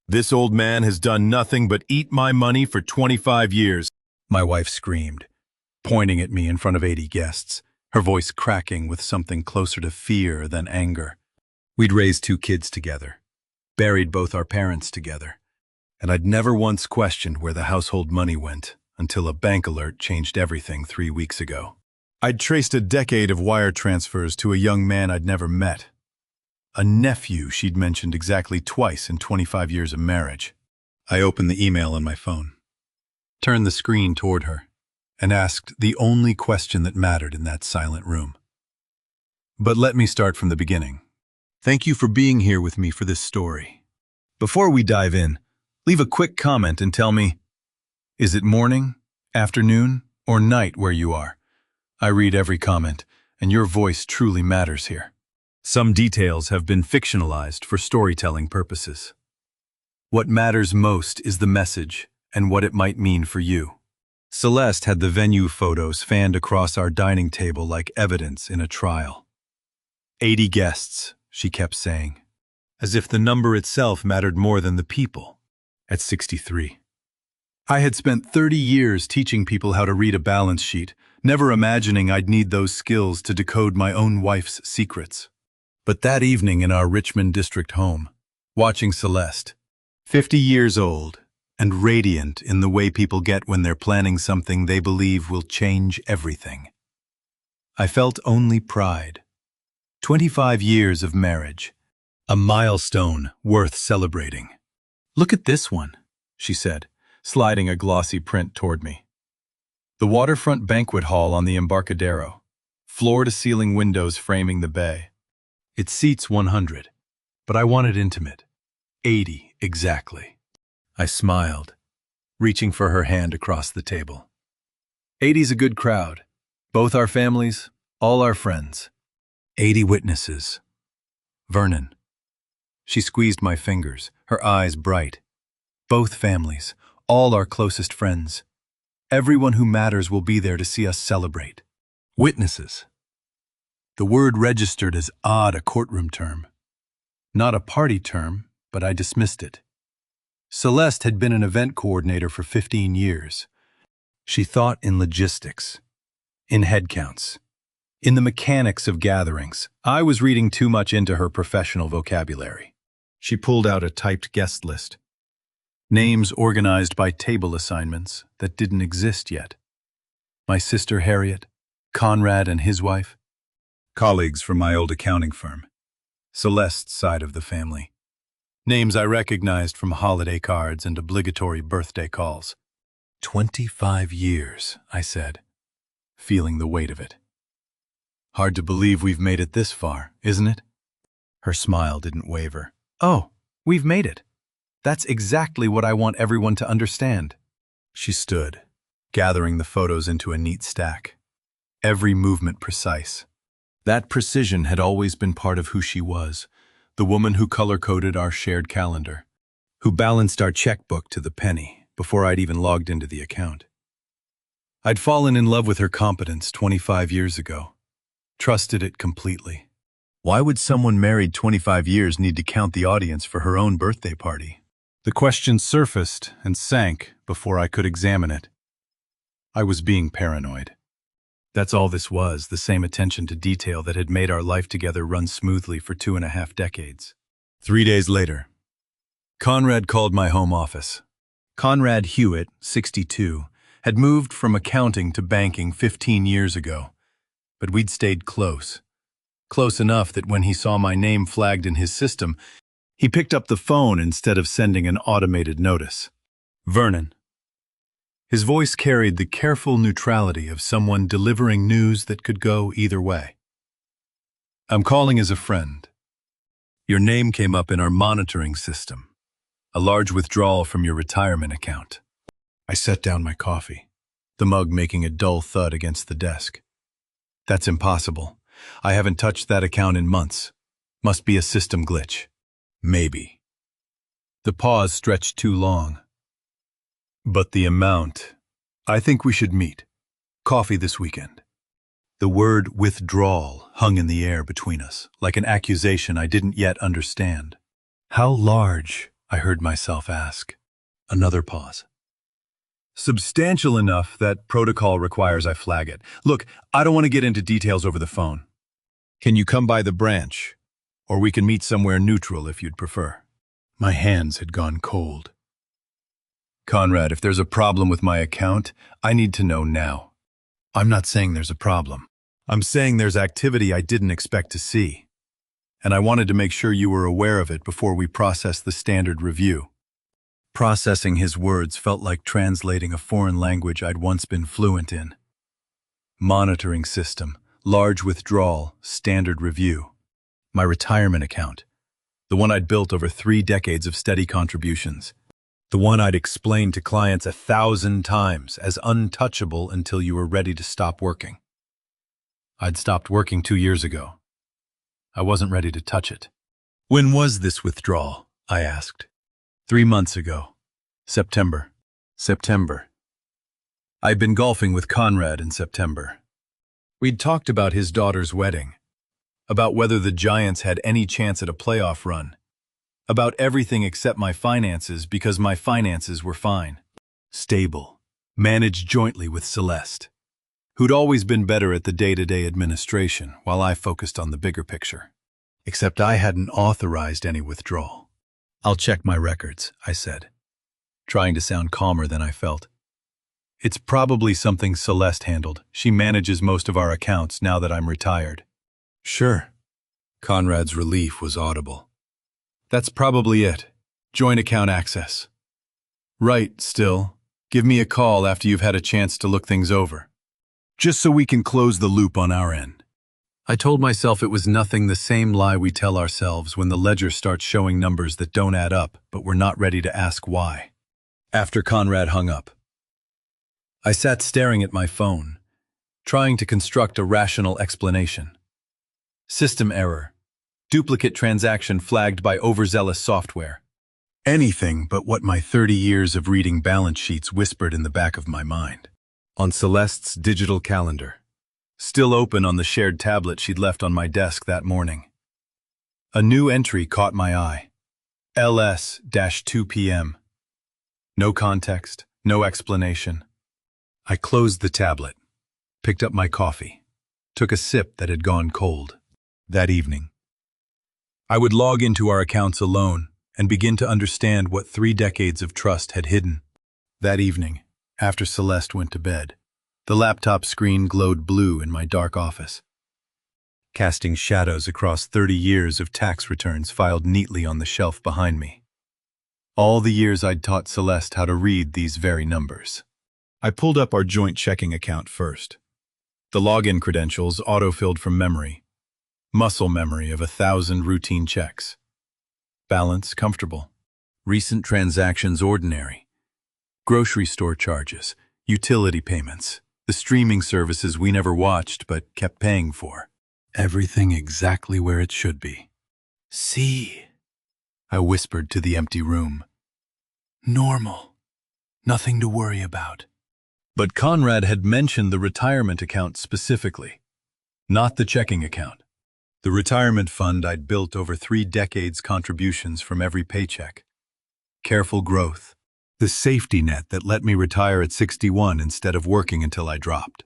This old man has done nothing but eat my money for 25 years. My wife screamed, pointing at me in front of 80 guests, her voice cracking with something closer to fear than anger. We'd raised 2 kids together, buried both our parents together, and I'd never once questioned where the household money went until a bank alert changed everything 3 weeks ago. I'd traced a decade of wire transfers to a young man I'd never met, a nephew she'd mentioned exactly twice in 25 years of marriage. I opened the email on my phone, turned the screen toward her, and asked the only question that mattered in that silent room. But let me start from the beginning. Thank you for being here with me for this story. Before we dive in, leave a quick comment and tell me, is it morning, afternoon, or night where you are? I read every comment, and your voice truly matters here. Some details have been fictionalized for storytelling purposes. What matters most is the message and what it might mean for you. Celeste had the venue photos fanned across our dining table like evidence in a trial. 80 guests, she kept saying, as if the number itself mattered more than the people. At 63. I had spent 30 years teaching people how to read a balance sheet, never imagining I'd need those skills to decode my own wife's secrets. But that evening in our Richmond district home, watching Celeste, 50 years old, and radiant in the way people get when they're planning something they believe will change everything, I felt only pride. 25 years of marriage, a milestone worth celebrating. Look at this one, she said, sliding a glossy print toward me. The waterfront banquet hall on the Embarcadero, floor-to-ceiling windows framing the bay. It seats 100, but I want it intimate. 80 exactly. I smiled, reaching for her hand across the table. 80's a good crowd. Both our families, all our friends. 80 witnesses. Vernon. She squeezed my fingers, her eyes bright. Both families, all our closest friends. Everyone who matters will be there to see us celebrate. Witnesses. The word registered as odd a courtroom term. Not a party term, but I dismissed it. Celeste had been an event coordinator for 15 years. She thought in logistics, in head counts, in the mechanics of gatherings. I was reading too much into her professional vocabulary. She pulled out a typed guest list. Names organized by table assignments that didn't exist yet. My sister Harriet, Conrad and his wife, colleagues from my old accounting firm, Celeste's side of the family. Names I recognized from holiday cards and obligatory birthday calls. 25 years, I said, feeling the weight of it. Hard to believe we've made it this far, isn't it? Her smile didn't waver. Oh, we've made it. That's exactly what I want everyone to understand. She stood, gathering the photos into a neat stack. Every movement precise. That precision had always been part of who she was, the woman who color-coded our shared calendar, who balanced our checkbook to the penny before I'd even logged into the account. I'd fallen in love with her competence 25 years ago, trusted it completely. Why would someone married 25 years need to count the audience for her own birthday party? The question surfaced and sank before I could examine it. I was being paranoid. That's all this was, the same attention to detail that had made our life together run smoothly for 2.5 decades. 3 days later, Conrad called my home office. Conrad Hewitt, 62, had moved from accounting to banking 15 years ago, but we'd stayed close. Close enough that when he saw my name flagged in his system, he picked up the phone instead of sending an automated notice. Vernon. His voice carried the careful neutrality of someone delivering news that could go either way. I'm calling as a friend. Your name came up in our monitoring system. A large withdrawal from your retirement account. I set down my coffee, the mug making a dull thud against the desk. That's impossible. I haven't touched that account in months. Must be a system glitch. Maybe. The pause stretched too long. But the amount. I think we should meet. Coffee this weekend. The word withdrawal hung in the air between us, like an accusation I didn't yet understand. How large I heard myself ask. Another pause. Substantial enough that protocol requires I flag it. Look, I don't want to get into details over the phone. Can you come by the branch? Or we can meet somewhere neutral if you'd prefer. My hands had gone cold. Conrad, if there's a problem with my account, I need to know now. I'm not saying there's a problem. I'm saying there's activity I didn't expect to see. And I wanted to make sure you were aware of it before we process the standard review. Processing his words felt like translating a foreign language I'd once been fluent in. Monitoring system, large withdrawal, standard review. My retirement account. The one I'd built over 3 decades of steady contributions. The one I'd explained to clients 1,000 times as untouchable until you were ready to stop working. I'd stopped working 2 years ago. I wasn't ready to touch it. When was this withdrawal? I asked. 3 months ago. September. I'd been golfing with Conrad in September. We'd talked about his daughter's wedding, about whether the Giants had any chance at a playoff run, about everything except my finances because my finances were fine. Stable, managed jointly with Celeste, who'd always been better at the day-to-day administration while I focused on the bigger picture. Except I hadn't authorized any withdrawal. I'll check my records, I said, trying to sound calmer than I felt. It's probably something Celeste handled. She manages most of our accounts now that I'm retired. Sure. Conrad's relief was audible. That's probably it. Joint account access. Right, still. Give me a call after you've had a chance to look things over. Just so we can close the loop on our end. I told myself it was nothing the same lie we tell ourselves when the ledger starts showing numbers that don't add up, but we're not ready to ask why. After Conrad hung up, I sat staring at my phone, trying to construct a rational explanation. System error. Duplicate transaction flagged by overzealous software. Anything but what my 30 years of reading balance sheets whispered in the back of my mind. On Celeste's digital calendar, still open on the shared tablet she'd left on my desk that morning. A new entry caught my eye. LS-2 p.m. No context, no explanation. I closed the tablet, picked up my coffee, took a sip that had gone cold. That evening, I would log into our accounts alone and begin to understand what 3 decades of trust had hidden. That evening, after Celeste went to bed, the laptop screen glowed blue in my dark office, casting shadows across 30 years of tax returns filed neatly on the shelf behind me. All the years I'd taught Celeste how to read these very numbers. I pulled up our joint checking account first. The login credentials auto-filled from memory. Muscle memory of 1,000 routine checks. Balance comfortable. Recent transactions ordinary. Grocery store charges, utility payments, the streaming services we never watched but kept paying for. Everything exactly where it should be. See, I whispered to the empty room. Normal. Nothing to worry about. But Conrad had mentioned the retirement account specifically, not the checking account. The retirement fund I'd built over 3 decades contributions from every paycheck. Careful growth. The safety net that let me retire at 61 instead of working until I dropped.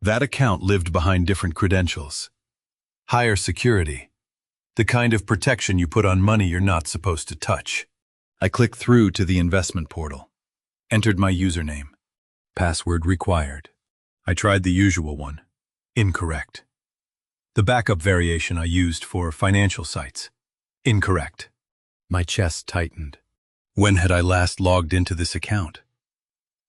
That account lived behind different credentials. Higher security. The kind of protection you put on money you're not supposed to touch. I clicked through to the investment portal. Entered my username. Password required. I tried the usual one. Incorrect. The backup variation I used for financial sites. Incorrect. My chest tightened. When had I last logged into this account?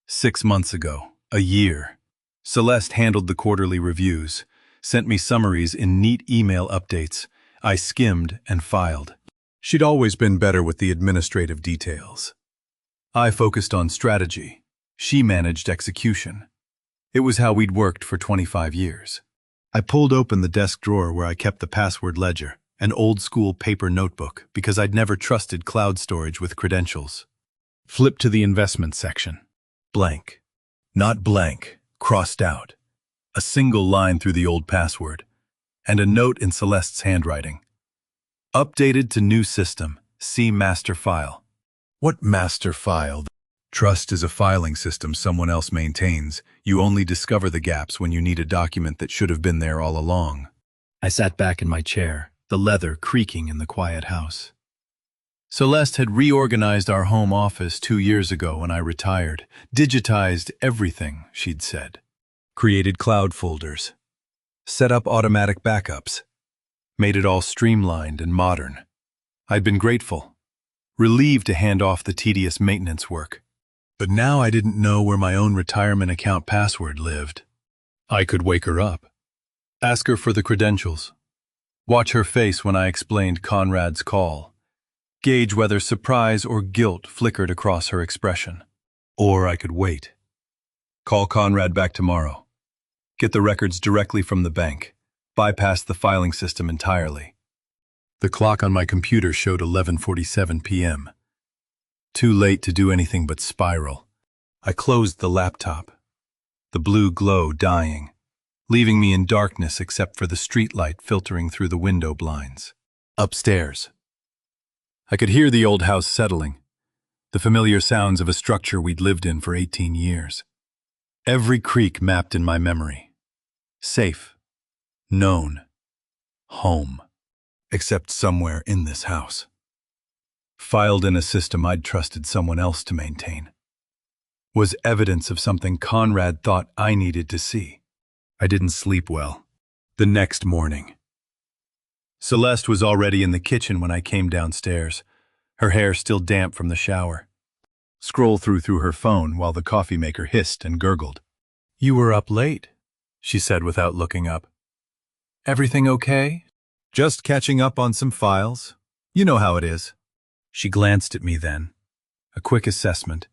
6 months ago. A year. Celeste handled the quarterly reviews, sent me summaries in neat email updates. I skimmed and filed. She'd always been better with the administrative details. I focused on strategy. She managed execution. It was how we'd worked for 25 years. I pulled open the desk drawer where I kept the password ledger, an old-school paper notebook, because I'd never trusted cloud storage with credentials. Flipped to the investment section. Blank. Not blank, crossed out. A single line through the old password, and a note in Celeste's handwriting. Updated to new system, see master file. What master file? Trust is a filing system someone else maintains. You only discover the gaps when you need a document that should have been there all along. I sat back in my chair, the leather creaking in the quiet house. Celeste had reorganized our home office 2 years ago when I retired, digitized everything, she'd said. Created cloud folders, set up automatic backups, made it all streamlined and modern. I'd been grateful, relieved to hand off the tedious maintenance work. But now I didn't know where my own retirement account password lived. I could wake her up, ask her for the credentials, watch her face when I explained Conrad's call, gauge whether surprise or guilt flickered across her expression. Or I could wait. Call Conrad back tomorrow. Get the records directly from the bank. Bypass the filing system entirely. The clock on my computer showed 11:47 p.m. Too late to do anything but spiral. I closed the laptop, the blue glow dying, leaving me in darkness except for the streetlight filtering through the window blinds. Upstairs, I could hear the old house settling, the familiar sounds of a structure we'd lived in for 18 years. Every creak mapped in my memory. Safe, known, home, except somewhere in this house. Filed in a system I'd trusted someone else to maintain. Was evidence of something Conrad thought I needed to see. I didn't sleep well. The next morning, Celeste was already in the kitchen when I came downstairs, her hair still damp from the shower. Scroll through her phone while the coffee maker hissed and gurgled. "You were up late," she said without looking up. "Everything okay?" "Just catching up on some files. You know how it is." She glanced at me then, a quick assessment,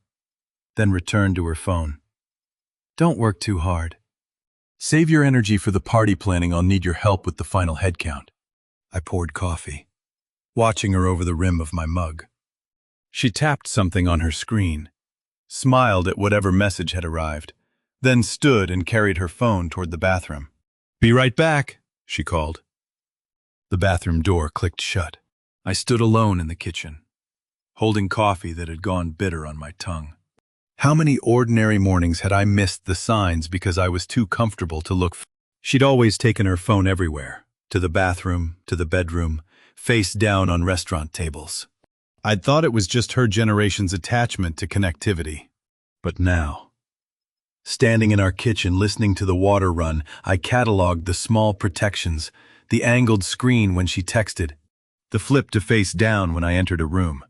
then returned to her phone. "Don't work too hard. Save your energy for the party planning. I'll need your help with the final head count." I poured coffee, watching her over the rim of my mug. She tapped something on her screen, smiled at whatever message had arrived, then stood and carried her phone toward the bathroom. "Be right back," she called. The bathroom door clicked shut. I stood alone in the kitchen, holding coffee that had gone bitter on my tongue. How many ordinary mornings had I missed the signs because I was too comfortable to look? She'd always taken her phone everywhere, to the bathroom, to the bedroom, face down on restaurant tables. I'd thought it was just her generation's attachment to connectivity. But now, standing in our kitchen listening to the water run, I cataloged the small protections, the angled screen when she texted, the flip to face down when I entered a room,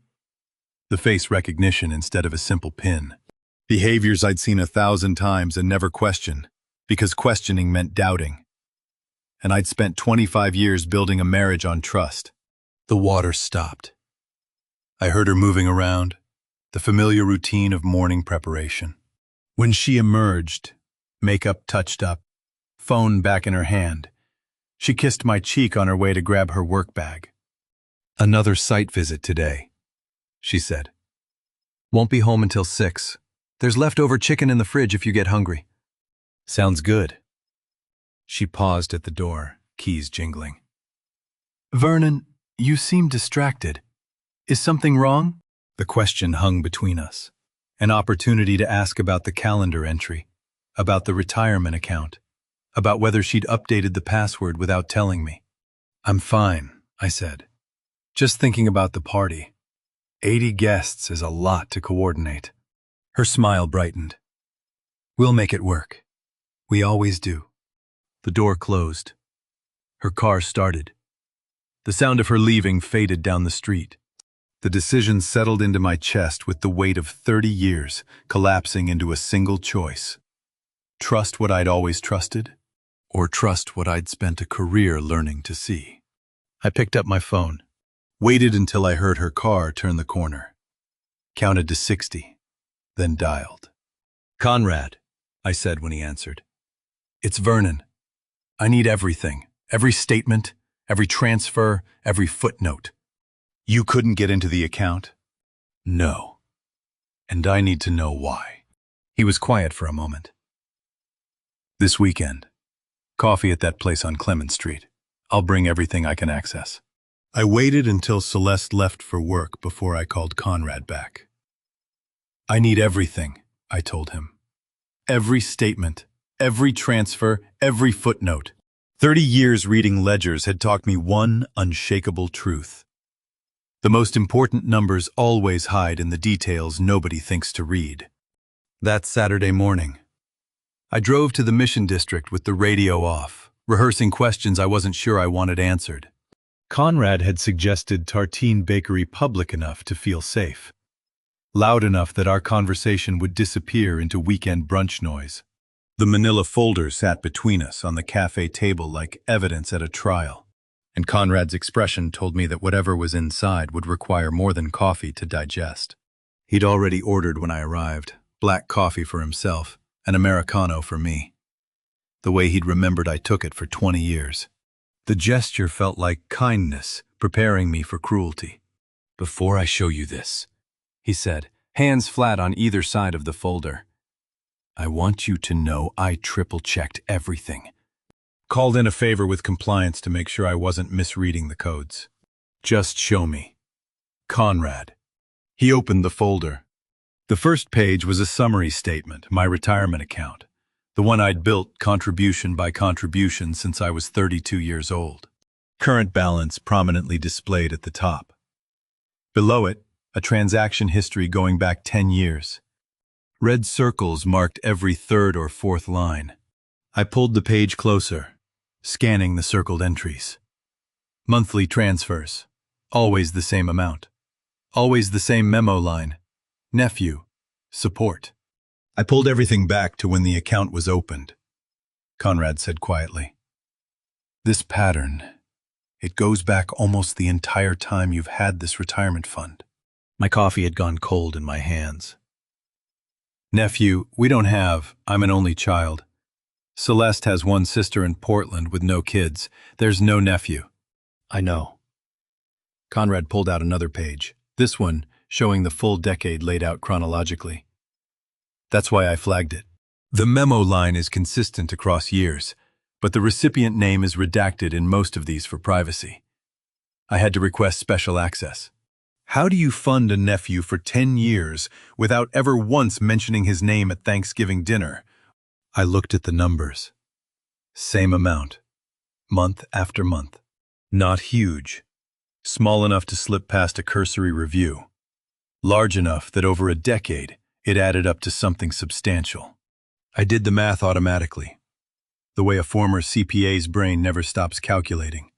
the face recognition instead of a simple pin. Behaviors I'd seen 1,000 times and never questioned, because questioning meant doubting. And I'd spent 25 years building a marriage on trust. The water stopped. I heard her moving around, the familiar routine of morning preparation. When she emerged, makeup touched up, phone back in her hand, she kissed my cheek on her way to grab her work bag. "Another site visit today," she said. "Won't be home until 6. There's leftover chicken in the fridge if you get hungry." "Sounds good." She paused at the door, keys jingling. "Vernon, you seem distracted. Is something wrong?" The question hung between us, an opportunity to ask about the calendar entry, about the retirement account, about whether she'd updated the password without telling me. "I'm fine," I said. "Just thinking about the party. 80 guests is a lot to coordinate." Her smile brightened. "We'll make it work. We always do." The door closed. Her car started. The sound of her leaving faded down the street. The decision settled into my chest with the weight of 30 years collapsing into a single choice. Trust what I'd always trusted, or trust what I'd spent a career learning to see. I picked up my phone, waited until I heard her car turn the corner, counted to 60, then dialed. "Conrad," I said when he answered. "It's Vernon. I need everything, every statement, every transfer, every footnote." "You couldn't get into the account?" "No. And I need to know why." He was quiet for a moment. "This weekend. Coffee at that place on Clement Street. I'll bring everything I can access." I waited until Celeste left for work before I called Conrad back. I need everything, I told him. Every statement, every transfer, every footnote. 30 years reading ledgers had taught me one unshakable truth. The most important numbers always hide in the details nobody thinks to read. That Saturday morning, I drove to the Mission District with the radio off, rehearsing questions I wasn't sure I wanted answered. Conrad had suggested Tartine Bakery public enough to feel safe, loud enough that our conversation would disappear into weekend brunch noise. The manila folder sat between us on the cafe table like evidence at a trial, and Conrad's expression told me that whatever was inside would require more than coffee to digest. He'd already ordered when I arrived, black coffee for himself, an Americano for me. The way he'd remembered I took it for 20 years. The gesture felt like kindness, preparing me for cruelty. "Before I show you this," he said, hands flat on either side of the folder, "I want you to know I triple-checked everything. Called in a favor with compliance to make sure I wasn't misreading the codes. Just show me. Conrad." He opened the folder. The first page was a summary statement, my retirement account, the one I'd built contribution by contribution since I was 32 years old. Current balance prominently displayed at the top. Below it, a transaction history going back 10 years. Red circles marked every third or fourth line. I pulled the page closer, scanning the circled entries. Monthly transfers. Always the same amount. Always the same memo line. Nephew. Support. I pulled everything back to when the account was opened. Conrad said quietly, "This pattern, it goes back almost the entire time you've had this retirement fund." My coffee had gone cold in my hands. "Nephew, I'm an only child. Celeste has one sister in Portland with no kids. There's no nephew." "I know." Conrad pulled out another page, this one showing the full decade laid out chronologically. "That's why I flagged it. The memo line is consistent across years, but the recipient name is redacted in most of these for privacy. I had to request special access. How do you fund a nephew for 10 years without ever once mentioning his name at Thanksgiving dinner?" I looked at the numbers. Same amount, month after month. Not huge. Small enough to slip past a cursory review. Large enough that over a decade, it added up to something substantial. I did the math automatically, the way a former CPA's brain never stops calculating.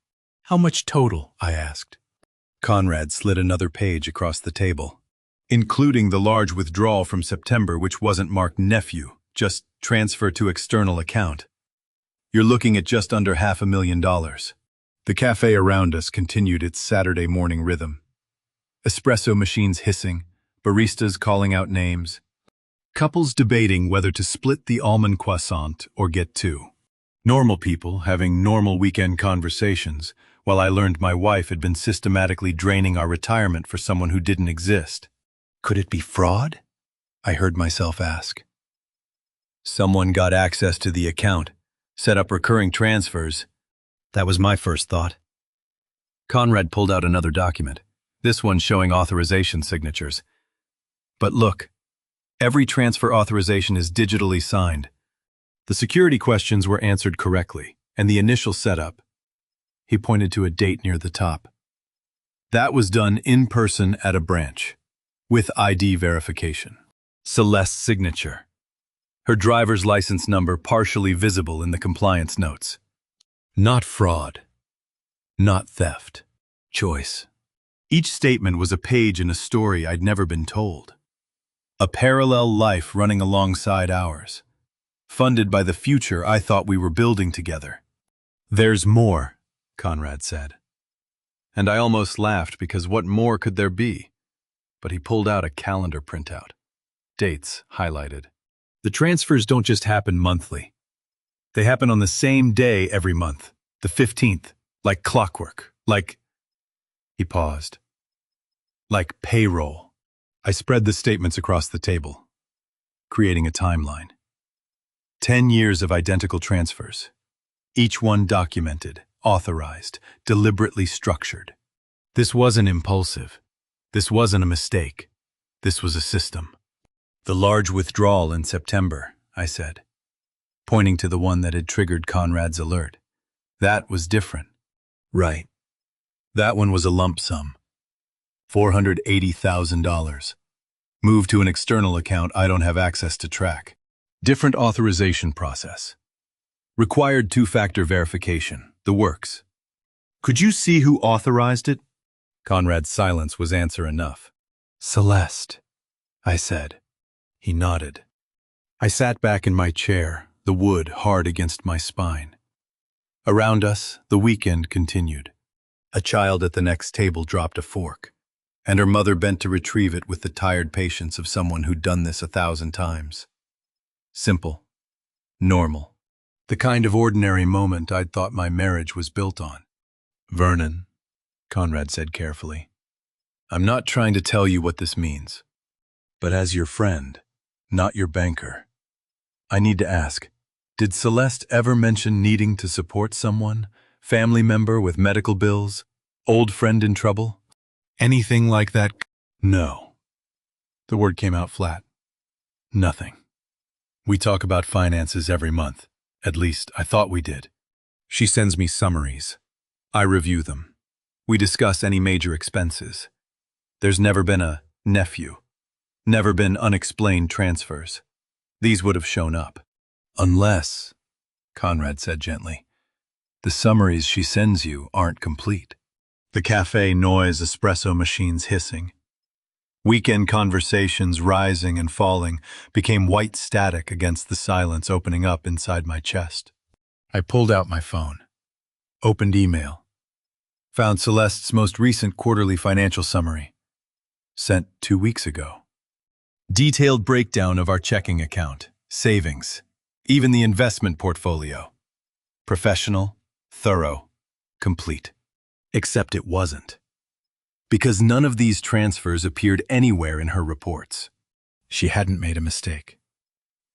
"How much total?" I asked. Conrad slid another page across the table, including the large withdrawal from September which wasn't marked nephew, just transfer to external account. "You're looking at just under $500,000. The cafe around us continued its Saturday morning rhythm. Espresso machines hissing, baristas calling out names. Couples debating whether to split the almond croissant or get two. Normal people having normal weekend conversations, while I learned my wife had been systematically draining our retirement for someone who didn't exist. Could it be fraud? I heard myself ask. Someone got access to the account, set up recurring transfers. That was my first thought. Conrad pulled out another document, this one showing authorization signatures. But look, every transfer authorization is digitally signed. The security questions were answered correctly, and the initial setup. He pointed to a date near the top. That was done in person at a branch, with ID verification. Celeste's signature. Her driver's license number partially visible in the compliance notes. Not fraud. Not theft. Choice. Each statement was a page in a story I'd never been told. A parallel life running alongside ours, funded by the future I thought we were building together. There's more, Conrad said. And I almost laughed because what more could there be? But he pulled out a calendar printout. Dates highlighted. The transfers don't just happen monthly. They happen on the same day every month, the 15th, like clockwork, like... He paused. Like payroll. I spread the statements across the table, creating a timeline. 10 years of identical transfers, each one documented, authorized, deliberately structured. This wasn't impulsive. This wasn't a mistake. This was a system. The large withdrawal in September, I said, pointing to the one that had triggered Conrad's alert. That was different. Right. That one was a lump sum. $480,000. Moved to an external account I don't have access to track. Different authorization process. Required two-factor verification. The works. Could you see who authorized it? Conrad's silence was answer enough. Celeste, I said. He nodded. I sat back in my chair, the wood hard against my spine. Around us, the weekend continued. A child at the next table dropped a fork, and her mother bent to retrieve it with the tired patience of someone who'd done this 1,000 times. Simple. Normal. The kind of ordinary moment I'd thought my marriage was built on. Vernon, Conrad said carefully, I'm not trying to tell you what this means, but as your friend, not your banker, I need to ask, did Celeste ever mention needing to support someone, family member with medical bills, old friend in trouble? Anything like that? No. The word came out flat. Nothing. We talk about finances every month. At least, I thought we did. She sends me summaries. I review them. We discuss any major expenses. There's never been a nephew. Never been unexplained transfers. These would have shown up. Unless, Conrad said gently, the summaries she sends you aren't complete. The cafe noise, espresso machines hissing. Weekend conversations rising and falling became white static against the silence opening up inside my chest. I pulled out my phone. Opened email. Found Celeste's most recent quarterly financial summary. Sent 2 weeks ago. Detailed breakdown of our checking account, savings, even the investment portfolio. Professional, thorough, complete. Except it wasn't. Because none of these transfers appeared anywhere in her reports. She hadn't made a mistake.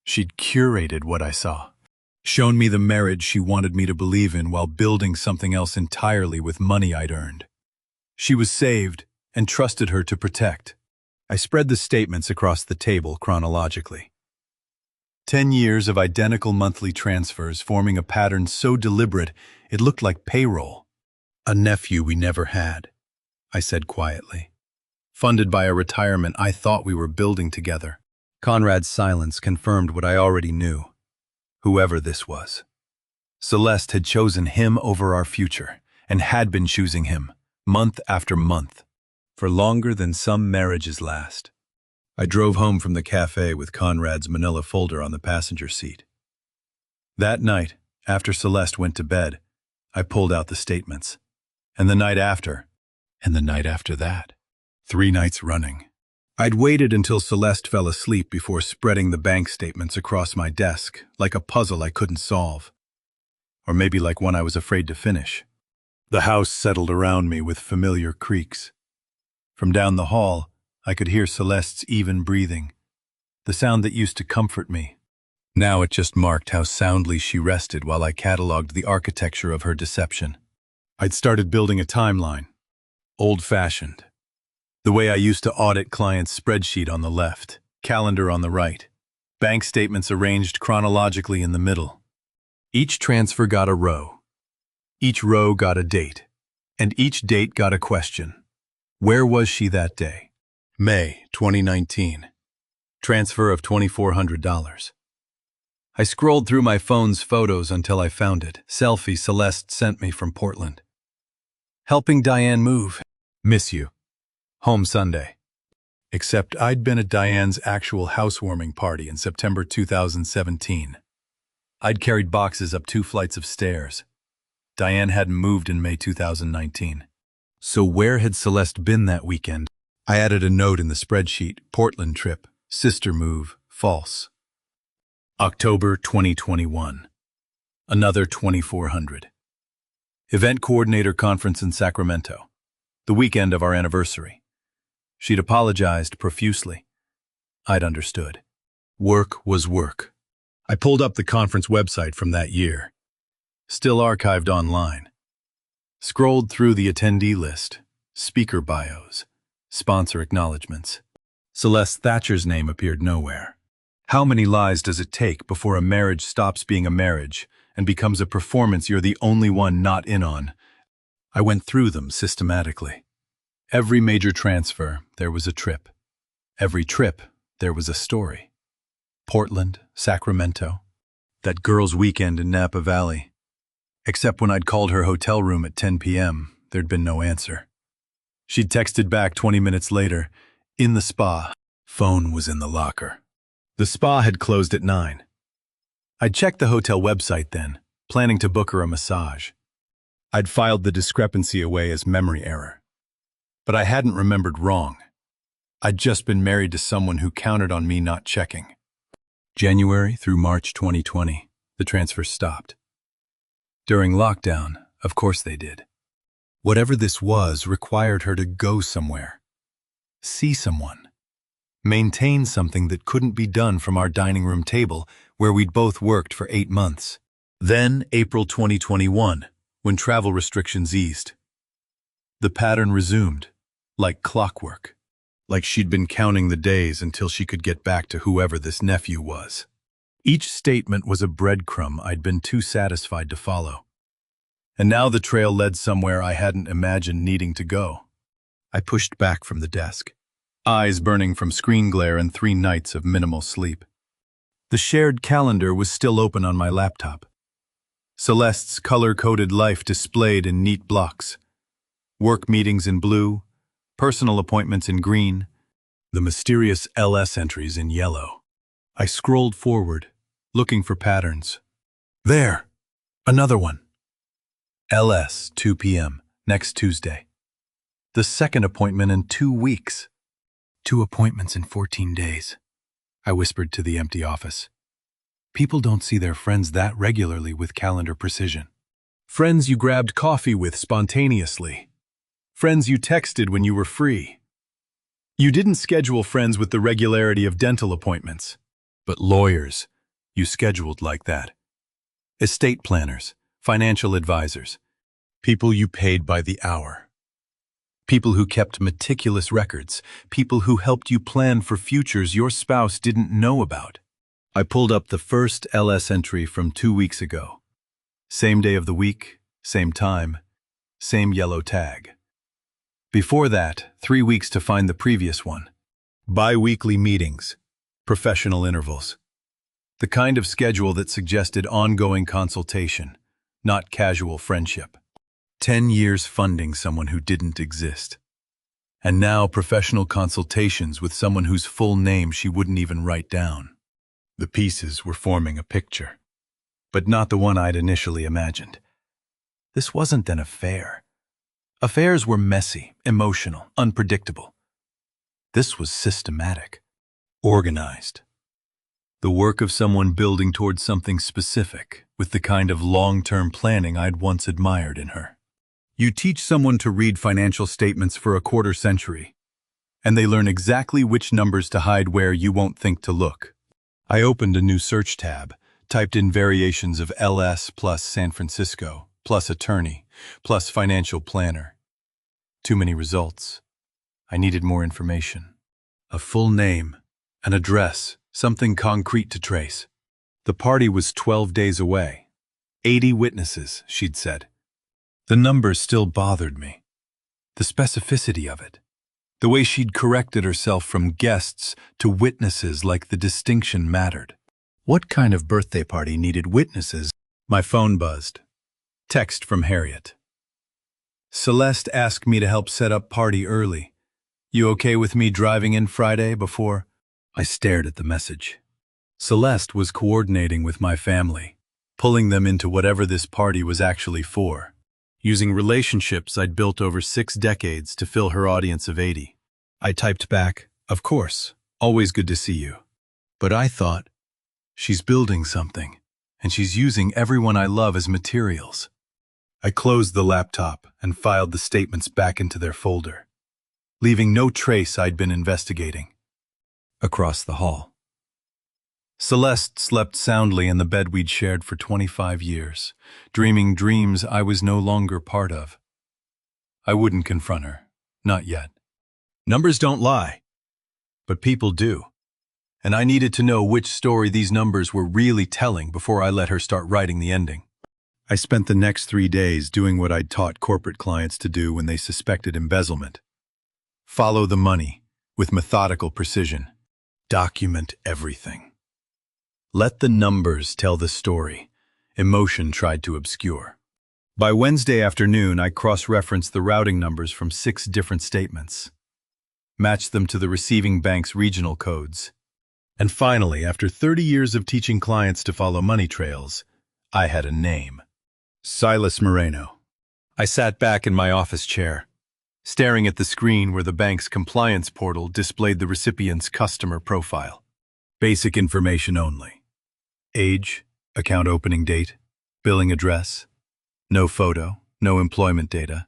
She'd curated what I saw. Shown me the marriage she wanted me to believe in while building something else entirely with money I'd earned. She was saved and trusted her to protect. I spread the statements across the table chronologically. 10 years of identical monthly transfers forming a pattern so deliberate it looked like payroll. A nephew we never had, I said quietly. Funded by a retirement I thought we were building together. Conrad's silence confirmed what I already knew. Whoever this was. Celeste had chosen him over our future, and had been choosing him, month after month, for longer than some marriages last. I drove home from the cafe with Conrad's manila folder on the passenger seat. That night, after Celeste went to bed, I pulled out the statements. And the night after, and the night after that. 3 nights running. I'd waited until Celeste fell asleep before spreading the bank statements across my desk, like a puzzle I couldn't solve. Or maybe like one I was afraid to finish. The house settled around me with familiar creaks. From down the hall, I could hear Celeste's even breathing, the sound that used to comfort me. Now it just marked how soundly she rested while I cataloged the architecture of her deception. I'd started building a timeline, old-fashioned. The way I used to audit clients' spreadsheet on the left, calendar on the right, bank statements arranged chronologically in the middle. Each transfer got a row. Each row got a date. And each date got a question. Where was she that day? May 2019. Transfer of $2,400. I scrolled through my phone's photos until I found it. Selfie Celeste sent me from Portland. Helping Diane move. Miss you. Home Sunday. Except I'd been at Diane's actual housewarming party in September 2017. I'd carried boxes up 2 flights of stairs. Diane hadn't moved in May 2019. So where had Celeste been that weekend? I added a note in the spreadsheet, Portland trip, sister move, false. October 2021. Another $2,400. Event coordinator conference in Sacramento. The weekend of our anniversary. She'd apologized profusely. I'd understood. Work was work. I pulled up the conference website from that year. Still archived online. Scrolled through the attendee list, speaker bios, sponsor acknowledgments. Celeste Thatcher's name appeared nowhere. How many lies does it take before a marriage stops being a marriage and becomes a performance you're the only one not in on? I went through them systematically. Every major transfer, there was a trip. Every trip, there was a story. Portland, Sacramento, that girl's weekend in Napa Valley. Except when I'd called her hotel room at 10 p.m., there'd been no answer. She'd texted back 20 minutes later, in the spa. Phone was in the locker. The spa had closed at 9. I'd checked the hotel website then, planning to book her a massage. I'd filed the discrepancy away as memory error. But I hadn't remembered wrong. I'd just been married to someone who counted on me not checking. January through March 2020, the transfers stopped. During lockdown, of course they did. Whatever this was required her to go somewhere. See someone. Maintain something that couldn't be done from our dining room table where we'd both worked for 8 months. Then April 2021, when travel restrictions eased. The pattern resumed, like clockwork. Like she'd been counting the days until she could get back to whoever this nephew was. Each statement was a breadcrumb I'd been too satisfied to follow. And now the trail led somewhere I hadn't imagined needing to go. I pushed back from the desk, eyes burning from screen glare and 3 nights of minimal sleep. The shared calendar was still open on my laptop. Celeste's color-coded life displayed in neat blocks. Work meetings in blue, personal appointments in green, the mysterious LS entries in yellow. I scrolled forward, looking for patterns. There! Another one. LS, 2 p.m., next Tuesday. The second appointment in 2 weeks. 2 appointments in 14 days, I whispered to the empty office. People don't see their friends that regularly with calendar precision. Friends you grabbed coffee with spontaneously. Friends you texted when you were free. You didn't schedule friends with the regularity of dental appointments. But lawyers, you scheduled like that. Estate planners, financial advisors, people you paid by the hour. People who kept meticulous records, people who helped you plan for futures your spouse didn't know about. I pulled up the first LS entry from 2 weeks ago. Same day of the week, same time, same yellow tag. Before that, 3 weeks to find the previous one. Bi-weekly meetings, professional intervals. The kind of schedule that suggested ongoing consultation, not casual friendship. 10 years funding someone who didn't exist. And now professional consultations with someone whose full name she wouldn't even write down. The pieces were forming a picture, but not the one I'd initially imagined. This wasn't an affair. Affairs were messy, emotional, unpredictable. This was systematic, organized. The work of someone building towards something specific, with the kind of long-term planning I'd once admired in her. You teach someone to read financial statements for a quarter century, and they learn exactly which numbers to hide where you won't think to look. I opened a new search tab, typed in variations of LS plus San Francisco, plus attorney, plus financial planner. Too many results. I needed more information. A full name, an address, something concrete to trace. The party was 12 days away. 80 witnesses, she'd said. The numbers still bothered me. The specificity of it. The way she'd corrected herself from guests to witnesses like the distinction mattered. What kind of birthday party needed witnesses? My phone buzzed. Text from Harriet. Celeste asked me to help set up party early. You okay with me driving in Friday before? I stared at the message. Celeste was coordinating with my family, pulling them into whatever this party was actually for, using relationships I'd built over 6 decades to fill her audience of 80. I typed back, of course, always good to see you. But I thought, she's building something, and she's using everyone I love as materials. I closed the laptop and filed the statements back into their folder, leaving no trace I'd been investigating. Across the hall. Celeste slept soundly in the bed we'd shared for 25 years, dreaming dreams I was no longer part of. I wouldn't confront her, not yet. Numbers don't lie. But people do. And I needed to know which story these numbers were really telling before I let her start writing the ending. I spent the next 3 days doing what I'd taught corporate clients to do when they suspected embezzlement. Follow the money with methodical precision. Document everything. Let the numbers tell the story. Emotion tried to obscure. By Wednesday afternoon, I cross-referenced the routing numbers from 6 different statements, matched them to the receiving bank's regional codes. And finally, after 30 years of teaching clients to follow money trails, I had a name. Silas Moreno. I sat back in my office chair, staring at the screen where the bank's compliance portal displayed the recipient's customer profile. Basic information only. Age, account opening date, billing address. No photo, no employment data.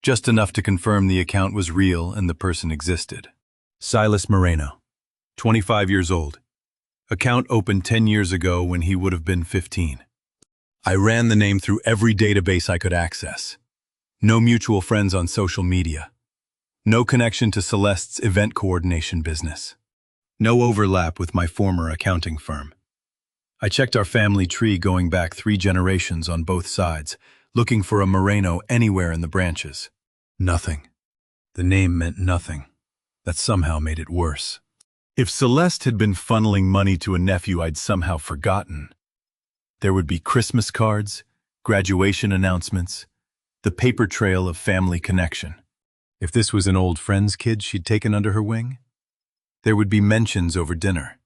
Just enough to confirm the account was real and the person existed. Silas Moreno, 25 years old. Account opened 10 years ago when he would have been 15. I ran the name through every database I could access. No mutual friends on social media. No connection to Celeste's event coordination business. No overlap with my former accounting firm. I checked our family tree going back 3 generations on both sides, looking for a Moreno anywhere in the branches. Nothing. The name meant nothing. That somehow made it worse. If Celeste had been funneling money to a nephew I'd somehow forgotten, there would be Christmas cards, graduation announcements, the paper trail of family connection. If this was an old friend's kid she'd taken under her wing, there would be mentions over dinner,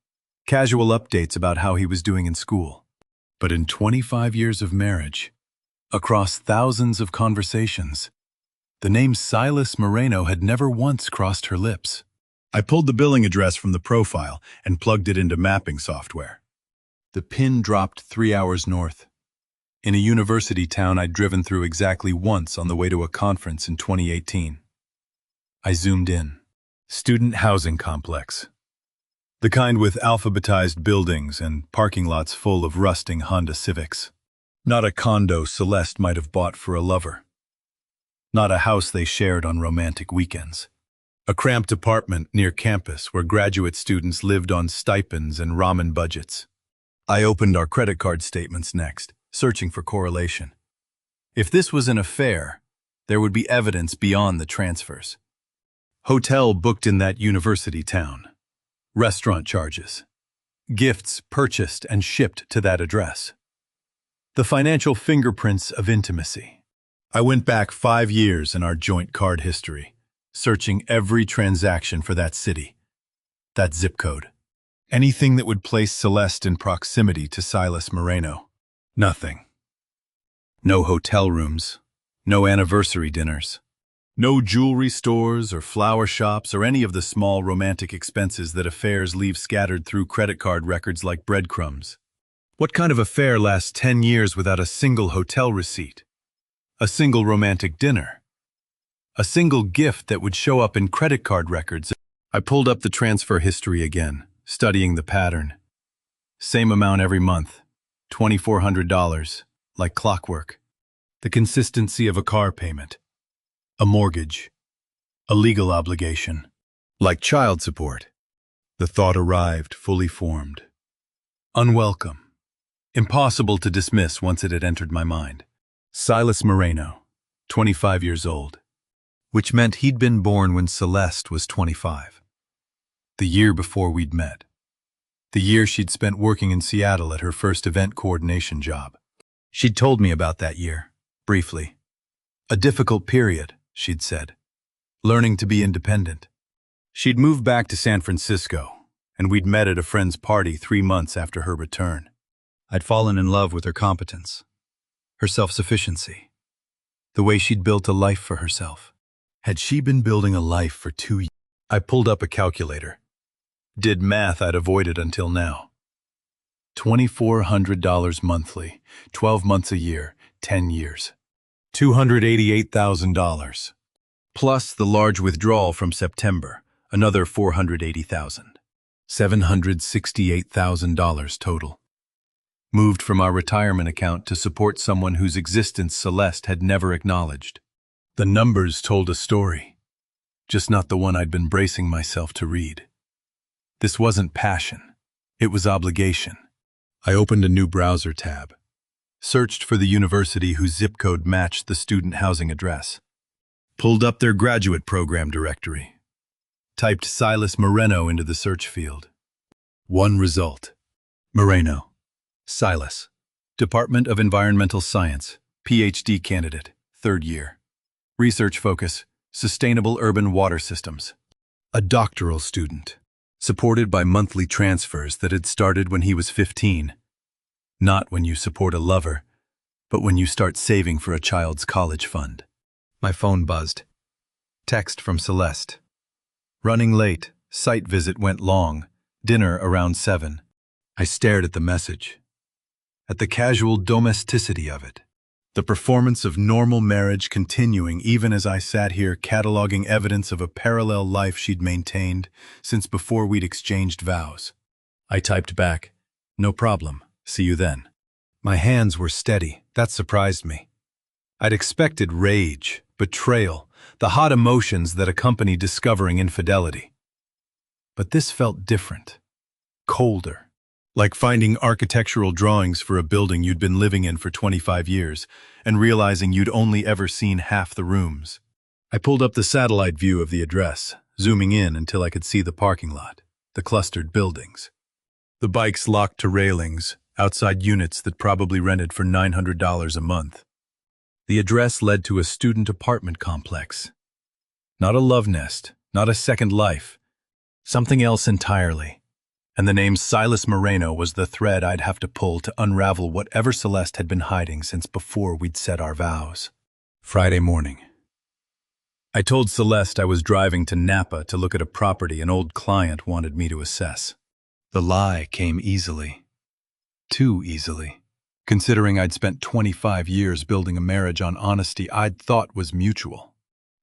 casual updates about how he was doing in school. But in 25 years of marriage, across thousands of conversations, the name Silas Moreno had never once crossed her lips. I pulled the billing address from the profile and plugged it into mapping software. The pin dropped 3 hours north, in a university town I'd driven through exactly once on the way to a conference in 2018. I zoomed in. Student housing complex. The kind with alphabetized buildings and parking lots full of rusting Honda Civics. Not a condo Celeste might have bought for a lover. Not a house they shared on romantic weekends. A cramped apartment near campus where graduate students lived on stipends and ramen budgets. I opened our credit card statements next, searching for correlation. If this was an affair, there would be evidence beyond the transfers. Hotel booked in that university town. Restaurant charges. Gifts purchased and shipped to that address. The financial fingerprints of intimacy. I went back 5 years in our joint card history, searching every transaction for that city, that zip code. Anything that would place Celeste in proximity to Silas Moreno. Nothing. No hotel rooms, no anniversary dinners, no jewelry stores or flower shops or any of the small romantic expenses that affairs leave scattered through credit card records like breadcrumbs. What kind of affair lasts 10 years without a single hotel receipt? A single romantic dinner? A single gift that would show up in credit card records? I pulled up the transfer history again, studying the pattern. Same amount every month, $2,400, like clockwork. The consistency of a car payment, a mortgage, a legal obligation, like child support. The thought arrived fully formed. Unwelcome. Impossible to dismiss once it had entered my mind. Silas Moreno, 25 years old, which meant he'd been born when Celeste was 25. The year before we'd met. The year she'd spent working in Seattle at her first event coordination job. She'd told me about that year, briefly. A difficult period, she'd said. Learning to be independent. She'd moved back to San Francisco, and we'd met at a friend's party 3 months after her return. I'd fallen in love with her competence, her self-sufficiency, the way she'd built a life for herself. Had she been building a life for 2 years? I pulled up a calculator. Did math I'd avoided until now. $2,400 monthly, 12 months a year, 10 years. $288,000. Plus the large withdrawal from September, another $480,000. $768,000 total. Moved from our retirement account to support someone whose existence Celeste had never acknowledged. The numbers told a story, just not the one I'd been bracing myself to read. This wasn't passion. It was obligation. I opened a new browser tab, searched for the university whose zip code matched the student housing address, pulled up their graduate program directory, typed Silas Moreno into the search field. One result. Moreno. Silas. Department of Environmental Science. PhD candidate. 3rd year. Research focus. Sustainable urban water systems. A doctoral student. Supported by monthly transfers that had started when he was 15. Not when you support a lover, but when you start saving for a child's college fund. My phone buzzed. Text from Celeste. Running late, site visit went long, dinner around 7. I stared at the message. At the casual domesticity of it. The performance of normal marriage continuing even as I sat here cataloging evidence of a parallel life she'd maintained since before we'd exchanged vows. I typed back, "No problem, see you then." My hands were steady, that surprised me. I'd expected rage, betrayal, the hot emotions that accompany discovering infidelity. But this felt different, colder. Like finding architectural drawings for a building you'd been living in for 25 years and realizing you'd only ever seen half the rooms. I pulled up the satellite view of the address, zooming in until I could see the parking lot, the clustered buildings. The bikes locked to railings, outside units that probably rented for $900 a month. The address led to a student apartment complex. Not a love nest, not a second life, something else entirely. And the name Silas Moreno was the thread I'd have to pull to unravel whatever Celeste had been hiding since before we'd said our vows. Friday morning. I told Celeste I was driving to Napa to look at a property an old client wanted me to assess. The lie came easily. Too easily, considering I'd spent 25 years building a marriage on honesty I'd thought was mutual.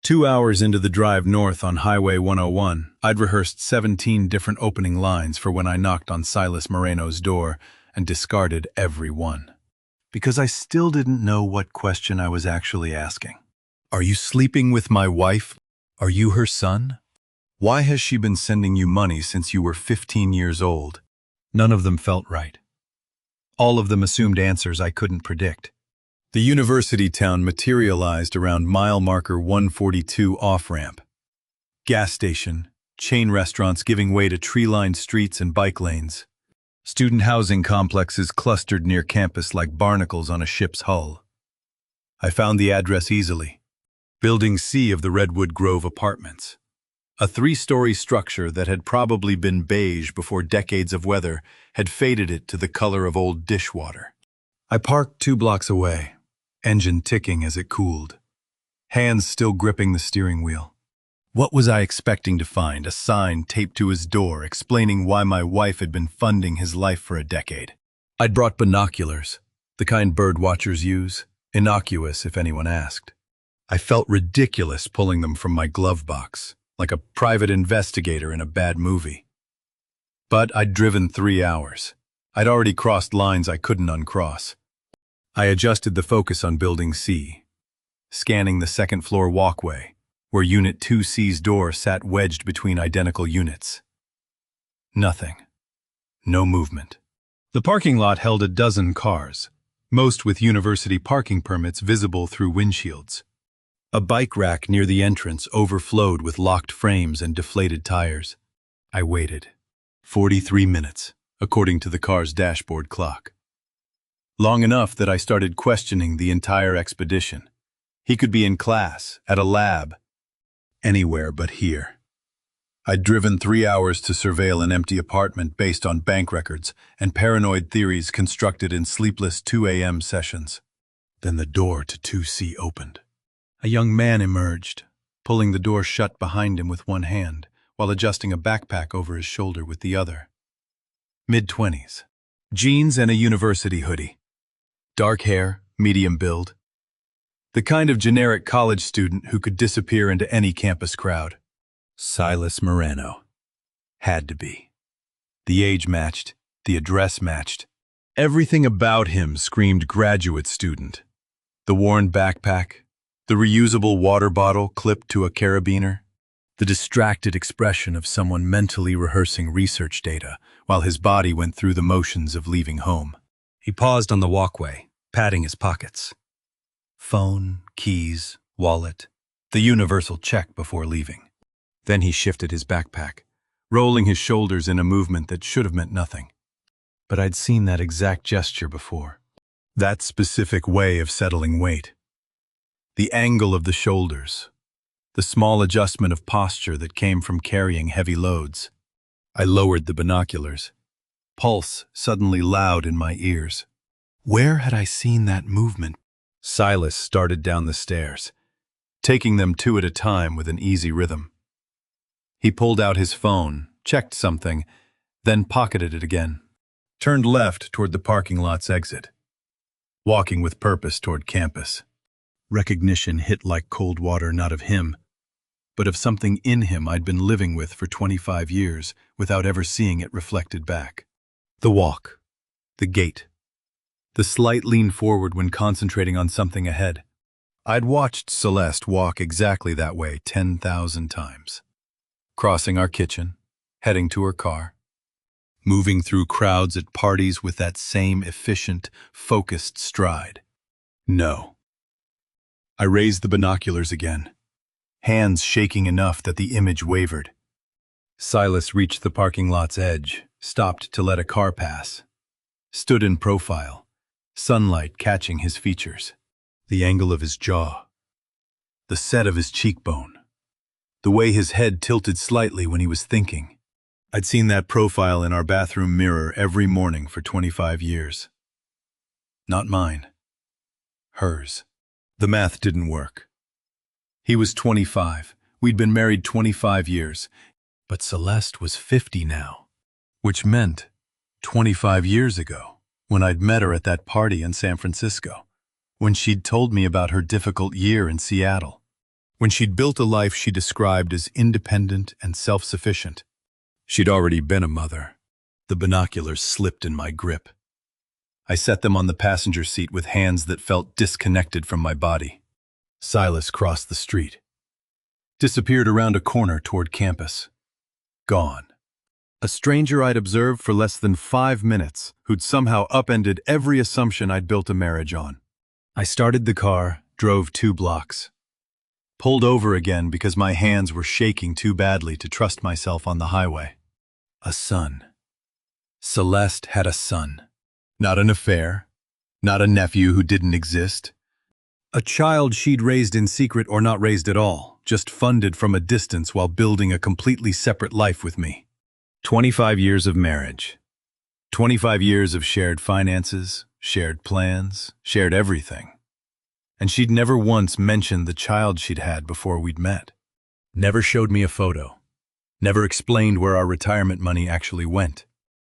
2 hours into the drive north on Highway 101, I'd rehearsed 17 different opening lines for when I knocked on Silas Moreno's door and discarded every one. Because I still didn't know what question I was actually asking. Are you sleeping with my wife? Are you her son? Why has she been sending you money since you were 15 years old? None of them felt right. All of them assumed answers I couldn't predict. The university town materialized around mile marker 142 off-ramp. Gas station, chain restaurants giving way to tree-lined streets and bike lanes. Student housing complexes clustered near campus like barnacles on a ship's hull. I found the address easily. Building C of the Redwood Grove Apartments. A 3-story structure that had probably been beige before decades of weather had faded it to the color of old dishwater. I parked 2 blocks away, engine ticking as it cooled, hands still gripping the steering wheel. What was I expecting to find? A sign taped to his door explaining why my wife had been funding his life for a decade. I'd brought binoculars, the kind bird watchers use, innocuous if anyone asked. I felt ridiculous pulling them from my glove box, like a private investigator in a bad movie. But I'd driven 3 hours. I'd already crossed lines I couldn't uncross. I adjusted the focus on Building C, scanning the 2nd floor walkway, where Unit 2C's door sat wedged between identical units. Nothing. No movement. The parking lot held a dozen cars, most with university parking permits visible through windshields. A bike rack near the entrance overflowed with locked frames and deflated tires. I waited. 43 minutes, according to the car's dashboard clock. Long enough that I started questioning the entire expedition. He could be in class, at a lab, anywhere but here. I'd driven 3 hours to surveil an empty apartment based on bank records and paranoid theories constructed in sleepless 2 a.m. sessions. Then the door to 2C opened. A young man emerged, pulling the door shut behind him with one hand, while adjusting a backpack over his shoulder with the other. Mid-20s. Jeans and a university hoodie. Dark hair, medium build. The kind of generic college student who could disappear into any campus crowd. Silas Moreno. Had to be. The age matched, the address matched. Everything about him screamed graduate student. The worn backpack, the reusable water bottle clipped to a carabiner, the distracted expression of someone mentally rehearsing research data while his body went through the motions of leaving home. He paused on the walkway, patting his pockets. Phone, keys, wallet, the universal check before leaving. Then he shifted his backpack, rolling his shoulders in a movement that should have meant nothing. But I'd seen that exact gesture before. That specific way of settling weight. The angle of the shoulders. The small adjustment of posture that came from carrying heavy loads. I lowered the binoculars. Pulse suddenly loud in my ears. Where had I seen that movement? Silas started down the stairs, taking them two at a time with an easy rhythm. He pulled out his phone, checked something, then pocketed it again. Turned left toward the parking lot's exit. Walking with purpose toward campus. Recognition hit like cold water, not of him, but of something in him I'd been living with for 25 years without ever seeing it reflected back. The walk. The gait. The slight lean forward when concentrating on something ahead. I'd watched Celeste walk exactly that way 10,000 times. Crossing our kitchen, heading to her car. Moving through crowds at parties with that same efficient, focused stride. No. I raised the binoculars again, hands shaking enough that the image wavered. Silas reached the parking lot's edge, stopped to let a car pass. Stood in profile, sunlight catching his features. The angle of his jaw. The set of his cheekbone. The way his head tilted slightly when he was thinking. I'd seen that profile in our bathroom mirror every morning for 25 years. Not mine. Hers. The math didn't work. He was 25. We'd been married 25 years. But Celeste was 50 now. Which meant 25 years ago, when I'd met her at that party in San Francisco. When she'd told me about her difficult year in Seattle. When she'd built a life she described as independent and self-sufficient. She'd already been a mother. The binoculars slipped in my grip. I set them on the passenger seat with hands that felt disconnected from my body. Silas crossed the street. Disappeared around a corner toward campus. Gone. A stranger I'd observed for less than 5 minutes, who'd somehow upended every assumption I'd built a marriage on. I started the car, drove 2 blocks. Pulled over again because my hands were shaking too badly to trust myself on the highway. A son. Celeste had a son. Not an affair. Not a nephew who didn't exist. A child she'd raised in secret or not raised at all, just funded from a distance while building a completely separate life with me. 25 years of marriage. 25 years of shared finances, shared plans, shared everything. And she'd never once mentioned the child she'd had before we'd met. Never showed me a photo. Never explained where our retirement money actually went.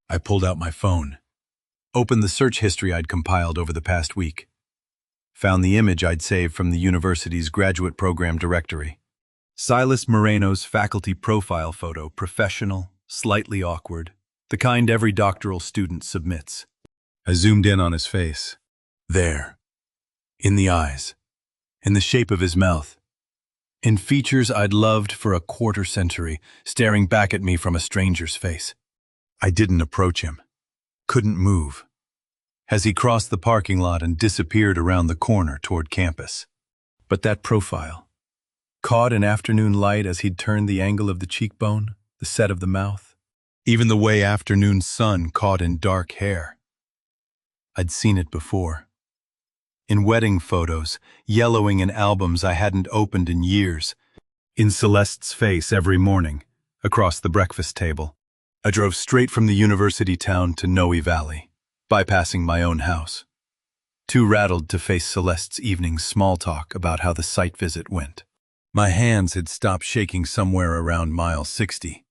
I pulled out my phone. Opened the search history I'd compiled over the past week. Found the image I'd saved from the university's graduate program directory. Silas Moreno's faculty profile photo, professional, slightly awkward, the kind every doctoral student submits. I zoomed in on his face. There. In the eyes. In the shape of his mouth. In features I'd loved for a quarter century, staring back at me from a stranger's face. I didn't approach him. Couldn't move. As he crossed the parking lot and disappeared around the corner toward campus. But that profile, caught in afternoon light as he'd turned the angle of the cheekbone, the set of the mouth, even the way afternoon sun caught in dark hair. I'd seen it before. In wedding photos, yellowing in albums I hadn't opened in years, in Celeste's face every morning, across the breakfast table. I drove straight from the university town to Noe Valley, bypassing my own house. Too rattled to face Celeste's evening small talk about how the site visit went. My hands had stopped shaking somewhere around mile 60,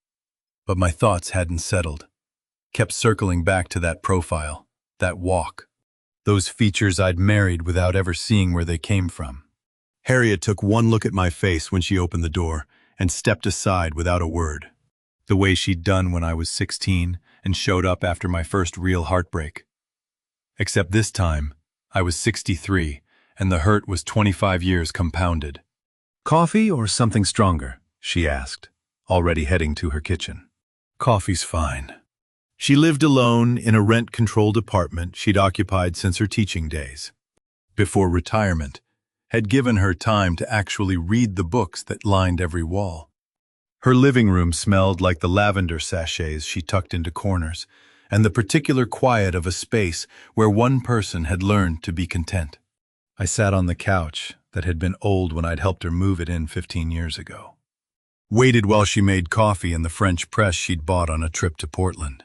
but my thoughts hadn't settled. Kept circling back to that profile, that walk. Those features I'd married without ever seeing where they came from. Harriet took one look at my face when she opened the door and stepped aside without a word. The way she'd done when I was 16 and showed up after my first real heartbreak. Except this time, I was 63 and the hurt was 25 years compounded. Coffee or something stronger? she asked, already heading to her kitchen. Coffee's fine. She lived alone in a rent-controlled apartment she'd occupied since her teaching days. Before retirement, had given her time to actually read the books that lined every wall. Her living room smelled like the lavender sachets she tucked into corners, and the particular quiet of a space where one person had learned to be content. I sat on the couch that had been old when I'd helped her move it in 15 years ago. Waited while she made coffee in the French press she'd bought on a trip to Portland.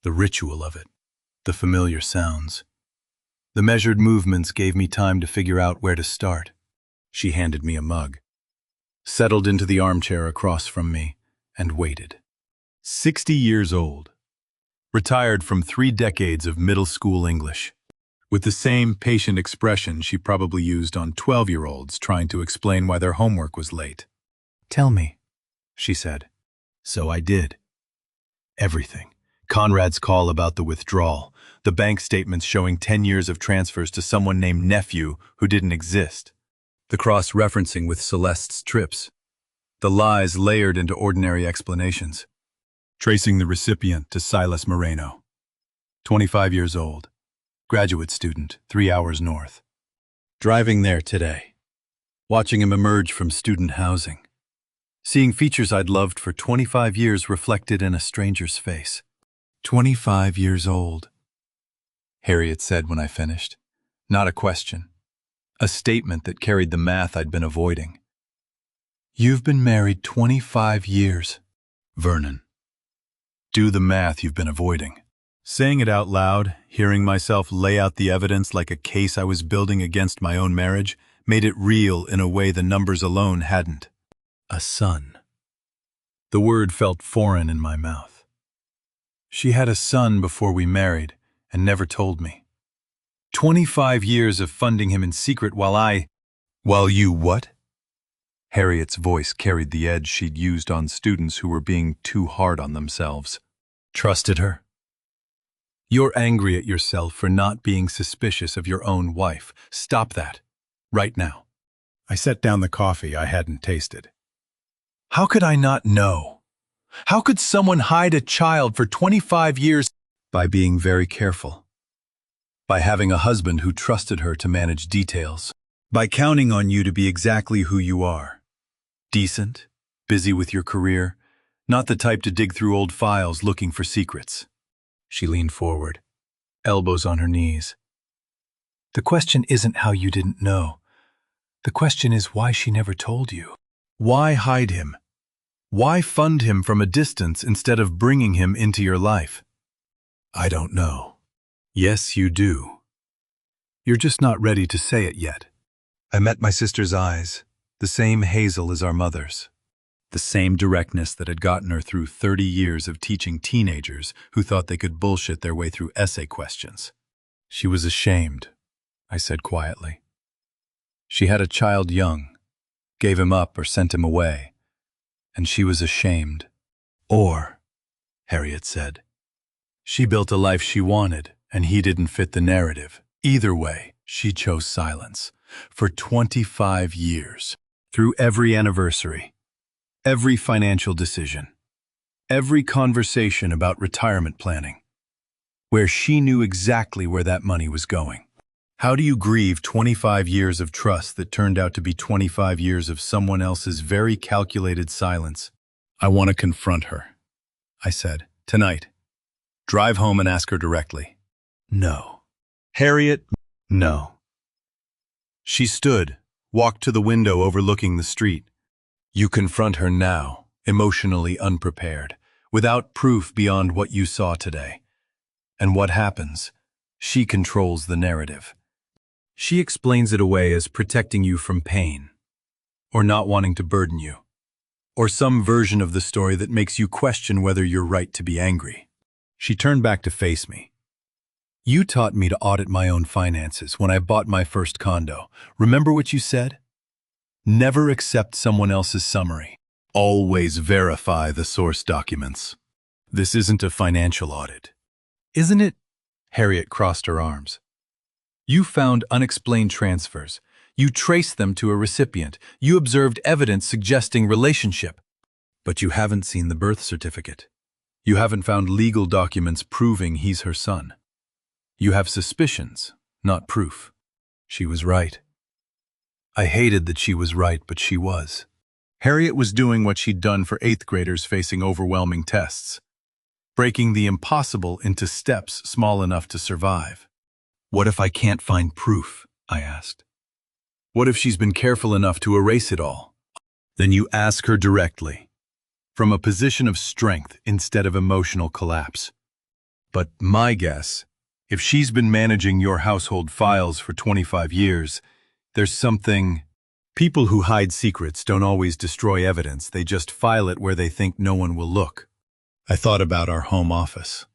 The ritual of it, the familiar sounds. The measured movements gave me time to figure out where to start. She handed me a mug, settled into the armchair across from me, and waited. 60 years old, retired from 3 decades of middle school English, with the same patient expression she probably used on 12-year-olds trying to explain why their homework was late. "Tell me," she said. So I did. Everything. Conrad's call about the withdrawal, the bank statements showing 10 years of transfers to someone named Nephew who didn't exist, the cross-referencing with Celeste's trips, the lies layered into ordinary explanations, tracing the recipient to Silas Moreno, 25 years old, graduate student, 3 hours north. Driving there today, watching him emerge from student housing, seeing features I'd loved for 25 years reflected in a stranger's face. 25 years old, Harriet said when I finished. Not a question. A statement that carried the math I'd been avoiding. "You've been married 25 years, Vernon. Do the math you've been avoiding." Saying it out loud, hearing myself lay out the evidence like a case I was building against my own marriage, made it real in a way the numbers alone hadn't. A son. The word felt foreign in my mouth. She had a son before we married and never told me. 25 years of funding him in secret While you what? Harriet's voice carried the edge she'd used on students who were being too hard on themselves. Trusted her? You're angry at yourself for not being suspicious of your own wife. Stop that. Right now. I set down the coffee I hadn't tasted. How could I not know? How could someone hide a child for 25 years? By being very careful. By having a husband who trusted her to manage details. By counting on you to be exactly who you are. Decent, busy with your career, not the type to dig through old files looking for secrets. She leaned forward, elbows on her knees. The question isn't how you didn't know. The question is why she never told you. Why hide him? Why fund him from a distance instead of bringing him into your life? I don't know. Yes, you do. You're just not ready to say it yet. I met my sister's eyes, the same hazel as our mother's. The same directness that had gotten her through 30 years of teaching teenagers who thought they could bullshit their way through essay questions. She was ashamed, I said quietly. She had a child young, gave him up or sent him away. And she was ashamed. Or, Harriet said, she built a life she wanted, and he didn't fit the narrative. Either way, she chose silence. For 25 years. Through every anniversary. Every financial decision. Every conversation about retirement planning. Where she knew exactly where that money was going. How do you grieve 25 years of trust that turned out to be 25 years of someone else's very calculated silence? I want to confront her, I said, tonight. Drive home and ask her directly. No. Harriet, no. She stood, walked to the window overlooking the street. You confront her now, emotionally unprepared, without proof beyond what you saw today. And what happens? She controls the narrative. She explains it away as protecting you from pain, or not wanting to burden you, or some version of the story that makes you question whether you're right to be angry. She turned back to face me. You taught me to audit my own finances when I bought my first condo. Remember what you said? Never accept someone else's summary. Always verify the source documents. This isn't a financial audit. Isn't it? Harriet crossed her arms. You found unexplained transfers. You traced them to a recipient. You observed evidence suggesting relationship. But you haven't seen the birth certificate. You haven't found legal documents proving he's her son. You have suspicions, not proof. She was right. I hated that she was right, but she was. Harriet was doing what she'd done for 8th graders facing overwhelming tests, breaking the impossible into steps small enough to survive. What if I can't find proof? I asked. What if she's been careful enough to erase it all? Then you ask her directly, from a position of strength instead of emotional collapse. But my guess, if she's been managing your household files for 25 years, there's something. People who hide secrets don't always destroy evidence, they just file it where they think no one will look. I thought about our home office.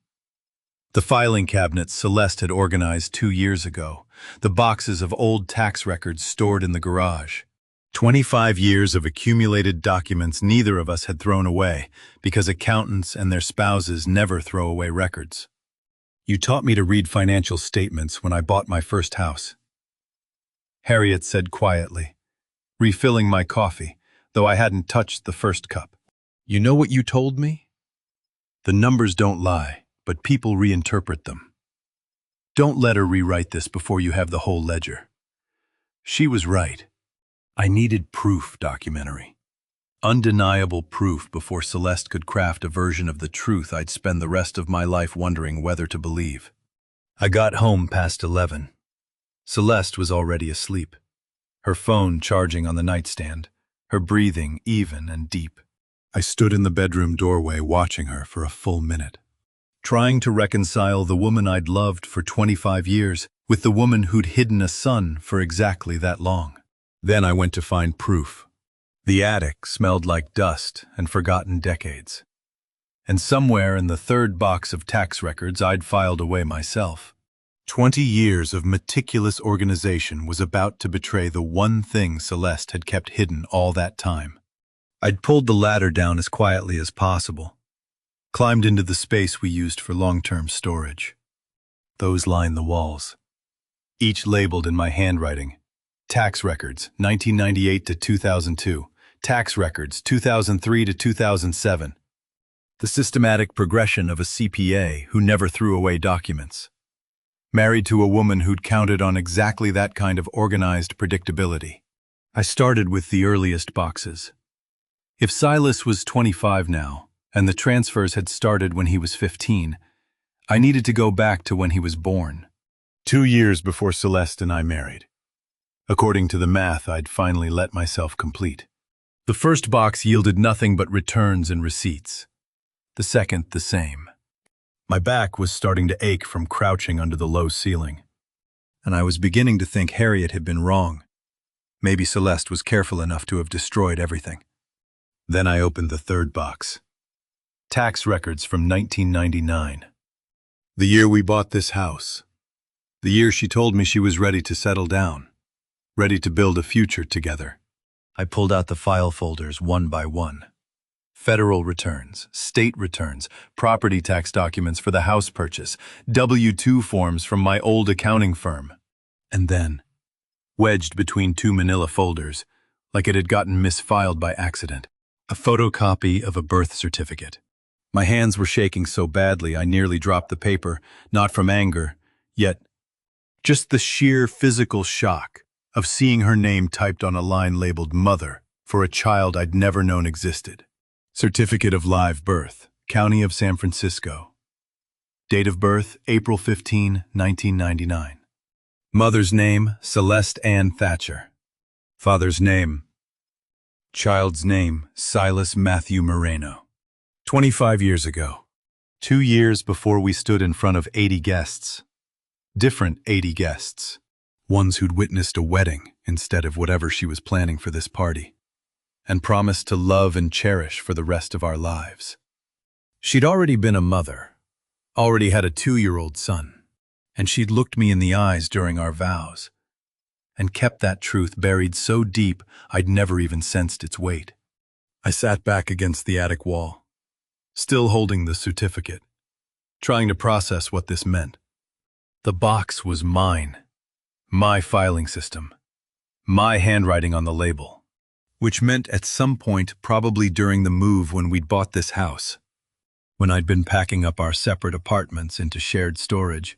The filing cabinets Celeste had organized 2 years ago, the boxes of old tax records stored in the garage. 25 years of accumulated documents neither of us had thrown away, because accountants and their spouses never throw away records. You taught me to read financial statements when I bought my first house, Harriet said quietly, refilling my coffee, though I hadn't touched the first cup. You know what you told me? The numbers don't lie, but people reinterpret them. Don't let her rewrite this before you have the whole ledger. She was right. I needed proof documentary. Undeniable proof before Celeste could craft a version of the truth I'd spend the rest of my life wondering whether to believe. I got home past 11. Celeste was already asleep, her phone charging on the nightstand, her breathing even and deep. I stood in the bedroom doorway watching her for a full minute, trying to reconcile the woman I'd loved for 25 years with the woman who'd hidden a son for exactly that long. Then I went to find proof. The attic smelled like dust and forgotten decades. And somewhere in the third box of tax records I'd filed away myself. 20 years of meticulous organization was about to betray the one thing Celeste had kept hidden all that time. I'd pulled the ladder down as quietly as possible, climbed into the space we used for long-term storage. Those lined the walls, each labeled in my handwriting. Tax records, 1998 to 2002. Tax records, 2003 to 2007. The systematic progression of a CPA who never threw away documents. Married to a woman who'd counted on exactly that kind of organized predictability. I started with the earliest boxes. If Silas was 25 now, and the transfers had started when he was 15, I needed to go back to when he was born. 2 years before Celeste and I married. According to the math I'd finally let myself complete. The first box yielded nothing but returns and receipts. The second the same. My back was starting to ache from crouching under the low ceiling, and I was beginning to think Harriet had been wrong. Maybe Celeste was careful enough to have destroyed everything. Then I opened the third box. Tax records from 1999. The year we bought this house. The year she told me she was ready to settle down, ready to build a future together. I pulled out the file folders one by one. Federal returns, state returns, property tax documents for the house purchase, W-2 forms from my old accounting firm. And then, wedged between 2 manila folders, like it had gotten misfiled by accident, a photocopy of a birth certificate. My hands were shaking so badly I nearly dropped the paper, not from anger, yet just the sheer physical shock of seeing her name typed on a line labeled Mother for a child I'd never known existed. Certificate of live birth, County of San Francisco. Date of birth, April 15, 1999. Mother's name, Celeste Ann Thatcher. Father's name. Child's name, Silas Matthew Moreno. 25 years ago. 2 years before we stood in front of 80 guests. Different 80 guests. Ones who'd witnessed a wedding instead of whatever she was planning for this party, and promised to love and cherish for the rest of our lives. She'd already been a mother, already had a 2-year-old son, and she'd looked me in the eyes during our vows, and kept that truth buried so deep I'd never even sensed its weight. I sat back against the attic wall, still holding the certificate, trying to process what this meant. The box was mine, my filing system, my handwriting on the label. which meant at some point, probably during the move when we'd bought this house, when I'd been packing up our separate apartments into shared storage.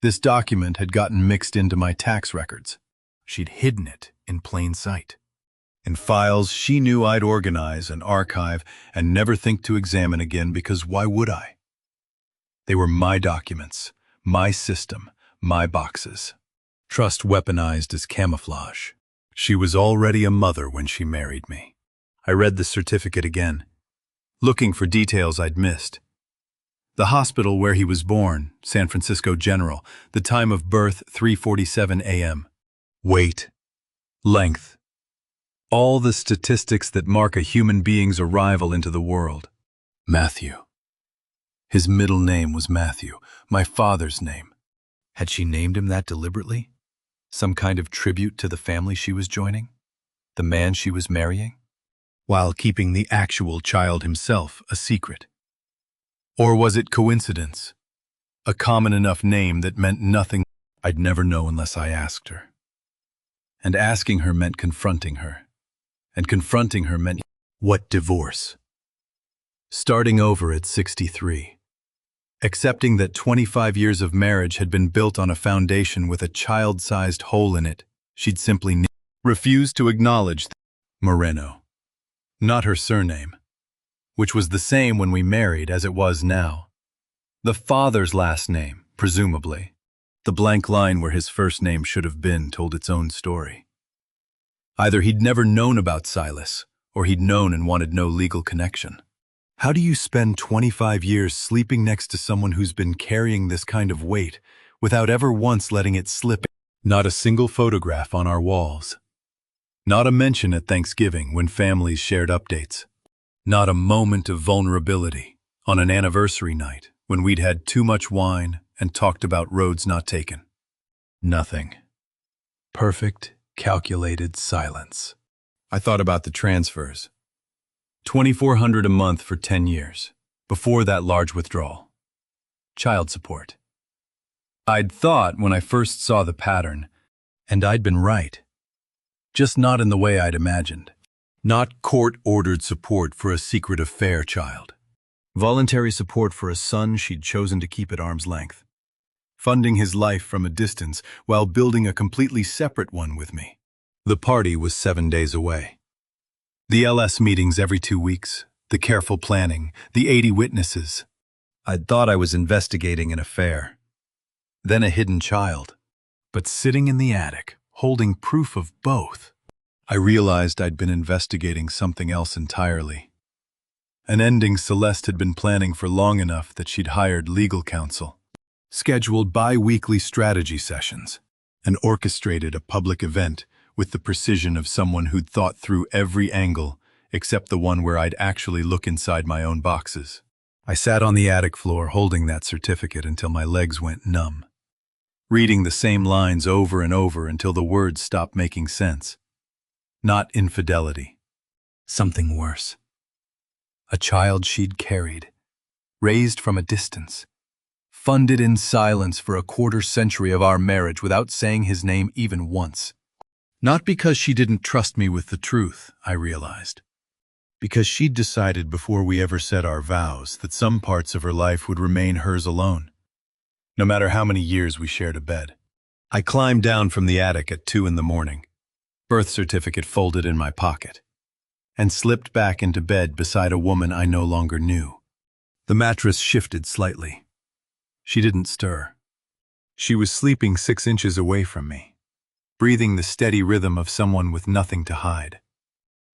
This document had gotten mixed into my tax records. She'd hidden it in plain sight. In files she knew I'd organize and archive and never think to examine again, because why would I? They were my documents, my system, my boxes. Trust weaponized as camouflage. She was already a mother when she married me. I read the certificate again, looking for details I'd missed. The hospital where he was born, San Francisco General, the time of birth 3:47 a.m. Weight, length, all the statistics that mark a human being's arrival into the world. Matthew. His middle name was Matthew, my father's name. Had she named him that deliberately? Some kind of tribute to the family she was joining? The man she was marrying? While keeping the actual child himself a secret? Or was it coincidence? A common enough name that meant nothing. I'd never know unless I asked her. And asking her meant confronting her. And confronting her meant what divorce? Starting over at 63. Accepting that 25 years of marriage had been built on a foundation with a child-sized hole in it, she'd simply refused to acknowledge Moreno. Not her surname, which was the same when we married as it was now. The father's last name, presumably. The blank line where his first name should have been told its own story. Either he'd never known about Silas, or he'd known and wanted no legal connection. How do you spend 25 years sleeping next to someone who's been carrying this kind of weight without ever once letting it slip? Not a single photograph on our walls. Not a mention at Thanksgiving when families shared updates. Not a moment of vulnerability on an anniversary night when we'd had too much wine and talked about roads not taken. Nothing. Perfect, calculated silence. I thought about the transfers. $2,400 a month for 10 years, before that large withdrawal. Child support. I'd thought when I first saw the pattern, and I'd been right. Just not in the way I'd imagined. Not court-ordered support for a secret affair child. Voluntary support for a son she'd chosen to keep at arm's length. Funding his life from a distance while building a completely separate one with me. The party was 7 days away. The LS meetings every 2 weeks, the careful planning, the 80 witnesses. I'd thought I was investigating an affair. Then a hidden child. But sitting in the attic, holding proof of both, I realized I'd been investigating something else entirely. An ending Celeste had been planning for long enough that she'd hired legal counsel, scheduled bi-weekly strategy sessions, and orchestrated a public event with the precision of someone who'd thought through every angle except the one where I'd actually look inside my own boxes. I sat on the attic floor holding that certificate until my legs went numb, reading the same lines over and over until the words stopped making sense. Not infidelity. Something worse. A child she'd carried, raised from a distance, funded in silence for a quarter-century of our marriage without saying his name even once. Not because she didn't trust me with the truth, I realized. Because she'd decided before we ever said our vows that some parts of her life would remain hers alone, no matter how many years we shared a bed. I climbed down from the attic at 2 in the morning, birth certificate folded in my pocket, and slipped back into bed beside a woman I no longer knew. The mattress shifted slightly. She didn't stir. She was sleeping 6 inches away from me, breathing the steady rhythm of someone with nothing to hide.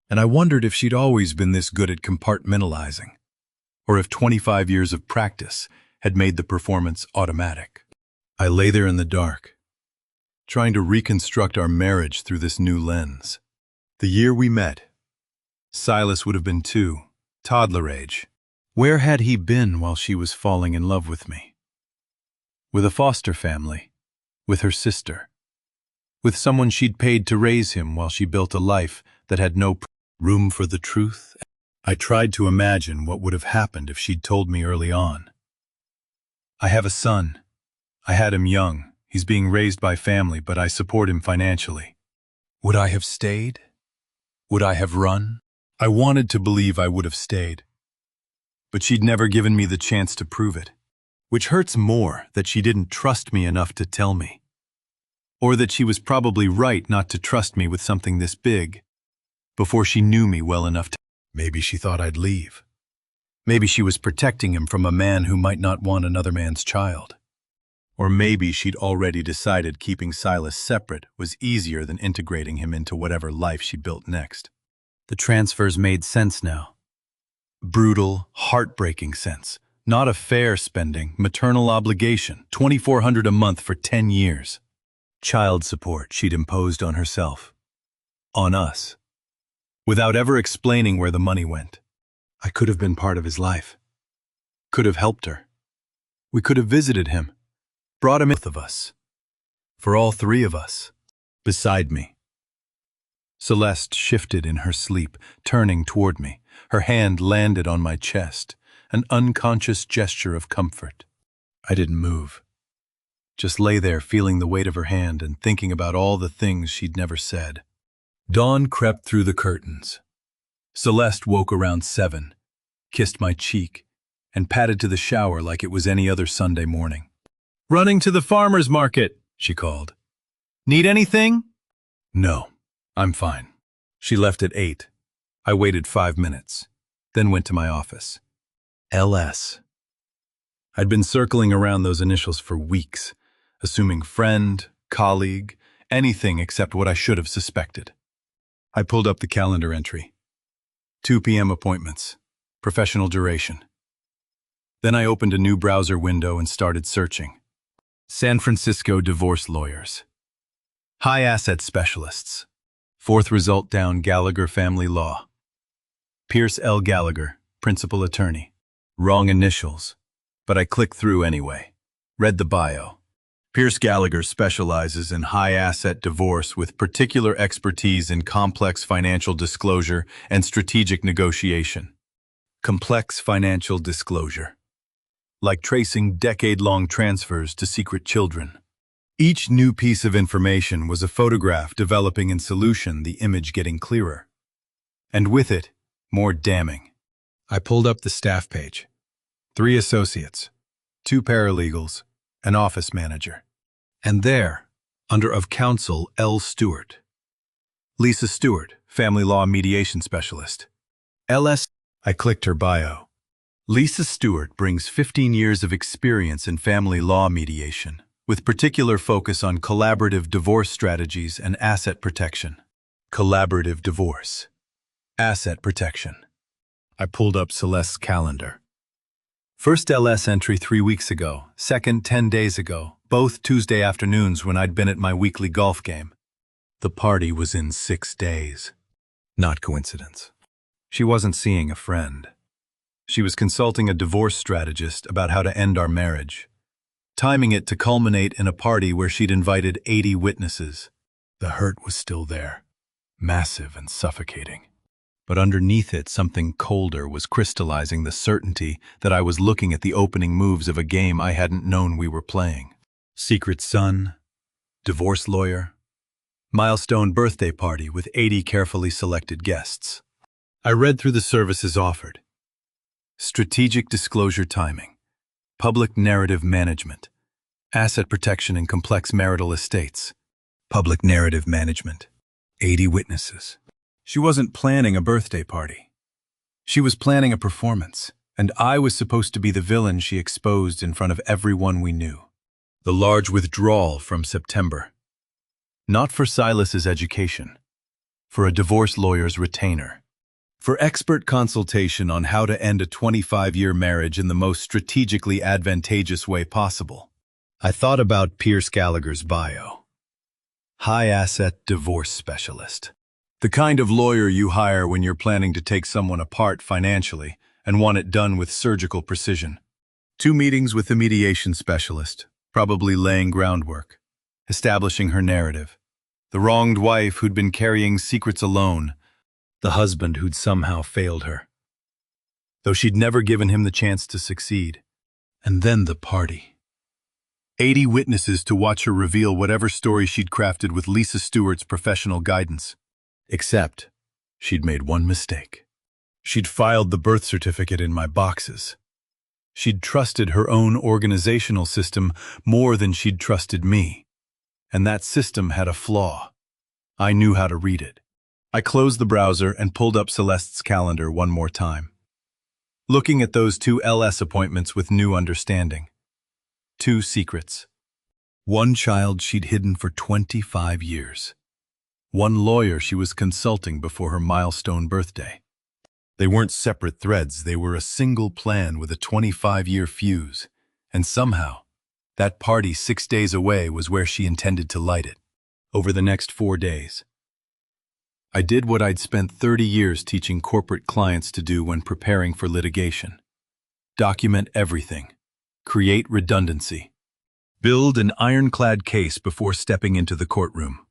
And I wondered if she'd always been this good at compartmentalizing, or if 25 years of practice had made the performance automatic. I lay there in the dark, trying to reconstruct our marriage through this new lens. The year we met, Silas would have been 2, toddler age. Where had he been while she was falling in love with me? With a foster family, with her sister, with someone she'd paid to raise him while she built a life that had no room for the truth. I tried to imagine what would have happened if she'd told me early on. I have a son. I had him young. He's being raised by family, but I support him financially. Would I have stayed? Would I have run? I wanted to believe I would have stayed. But she'd never given me the chance to prove it. Which hurts more that she didn't trust me enough to tell me. Or that she was probably right not to trust me with something this big before she knew me well enough to. Maybe she thought I'd leave. Maybe she was protecting him from a man who might not want another man's child. Or maybe she'd already decided keeping Silas separate was easier than integrating him into whatever life she built next. The transfers made sense now. Brutal, heartbreaking sense. Not a fair spending, maternal obligation, $2,400 a month for 10 years. Child support she'd imposed on herself. On us. Without ever explaining where the money went. I could have been part of his life. Could have helped her. We could have visited him. Brought him in with us. For all three of us. Beside me. Celeste shifted in her sleep, turning toward me. Her hand landed on my chest, an unconscious gesture of comfort. I didn't move. Just lay there feeling the weight of her hand and thinking about all the things she'd never said. Dawn crept through the curtains. Celeste woke around 7, kissed my cheek, and padded to the shower like it was any other Sunday morning. "Running to the farmer's market," she called. "Need anything?" "No, I'm fine." She left at 8. I waited 5 minutes, then went to my office. LS. I'd been circling around those initials for weeks, assuming friend, colleague, anything except what I should have suspected. I pulled up the calendar entry. 2 p.m. appointments. Professional duration. Then I opened a new browser window and started searching. San Francisco divorce lawyers. High asset specialists. 4th result down, Gallagher Family Law. Pierce L. Gallagher, principal attorney. Wrong initials, but I clicked through anyway. Read the bio. Pierce Gallagher specializes in high-asset divorce with particular expertise in complex financial disclosure and strategic negotiation. Complex financial disclosure. Like tracing decade-long transfers to secret children. Each new piece of information was a photograph developing in solution, the image getting clearer. And with it, more damning. I pulled up the staff page. 3 associates, 2 paralegals, an office manager. And there, under of counsel L. Stewart. Lisa Stewart, family law mediation specialist. LS. I clicked her bio. Lisa Stewart brings 15 years of experience in family law mediation, with particular focus on collaborative divorce strategies and asset protection. Collaborative divorce. Asset protection. I pulled up Celeste's calendar. First LS entry 3 weeks ago, second 10 days ago, both Tuesday afternoons when I'd been at my weekly golf game. The party was in 6 days. Not coincidence. She wasn't seeing a friend. She was consulting a divorce strategist about how to end our marriage, timing it to culminate in a party where she'd invited 80 witnesses. The hurt was still there, massive and suffocating. But underneath it, something colder was crystallizing the certainty that I was looking at the opening moves of a game I hadn't known we were playing. Secret son, divorce lawyer, milestone birthday party with 80 carefully selected guests. I read through the services offered. Strategic disclosure timing, public narrative management, asset protection in complex marital estates, public narrative management, 80 witnesses. She wasn't planning a birthday party. She was planning a performance, and I was supposed to be the villain she exposed in front of everyone we knew. The large withdrawal from September. Not for Silas's education, for a divorce lawyer's retainer. For expert consultation on how to end a 25-year marriage in the most strategically advantageous way possible. I thought about Pierce Gallagher's bio. High-asset divorce specialist. The kind of lawyer you hire when you're planning to take someone apart financially and want it done with surgical precision. 2 meetings with the mediation specialist, probably laying groundwork, establishing her narrative. The wronged wife who'd been carrying secrets alone, the husband who'd somehow failed her, though she'd never given him the chance to succeed. And then the party. 80 witnesses to watch her reveal whatever story she'd crafted with Lisa Stewart's professional guidance. Except, She'd made one mistake. She'd filed the birth certificate in my boxes. She'd trusted her own organizational system more than she'd trusted me. And that system had a flaw. I knew how to read it. I closed the browser and pulled up Celeste's calendar one more time, looking at those 2 LS appointments with new understanding. 2 secrets. One child she'd hidden for 25 years. One lawyer she was consulting before her milestone birthday. They weren't separate threads, they were a single plan with a 25-year fuse. And somehow, that party 6 days away was where she intended to light it. Over the next 4 days, I did what I'd spent 30 years teaching corporate clients to do when preparing for litigation. Document everything. Create redundancy. Build an ironclad case before stepping into the courtroom.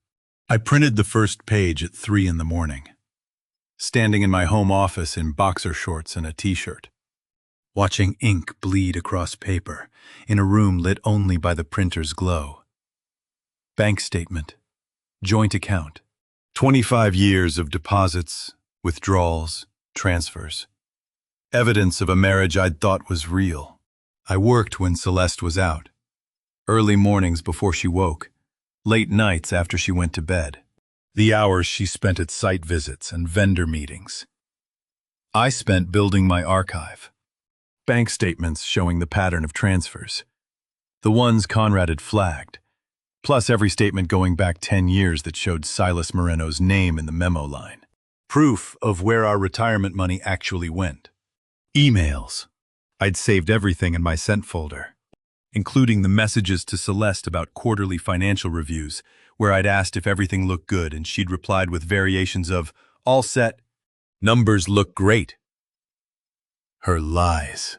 I printed the first page at 3 in the morning, standing in my home office in boxer shorts and a t-shirt, watching ink bleed across paper in a room lit only by the printer's glow. Bank statement. Joint account. 25 years of deposits, withdrawals, transfers. Evidence of a marriage I'd thought was real. I worked when Celeste was out. Early mornings before she woke. Late nights after she went to bed. The hours she spent at site visits and vendor meetings. I spent building my archive. Bank statements showing the pattern of transfers. The ones Conrad had flagged. Plus every statement going back 10 years that showed Silas Moreno's name in the memo line. Proof of where our retirement money actually went. Emails. I'd saved everything in my sent folder, including the messages to Celeste about quarterly financial reviews, where I'd asked if everything looked good and she'd replied with variations of, all set, numbers look great. Her lies.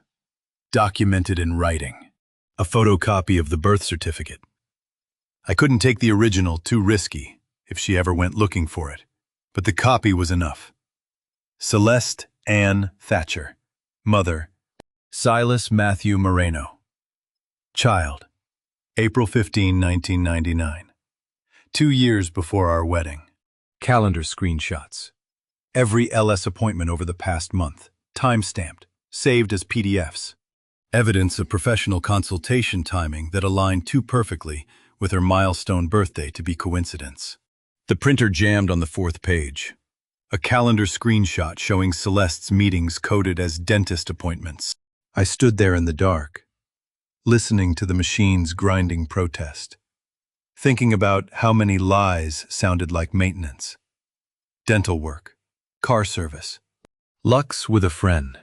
Documented in writing. A photocopy of the birth certificate. I couldn't take the original, too risky, if she ever went looking for it, but the copy was enough. Celeste Ann Thatcher. Mother, Silas Matthew Moreno. Child, April 15, 1999. 2 years before our wedding. Calendar screenshots. Every LS appointment over the past month, time-stamped, saved as PDFs. Evidence of professional consultation timing that aligned too perfectly with her milestone birthday to be coincidence. The printer jammed on the 4th page. A calendar screenshot showing Celeste's meetings coded as dentist appointments. I stood there in the dark, listening to the machine's grinding protest, thinking about how many lies sounded like maintenance. Dental work, car service, Lux with a friend.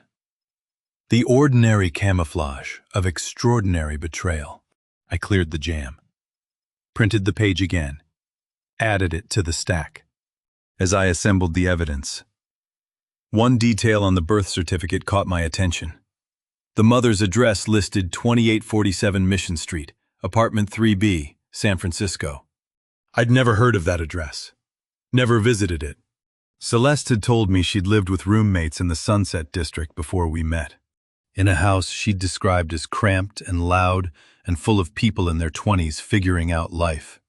The ordinary camouflage of extraordinary betrayal. I cleared the jam, printed the page again, added it to the stack. As I assembled the evidence, one detail on the birth certificate caught my attention. The mother's address listed 2847 Mission Street, apartment 3B, San Francisco. I'd never heard of that address, never visited it. Celeste had told me she'd lived with roommates in the Sunset District before we met, in a house she'd described as cramped and loud and full of people in their 20s figuring out life.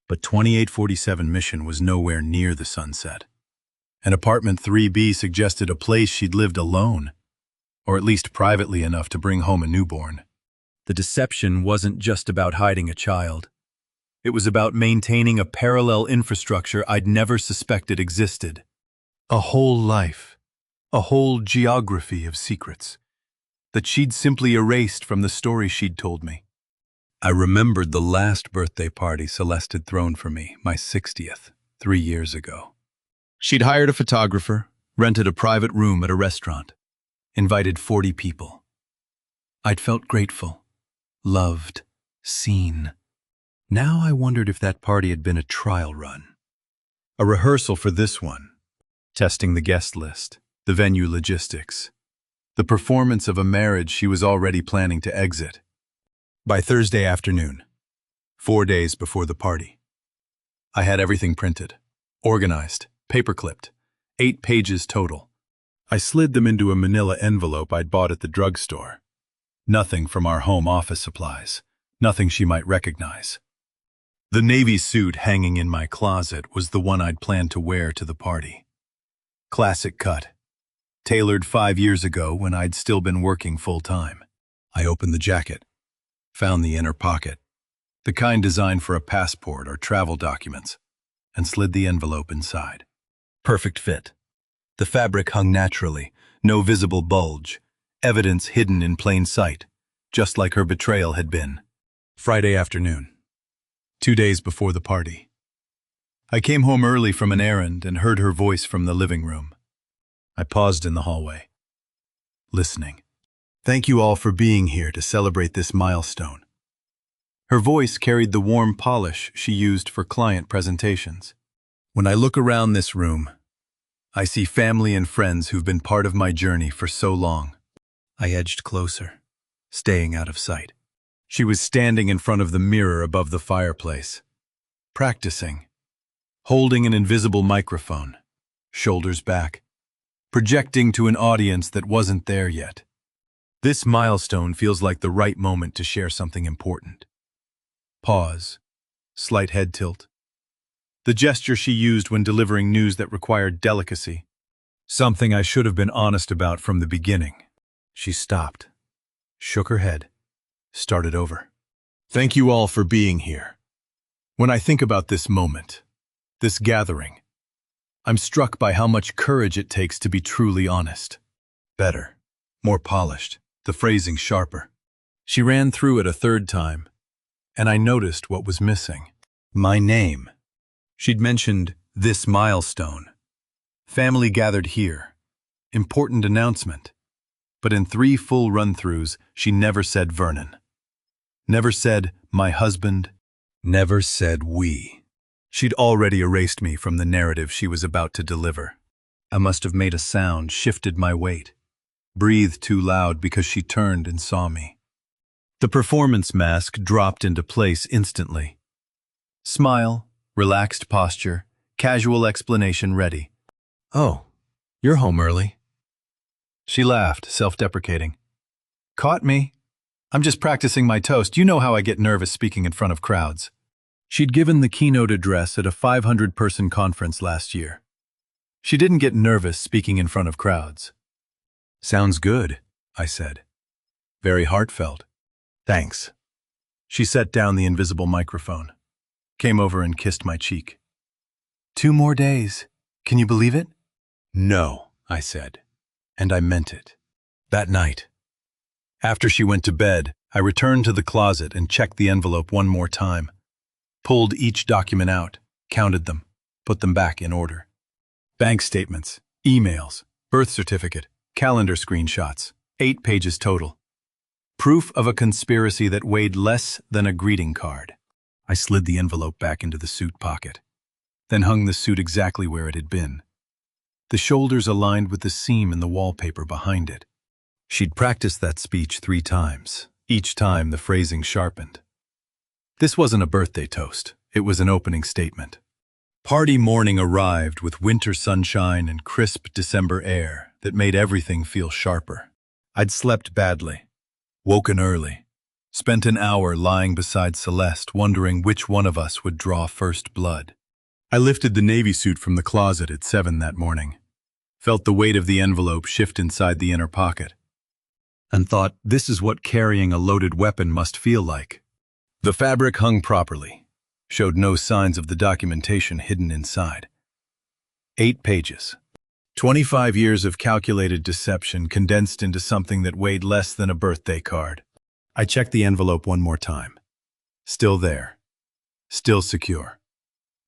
But 2847 Mission was nowhere near the Sunset. And apartment 3B suggested a place she'd lived alone, or at least privately enough to bring home a newborn. The deception wasn't just about hiding a child. It was about maintaining a parallel infrastructure I'd never suspected existed. A whole life, a whole geography of secrets that she'd simply erased from the story she'd told me. I remembered the last birthday party Celeste had thrown for me, my 60th, 3 years ago. She'd hired a photographer, rented a private room at a restaurant, invited 40 people. I'd felt grateful, loved, seen. Now I wondered if that party had been a trial run, a rehearsal for this one, testing the guest list, the venue logistics, the performance of a marriage she was already planning to exit. By Thursday afternoon, 4 days before the party, I had everything printed, organized, paper-clipped, 8 pages total. I slid them into a manila envelope I'd bought at the drugstore. Nothing from our home office supplies, nothing she might recognize. The navy suit hanging in my closet was the one I'd planned to wear to the party. Classic cut. Tailored 5 years ago when I'd still been working full-time. I opened the jacket, found the inner pocket, the kind designed for a passport or travel documents, and slid the envelope inside. Perfect fit. The fabric hung naturally, no visible bulge, evidence hidden in plain sight, just like her betrayal had been. Friday afternoon, 2 days before the party. I came home early from an errand and heard her voice from the living room. I paused in the hallway, listening. Thank you all for being here to celebrate this milestone. Her voice carried the warm polish she used for client presentations. When I look around this room, I see family and friends who've been part of my journey for so long. I edged closer, staying out of sight. She was standing in front of the mirror above the fireplace, practicing, holding an invisible microphone, shoulders back, projecting to an audience that wasn't there yet. This milestone feels like the right moment to share something important. Pause, slight head tilt. The gesture she used when delivering news that required delicacy. Something I should have been honest about from the beginning. She stopped, shook her head, started over. Thank you all for being here. When I think about this moment, this gathering, I'm struck by how much courage it takes to be truly honest. Better, more polished, the phrasing sharper. She ran through it a third time, and I noticed what was missing. My name. She'd mentioned this milestone. Family gathered here. Important announcement. But in 3 full run-throughs, she never said Vernon. Never said my husband. Never said we. She'd already erased me from the narrative she was about to deliver. I must have made a sound, shifted my weight, breathed too loud because she turned and saw me. The performance mask dropped into place instantly. Smile, relaxed posture, casual explanation ready. Oh, you're home early. She laughed, self-deprecating. Caught me. I'm just practicing my toast. You know how I get nervous speaking in front of crowds. She'd given the keynote address at a 500-person conference last year. She didn't get nervous speaking in front of crowds. Sounds good, I said. Very heartfelt. Thanks. She set down the invisible microphone, came over and kissed my cheek. 2 more days. Can you believe it? No, I said, and I meant it. That night, after she went to bed, I returned to the closet and checked the envelope one more time. Pulled each document out, counted them, put them back in order. Bank statements, emails, birth certificate, calendar screenshots, 8 pages total. Proof of a conspiracy that weighed less than a greeting card. I slid the envelope back into the suit pocket, then hung the suit exactly where it had been. The shoulders aligned with the seam in the wallpaper behind it. She'd practiced that speech 3 times, each time the phrasing sharpened. This wasn't a birthday toast, it was an opening statement. Party morning arrived with winter sunshine and crisp December air that made everything feel sharper. I'd slept badly, woken early, spent an hour lying beside Celeste wondering which one of us would draw first blood. I lifted the navy suit from the closet at 7 that morning, felt the weight of the envelope shift inside the inner pocket, and thought this is what carrying a loaded weapon must feel like. The fabric hung properly, showed no signs of the documentation hidden inside. 8 pages. 25 years of calculated deception condensed into something that weighed less than a birthday card. I checked the envelope one more time. Still there. Still secure.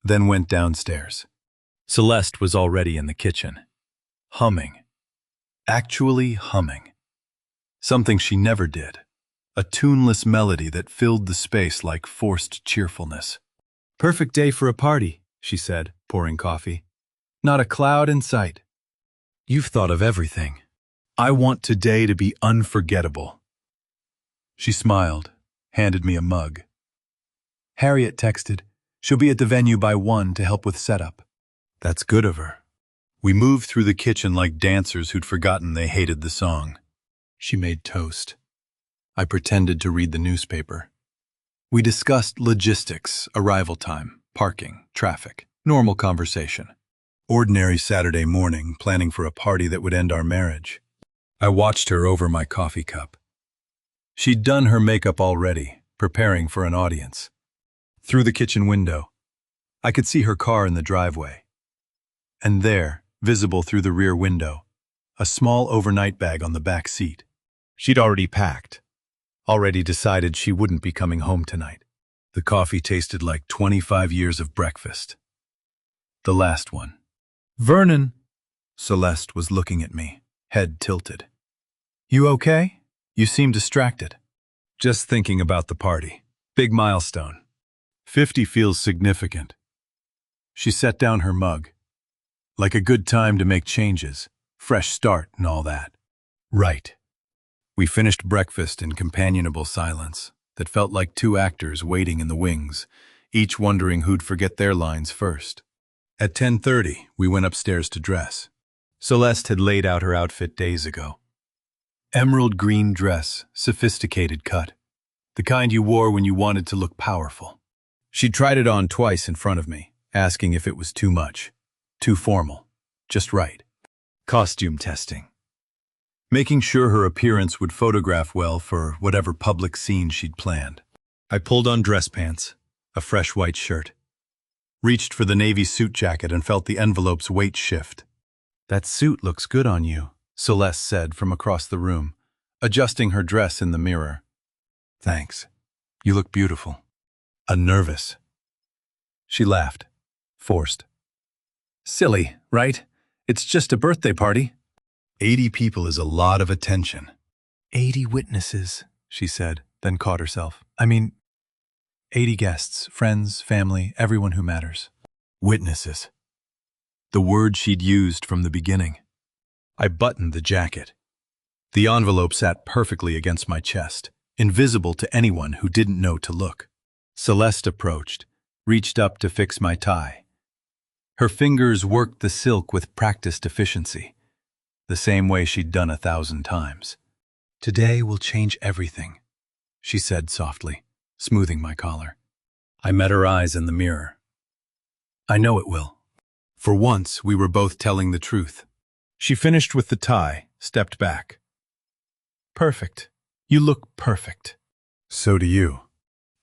Then went downstairs. Celeste was already in the kitchen. Humming. Actually humming. Something she never did. A tuneless melody that filled the space like forced cheerfulness. Perfect day for a party, she said, pouring coffee. Not a cloud in sight. You've thought of everything. I want today to be unforgettable. She smiled, handed me a mug. Harriet texted, she'll be at the venue by 1 to help with setup. That's good of her. We moved through the kitchen like dancers who'd forgotten they hated the song. She made toast. I pretended to read the newspaper. We discussed logistics, arrival time, parking, traffic, normal conversation. Ordinary Saturday morning, planning for a party that would end our marriage. I watched her over my coffee cup. She'd done her makeup already, preparing for an audience. Through the kitchen window, I could see her car in the driveway. And there, visible through the rear window, a small overnight bag on the back seat. She'd already packed. Already decided she wouldn't be coming home tonight. The coffee tasted like 25 years of breakfast. The last one. "Vernon." Celeste was looking at me, head tilted. "You okay? You seem distracted." "Just thinking about the party. Big milestone. 50 feels significant." She set down her mug. "Like a good time to make changes, fresh start and all that." "Right." We finished breakfast in companionable silence that felt like two actors waiting in the wings, each wondering who'd forget their lines first. At 10:30, we went upstairs to dress. Celeste had laid out her outfit days ago. Emerald green dress, sophisticated cut. The kind you wore when you wanted to look powerful. She'd tried it on twice in front of me, asking if it was too much, too formal, just right. Costume testing. Making sure her appearance would photograph well for whatever public scene she'd planned. I pulled on dress pants, a fresh white shirt. Reached for the navy suit jacket and felt the envelope's weight shift. "That suit looks good on you," Celeste said from across the room, adjusting her dress in the mirror. "Thanks. You look beautiful." Nervous. She laughed. Forced. "Silly, right? It's just a birthday party." 80 people is a lot of attention. 80 witnesses, she said, then caught herself. 80 guests, friends, family, everyone who matters. Witnesses. The word she'd used from the beginning. I buttoned the jacket. The envelope sat perfectly against my chest, invisible to anyone who didn't know to look. Celeste approached, reached up to fix my tie. Her fingers worked the silk with practiced efficiency, the same way she'd done 1,000 times. "Today will change everything," she said softly, smoothing my collar. I met her eyes in the mirror. "I know it will." For once, we were both telling the truth. She finished with the tie, stepped back. "Perfect. You look perfect." "So do you."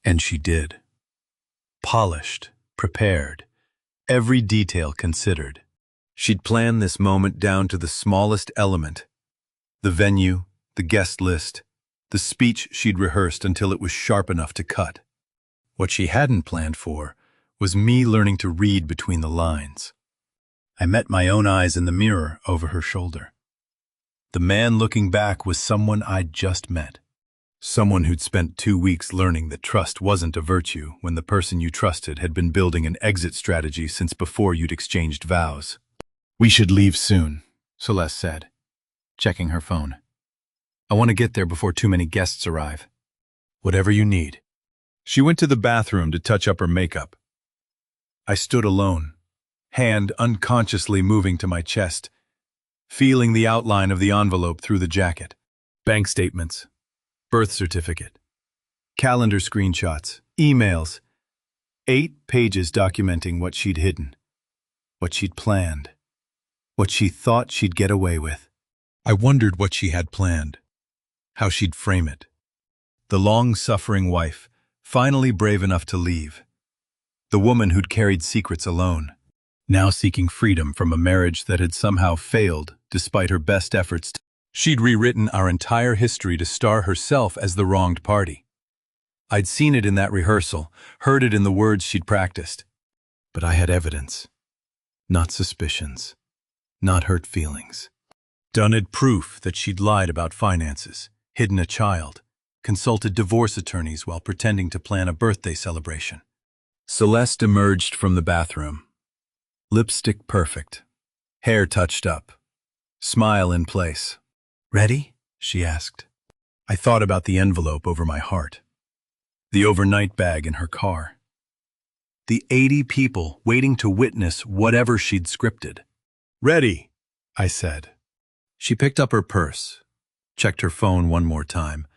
And she did. Polished, prepared, every detail considered. She'd planned this moment down to the smallest element. The venue, the guest list, the speech she'd rehearsed until it was sharp enough to cut. What she hadn't planned for was me learning to read between the lines. I met my own eyes in the mirror over her shoulder. The man looking back was someone I'd just met. Someone who'd spent 2 weeks learning that trust wasn't a virtue when the person you trusted had been building an exit strategy since before you'd exchanged vows. "We should leave soon," Celeste said, checking her phone. "I want to get there before too many guests arrive." "Whatever you need." She went to the bathroom to touch up her makeup. I stood alone, hand unconsciously moving to my chest, feeling the outline of the envelope through the jacket. Bank statements, birth certificate, calendar screenshots, emails, 8 pages documenting what she'd hidden, what she'd planned, what she thought she'd get away with. I wondered what she had planned, how she'd frame it. The long-suffering wife, finally brave enough to leave. The woman who'd carried secrets alone, now seeking freedom from a marriage that had somehow failed despite her best efforts. She'd rewritten our entire history to star herself as the wronged party. I'd seen it in that rehearsal, heard it in the words she'd practiced. But I had evidence, not suspicions. Not hurt feelings. Done proof that she'd lied about finances, hidden a child, consulted divorce attorneys while pretending to plan a birthday celebration. Celeste emerged from the bathroom. Lipstick perfect. Hair touched up. Smile in place. "Ready?" she asked. I thought about the envelope over my heart. The overnight bag in her car. The 80 people waiting to witness whatever she'd scripted. "Ready," I said. She picked up her purse, checked her phone one more time,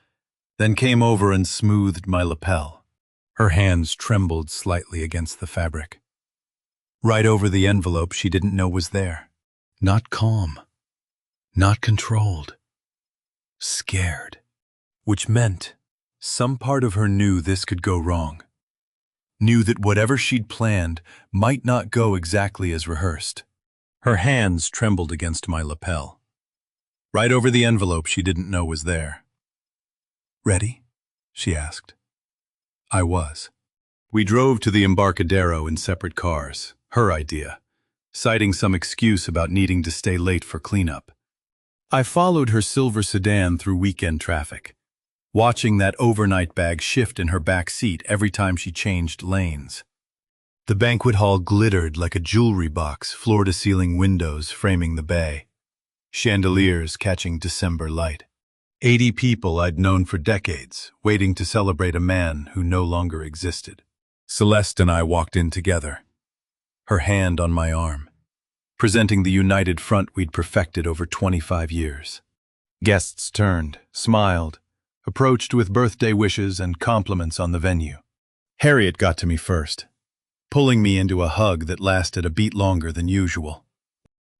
then came over and smoothed my lapel. Her hands trembled slightly against the fabric. Right over the envelope she didn't know was there. Not calm. Not controlled. Scared. Which meant some part of her knew this could go wrong. Knew that whatever she'd planned might not go exactly as rehearsed. Her hands trembled against my lapel. Right over the envelope she didn't know was there. "Ready?" she asked. I was. We drove to the Embarcadero in separate cars, her idea, citing some excuse about needing to stay late for cleanup. I followed her silver sedan through weekend traffic, watching that overnight bag shift in her back seat every time she changed lanes. The banquet hall glittered like a jewelry box, floor-to-ceiling windows framing the bay, chandeliers catching December light. 80 people I'd known for decades, waiting to celebrate a man who no longer existed. Celeste and I walked in together, her hand on my arm, presenting the united front we'd perfected over 25 years. Guests turned, smiled, approached with birthday wishes and compliments on the venue. Harriet got to me first, pulling me into a hug that lasted a beat longer than usual.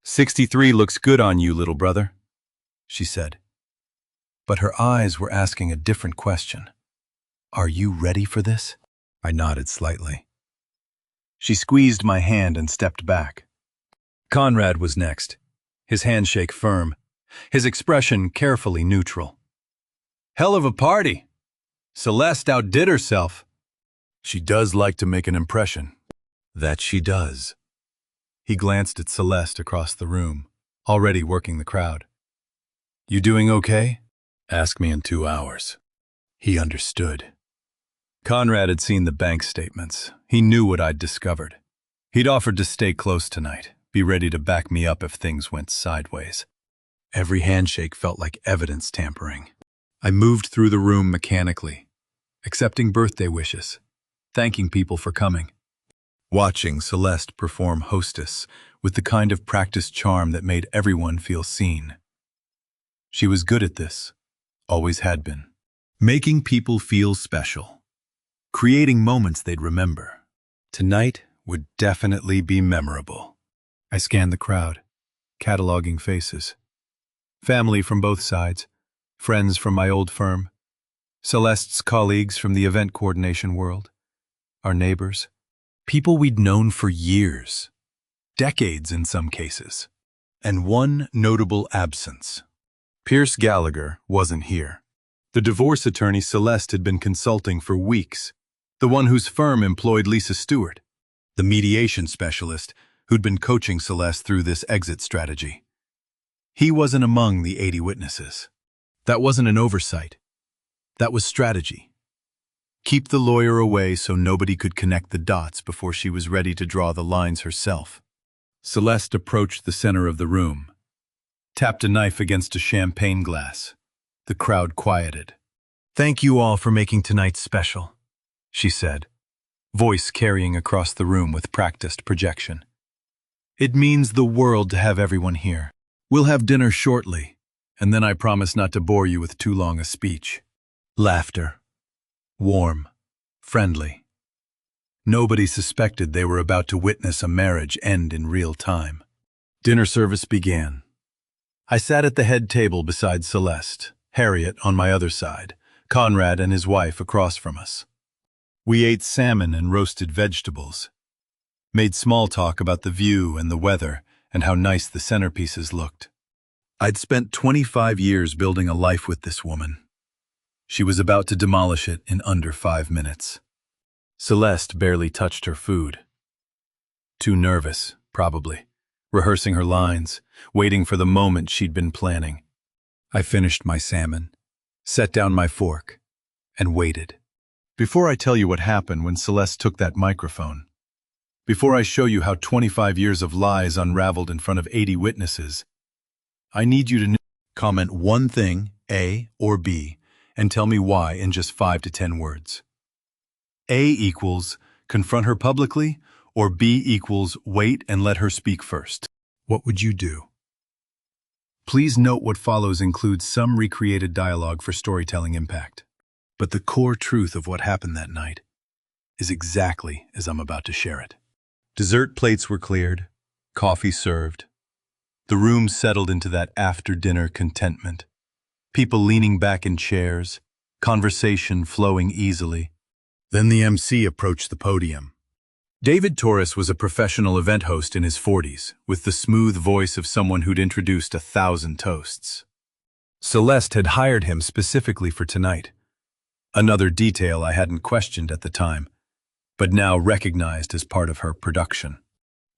"63 looks good on you, little brother," she said. But her eyes were asking a different question. "Are you ready for this?" I nodded slightly. She squeezed my hand and stepped back. Conrad was next, his handshake firm, his expression carefully neutral. "Hell of a party! Celeste outdid herself." "She does like to make an impression." "That she does." He glanced at Celeste across the room, already working the crowd. "You doing okay?" "Ask me in 2 hours." He understood. Conrad had seen the bank statements. He knew what I'd discovered. He'd offered to stay close tonight, be ready to back me up if things went sideways. Every handshake felt like evidence tampering. I moved through the room mechanically, accepting birthday wishes, thanking people for coming, watching Celeste perform hostess with the kind of practiced charm that made everyone feel seen. She was good at this, always had been. Making people feel special. Creating moments they'd remember. Tonight would definitely be memorable. I scanned the crowd, cataloging faces. Family from both sides, friends from my old firm, Celeste's colleagues from the event coordination world, our neighbors, people we'd known for years, decades in some cases, and one notable absence. Pierce Gallagher wasn't here. The divorce attorney Celeste had been consulting for weeks, the one whose firm employed Lisa Stewart, the mediation specialist who'd been coaching Celeste through this exit strategy. He wasn't among the 80 witnesses. That wasn't an oversight. That was strategy. Keep the lawyer away so nobody could connect the dots before she was ready to draw the lines herself. Celeste approached the center of the room, tapped a knife against a champagne glass. The crowd quieted. "Thank you all for making tonight special," she said, voice carrying across the room with practiced projection. "It means the world to have everyone here. We'll have dinner shortly, and then I promise not to bore you with too long a speech." Laughter. Warm. Friendly. Nobody suspected they were about to witness a marriage end in real time. Dinner service began. I sat at the head table beside Celeste, Harriet on my other side, Conrad and his wife across from us. We ate salmon and roasted vegetables, made small talk about the view and the weather and how nice the centerpieces looked. I'd spent 25 years building a life with this woman. She was about to demolish it in under 5 minutes. Celeste barely touched her food. Too nervous, probably, rehearsing her lines, waiting for the moment she'd been planning. I finished my salmon, set down my fork, and waited. Before I tell you what happened when Celeste took that microphone, before I show you how 25 years of lies unraveled in front of 80 witnesses, I need you to comment one thing, A or B, and tell me why in just 5 to 10 words. A equals confront her publicly, or B equals wait and let her speak first. What would you do? Please note what follows includes some recreated dialogue for storytelling impact. But the core truth of what happened that night is exactly as I'm about to share it. Dessert plates were cleared, coffee served. The room settled into that after-dinner contentment. People leaning back in chairs, conversation flowing easily. Then the MC approached the podium. David Torres was a professional event host in his 40s, with the smooth voice of someone who'd introduced 1,000 toasts. Celeste had hired him specifically for tonight. Another detail I hadn't questioned at the time, but now recognized as part of her production.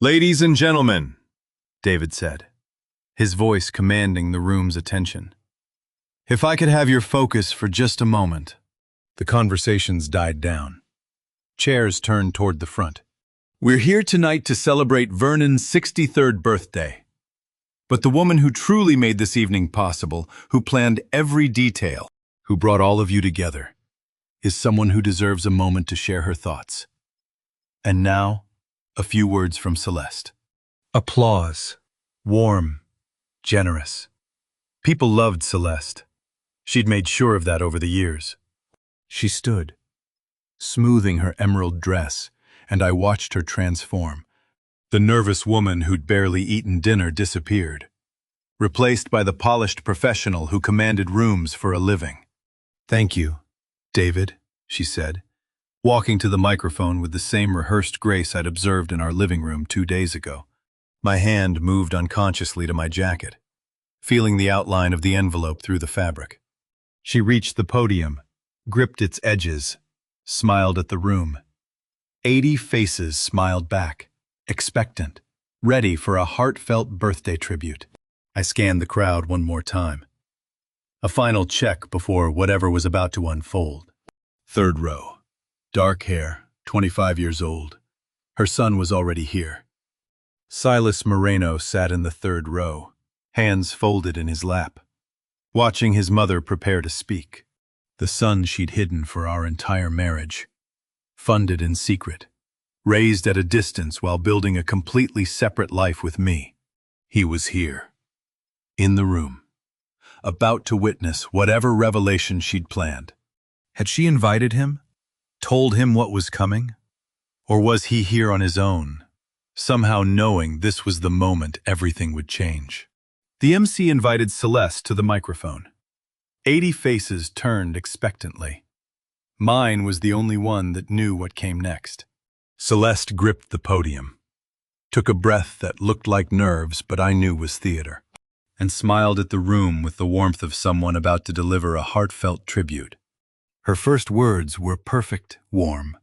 "Ladies and gentlemen," David said, his voice commanding the room's attention. "If I could have your focus for just a moment." The conversations died down. Chairs turned toward the front. "We're here tonight to celebrate Vernon's 63rd birthday. But the woman who truly made this evening possible, who planned every detail, who brought all of you together, is someone who deserves a moment to share her thoughts." And now, a few words from Celeste. Applause. Warm. Generous. People loved Celeste. She'd made sure of that over the years. She stood, smoothing her emerald dress, and I watched her transform. The nervous woman who'd barely eaten dinner disappeared, replaced by the polished professional who commanded rooms for a living. "Thank you, David," she said, walking to the microphone with the same rehearsed grace I'd observed in our living room 2 days ago. My hand moved unconsciously to my jacket, feeling the outline of the envelope through the fabric. She reached the podium, gripped its edges, smiled at the room. 80 faces smiled back, expectant, ready for a heartfelt birthday tribute. I scanned the crowd one more time. A final check before whatever was about to unfold. Third row. Dark hair, 25 years old. Her son was already here. Silas Moreno sat in the third row, hands folded in his lap, watching his mother prepare to speak. The son she'd hidden for our entire marriage. Funded in secret. Raised at a distance while building a completely separate life with me. He was here. In the room. About to witness whatever revelation she'd planned. Had she invited him? Told him what was coming? Or was he here on his own, somehow knowing this was the moment everything would change? The MC invited Celeste to the microphone. 80 faces turned expectantly. Mine was the only one that knew what came next. Celeste gripped the podium, took a breath that looked like nerves but I knew was theater, and smiled at the room with the warmth of someone about to deliver a heartfelt tribute. Her first words were perfect, warm,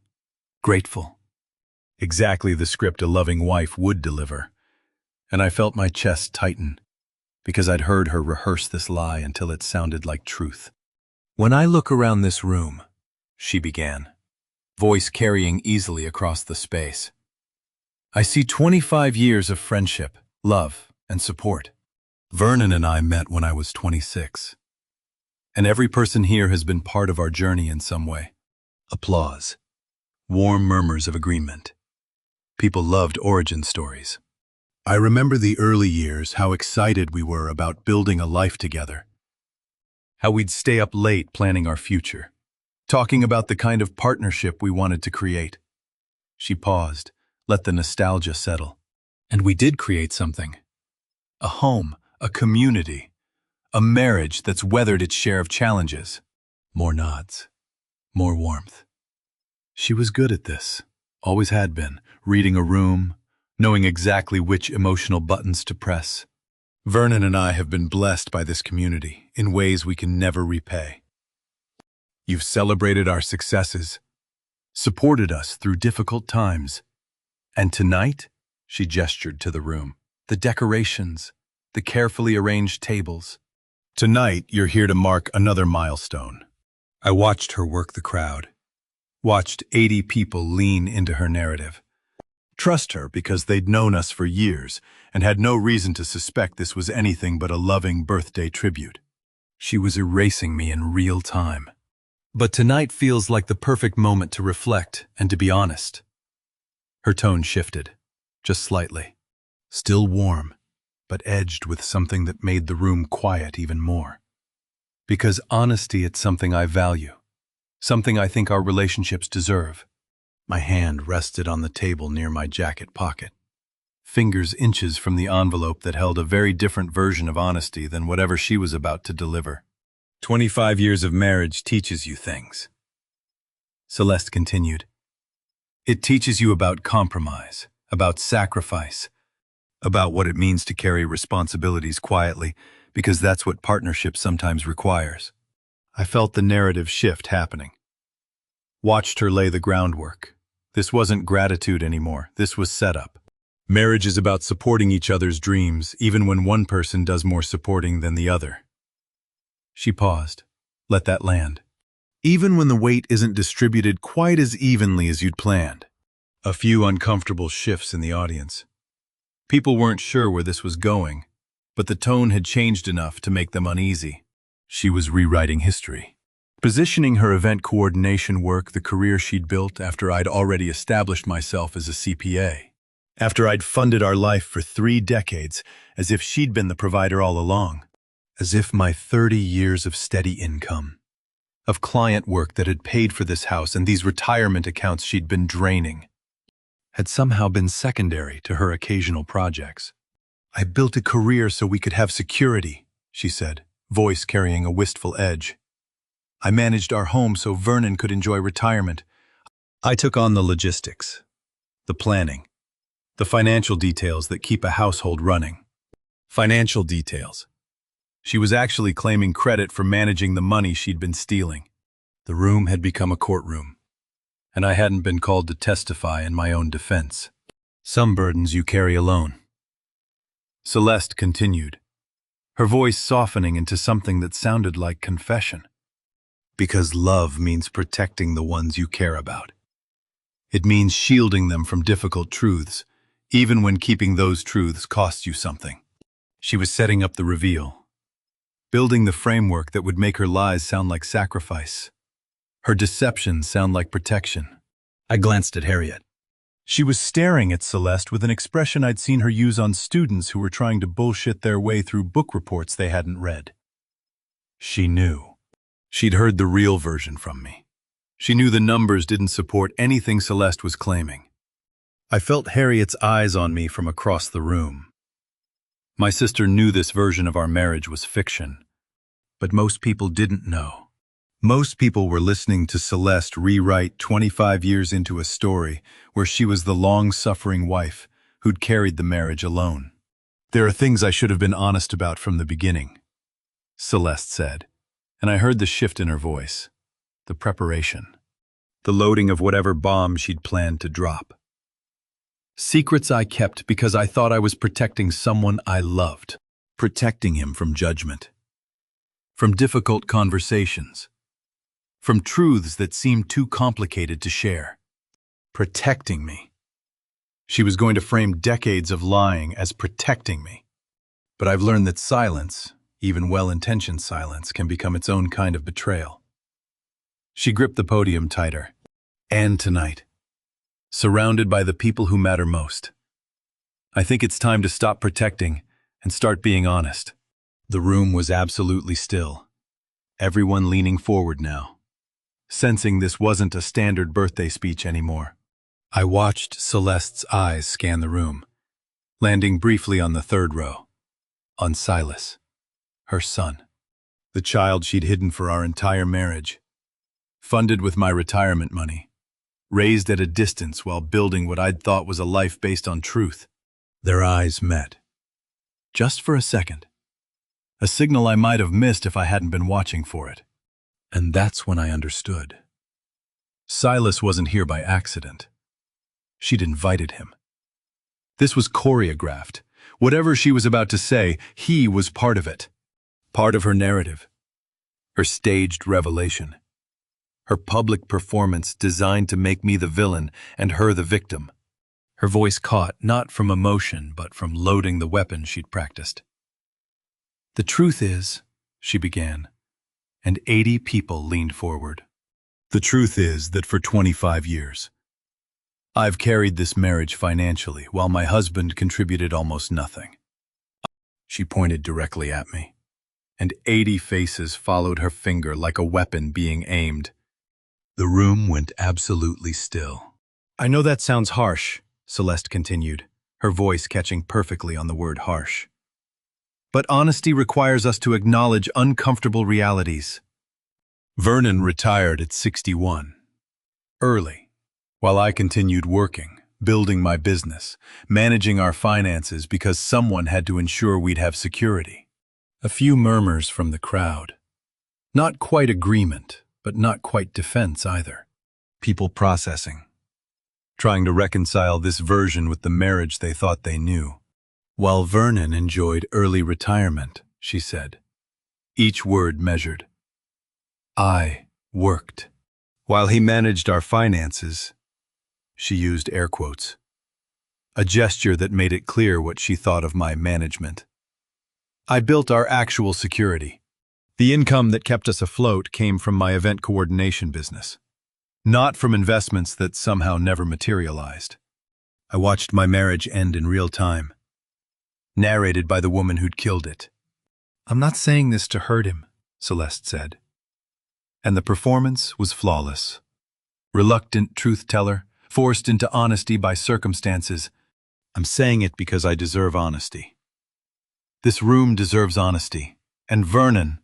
grateful. Exactly the script a loving wife would deliver, and I felt my chest tighten, because I'd heard her rehearse this lie until it sounded like truth. "When I look around this room," she began, voice carrying easily across the space, "I see 25 years of friendship, love, and support. Vernon and I met when I was 26. And every person here has been part of our journey in some way." Applause. Warm murmurs of agreement. People loved origin stories. I remember the early years, how excited we were about building a life together. How we'd stay up late planning our future, talking about the kind of partnership we wanted to create. She paused, let the nostalgia settle. And we did create something. A home, a community, a marriage that's weathered its share of challenges. More nods, more warmth. She was good at this, always had been, reading a room, knowing exactly which emotional buttons to press. Vernon and I have been blessed by this community in ways we can never repay. You've celebrated our successes, supported us through difficult times. And tonight, she gestured to the room, the decorations, the carefully arranged tables. Tonight, you're here to mark another milestone. I watched her work the crowd, watched 80 people lean into her narrative. Trust her because they'd known us for years and had no reason to suspect this was anything but a loving birthday tribute. She was erasing me in real time. But tonight feels like the perfect moment to reflect and to be honest. Her tone shifted, just slightly. Still warm, but edged with something that made the room quiet even more. Because honesty, it's something I value, something I think our relationships deserve. My hand rested on the table near my jacket pocket, fingers inches from the envelope that held a very different version of honesty than whatever she was about to deliver. 25 years of marriage teaches you things. Celeste continued. It teaches you about compromise, about sacrifice, about what it means to carry responsibilities quietly, because that's what partnership sometimes requires. I felt the narrative shift happening. Watched her lay the groundwork. This wasn't gratitude anymore. This was setup. Marriage is about supporting each other's dreams, even when one person does more supporting than the other. She paused. Let that land. Even when the weight isn't distributed quite as evenly as you'd planned. A few uncomfortable shifts in the audience. People weren't sure where this was going, but the tone had changed enough to make them uneasy. She was rewriting history. Positioning her event coordination work the career she'd built after I'd already established myself as a CPA. After I'd funded our life for 3 decades, as if she'd been the provider all along. As if my 30 years of steady income, of client work that had paid for this house and these retirement accounts she'd been draining, had somehow been secondary to her occasional projects. I built a career so we could have security, she said, voice carrying a wistful edge. I managed our home so Vernon could enjoy retirement. I took on the logistics, the planning, the financial details that keep a household running. Financial details. She was actually claiming credit for managing the money she'd been stealing. The room had become a courtroom, and I hadn't been called to testify in my own defense. Some burdens you carry alone. Celeste continued, her voice softening into something that sounded like confession. Because love means protecting the ones you care about. It means shielding them from difficult truths, even when keeping those truths costs you something. She was setting up the reveal, building the framework that would make her lies sound like sacrifice, her deceptions sound like protection. I glanced at Harriet. She was staring at Celeste with an expression I'd seen her use on students who were trying to bullshit their way through book reports they hadn't read. She knew. She'd heard the real version from me. She knew the numbers didn't support anything Celeste was claiming. I felt Harriet's eyes on me from across the room. My sister knew this version of our marriage was fiction, but most people didn't know. Most people were listening to Celeste rewrite 25 years into a story where she was the long-suffering wife who'd carried the marriage alone. There are things I should have been honest about from the beginning, Celeste said, and I heard the shift in her voice, the preparation, the loading of whatever bomb she'd planned to drop. Secrets I kept because I thought I was protecting someone I loved, protecting him from judgment, from difficult conversations, from truths that seemed too complicated to share. Protecting me. She was going to frame decades of lying as protecting me. But I've learned that silence, even well-intentioned silence, can become its own kind of betrayal. She gripped the podium tighter. And tonight, surrounded by the people who matter most. I think it's time to stop protecting and start being honest. The room was absolutely still, everyone leaning forward now, sensing this wasn't a standard birthday speech anymore. I watched Celeste's eyes scan the room, landing briefly on the 3rd row, on Silas, her son, the child she'd hidden for our entire marriage, funded with my retirement money, raised at a distance while building what I'd thought was a life based on truth. Their eyes met. Just for a second. A signal I might have missed if I hadn't been watching for it. And that's when I understood. Silas wasn't here by accident. She'd invited him. This was choreographed. Whatever she was about to say, he was part of it. Part of her narrative. Her staged revelation. Her public performance designed to make me the villain and her the victim. Her voice caught not from emotion, but from loading the weapon she'd practiced. The truth is, she began, and 80 people leaned forward. The truth is that for 25 years, I've carried this marriage financially while my husband contributed almost nothing. She pointed directly at me, and 80 faces followed her finger like a weapon being aimed. The room went absolutely still. I know that sounds harsh, Celeste continued, her voice catching perfectly on the word harsh. But honesty requires us to acknowledge uncomfortable realities. Vernon retired at 61. Early, while I continued working, building my business, managing our finances because someone had to ensure we'd have security. A few murmurs from the crowd. Not quite agreement, but not quite defense either. People processing. Trying to reconcile this version with the marriage they thought they knew. While Vernon enjoyed early retirement, she said. Each word measured. I worked. While he managed our finances, she used air quotes. A gesture that made it clear what she thought of my management. I built our actual security. The income that kept us afloat came from my event coordination business, not from investments that somehow never materialized. I watched my marriage end in real time, narrated by the woman who'd killed it. I'm not saying this to hurt him, Celeste said. And the performance was flawless. Reluctant truth-teller, forced into honesty by circumstances. I'm saying it because I deserve honesty. This room deserves honesty. And Vernon,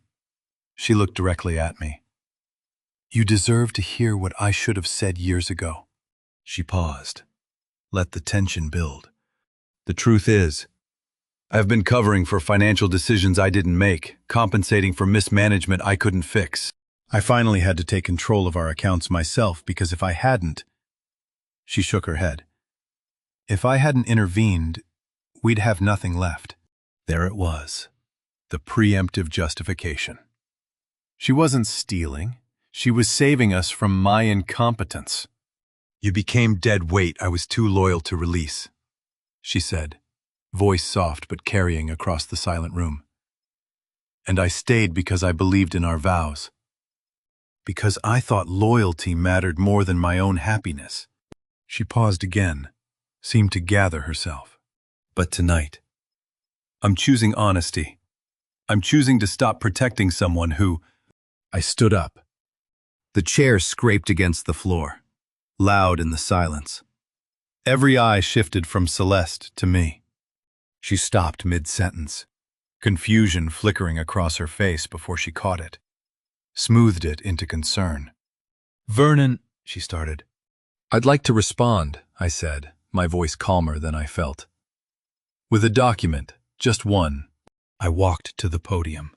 she looked directly at me. You deserve to hear what I should have said years ago. She paused. Let the tension build. The truth is, I've been covering for financial decisions I didn't make, compensating for mismanagement I couldn't fix. I finally had to take control of our accounts myself because if I hadn't, she shook her head. If I hadn't intervened, we'd have nothing left. There it was, the preemptive justification. She wasn't stealing. She was saving us from my incompetence. You became dead weight I was too loyal to release, she said, voice soft but carrying across the silent room. And I stayed because I believed in our vows. Because I thought loyalty mattered more than my own happiness. She paused again, seemed to gather herself. But tonight, I'm choosing honesty. I'm choosing to stop protecting someone who... I stood up. The chair scraped against the floor, loud in the silence. Every eye shifted from Celeste to me. She stopped mid-sentence, confusion flickering across her face before she caught it, smoothed it into concern. Vernon, she started. I'd like to respond, I said, my voice calmer than I felt. With a document, just one, I walked to the podium.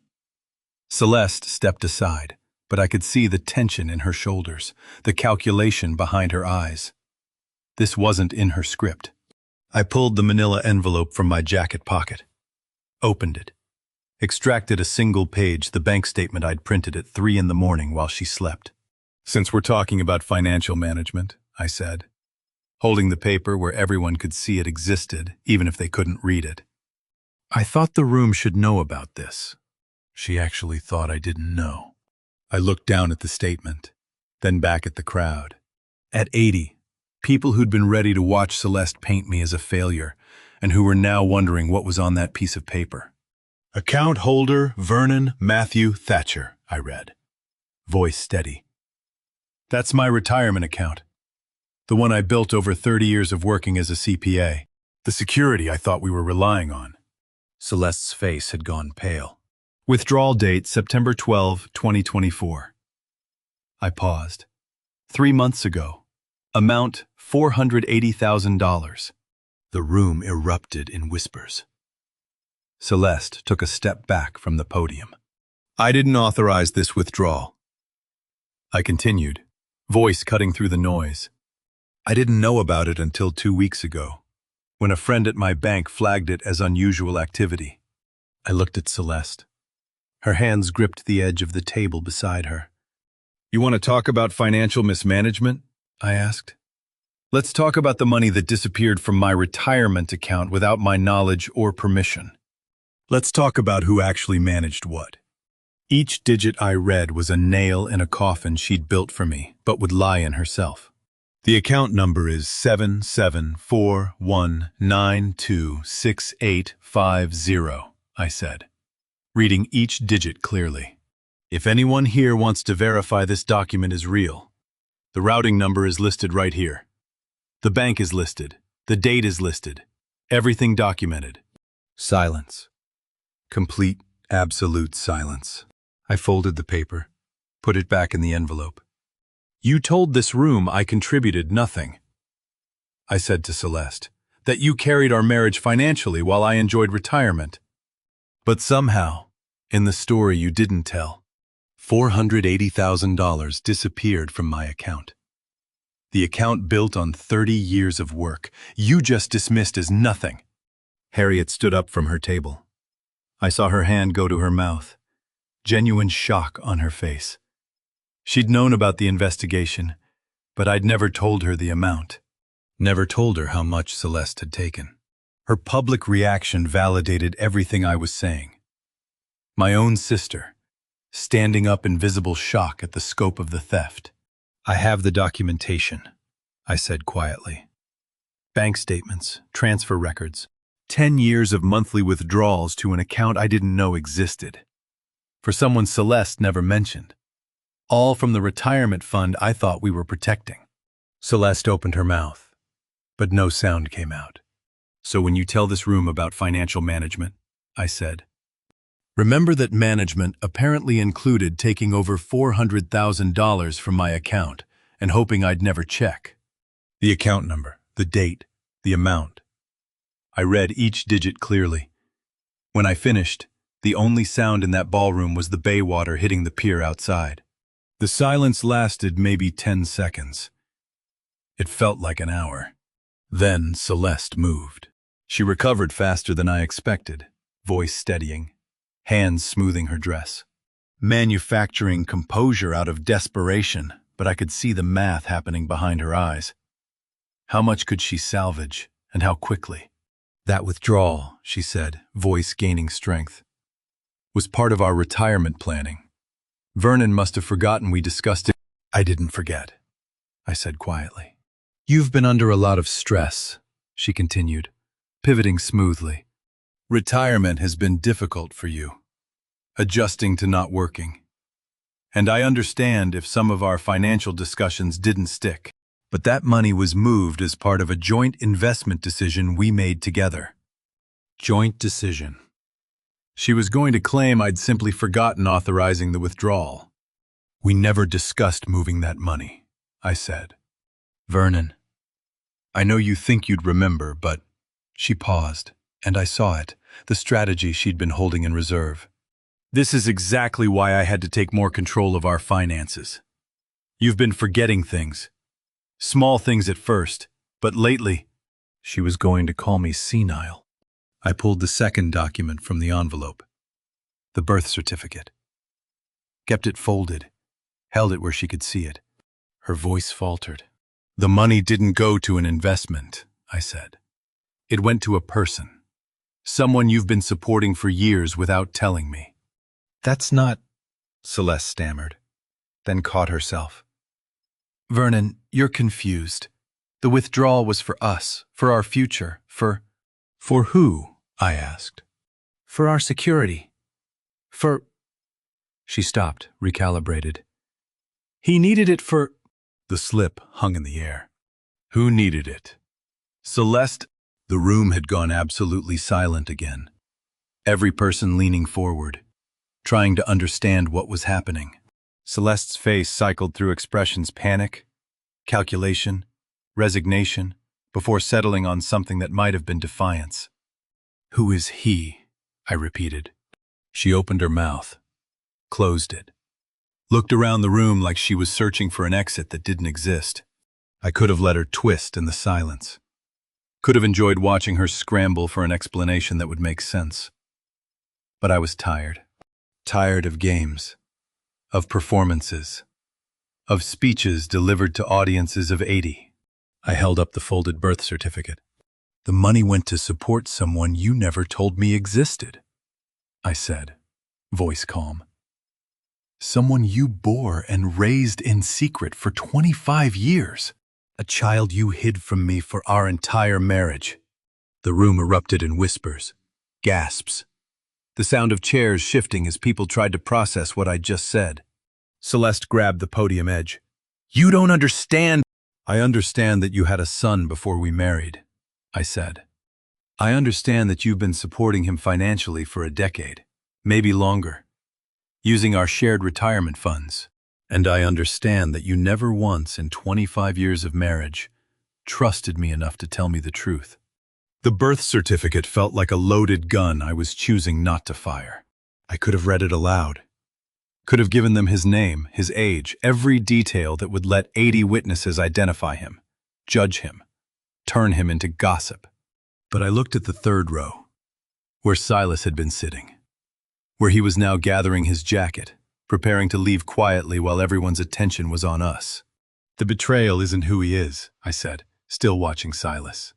Celeste stepped aside, but I could see the tension in her shoulders, the calculation behind her eyes. This wasn't in her script. I pulled the manila envelope from my jacket pocket, opened it, extracted a single page, the bank statement I'd printed at 3 a.m. while she slept. Since we're talking about financial management, I said, holding the paper where everyone could see it existed, even if they couldn't read it. I thought the room should know about this. She actually thought I didn't know. I looked down at the statement, then back at the crowd. At 80, people who'd been ready to watch Celeste paint me as a failure, and who were now wondering what was on that piece of paper. Account holder Vernon Matthew Thatcher, I read. Voice steady. That's my retirement account. The one I built over 30 years of working as a CPA. The security I thought we were relying on. Celeste's face had gone pale. Withdrawal date, September 12, 2024. I paused. 3 months ago. Amount, $480,000. The room erupted in whispers. Celeste took a step back from the podium. I didn't authorize this withdrawal. I continued, voice cutting through the noise. I didn't know about it until 2 weeks ago, when a friend at my bank flagged it as unusual activity. I looked at Celeste. Her hands gripped the edge of the table beside her. You want to talk about financial mismanagement? I asked. Let's talk about the money that disappeared from my retirement account without my knowledge or permission. Let's talk about who actually managed what. Each digit I read was a nail in a coffin she'd built for me, but would lie in herself. The account number is 7741926850, I said, reading each digit clearly. If anyone here wants to verify this document is real, the routing number is listed right here. The bank is listed. The date is listed. Everything documented. Silence. Complete, absolute silence. I folded the paper, put it back in the envelope. You told this room I contributed nothing. I said to Celeste, that you carried our marriage financially while I enjoyed retirement. But somehow, in the story you didn't tell, $480,000 disappeared from my account. The account built on 30 years of work, you just dismissed as nothing. Harriet stood up from her table. I saw her hand go to her mouth, genuine shock on her face. She'd known about the investigation, but I'd never told her the amount. Never told her how much Celeste had taken. Her public reaction validated everything I was saying. My own sister, standing up in visible shock at the scope of the theft. I have the documentation, I said quietly. Bank statements, transfer records, 10 years of monthly withdrawals to an account I didn't know existed. For someone Celeste never mentioned. All from the retirement fund I thought we were protecting. Celeste opened her mouth, but no sound came out. So when you tell this room about financial management, I said, remember that management apparently included taking over $400,000 from my account and hoping I'd never check. The account number, the date, the amount. I read each digit clearly. When I finished, the only sound in that ballroom was the bay water hitting the pier outside. The silence lasted maybe 10 seconds. It felt like an hour. Then Celeste moved. She recovered faster than I expected, voice steadying, hands smoothing her dress. Manufacturing composure out of desperation, but I could see the math happening behind her eyes. How much could she salvage, and how quickly? That withdrawal, she said, voice gaining strength, was part of our retirement planning. Vernon must have forgotten we discussed it. I didn't forget, I said quietly. You've been under a lot of stress, she continued, pivoting smoothly. Retirement has been difficult for you, adjusting to not working. And I understand if some of our financial discussions didn't stick, but that money was moved as part of a joint investment decision we made together. Joint decision. She was going to claim I'd simply forgotten authorizing the withdrawal. We never discussed moving that money, I said. Vernon, I know you think you'd remember, but… She paused, and I saw it, the strategy she'd been holding in reserve. This is exactly why I had to take more control of our finances. You've been forgetting things. Small things at first, but lately… She was going to call me senile. I pulled the second document from the envelope. The birth certificate. Kept it folded, held it where she could see it. Her voice faltered. The money didn't go to an investment, I said. It went to a person. Someone you've been supporting for years without telling me. That's not… Celeste stammered, then caught herself. Vernon, you're confused. The withdrawal was for us, for our future, for… For who? I asked. For our security. For… She stopped, recalibrated. He needed it for… The slip hung in the air. Who needed it? Celeste. The room had gone absolutely silent again. Every person leaning forward, trying to understand what was happening. Celeste's face cycled through expressions: panic, calculation, resignation, before settling on something that might have been defiance. Who is he? I repeated. She opened her mouth, closed it, looked around the room like she was searching for an exit that didn't exist. I could have let her twist in the silence. Could have enjoyed watching her scramble for an explanation that would make sense. But I was tired. Tired of games, of performances, of speeches delivered to audiences of 80. I held up the folded birth certificate. The money went to support someone you never told me existed, I said, voice calm. Someone you bore and raised in secret for 25 years. A child you hid from me for our entire marriage. The room erupted in whispers, gasps. The sound of chairs shifting as people tried to process what I'd just said. Celeste grabbed the podium edge. You don't understand. I understand that you had a son before we married, I said. I understand that you've been supporting him financially for a decade, maybe longer, using our shared retirement funds. And I understand that you never once in 25 years of marriage trusted me enough to tell me the truth. The birth certificate felt like a loaded gun I was choosing not to fire. I could have read it aloud. Could have given them his name, his age, every detail that would let 80 witnesses identify him, judge him, turn him into gossip. But I looked at the third row, where Silas had been sitting, where he was now gathering his jacket, preparing to leave quietly while everyone's attention was on us. The betrayal isn't who he is, I said, still watching Silas.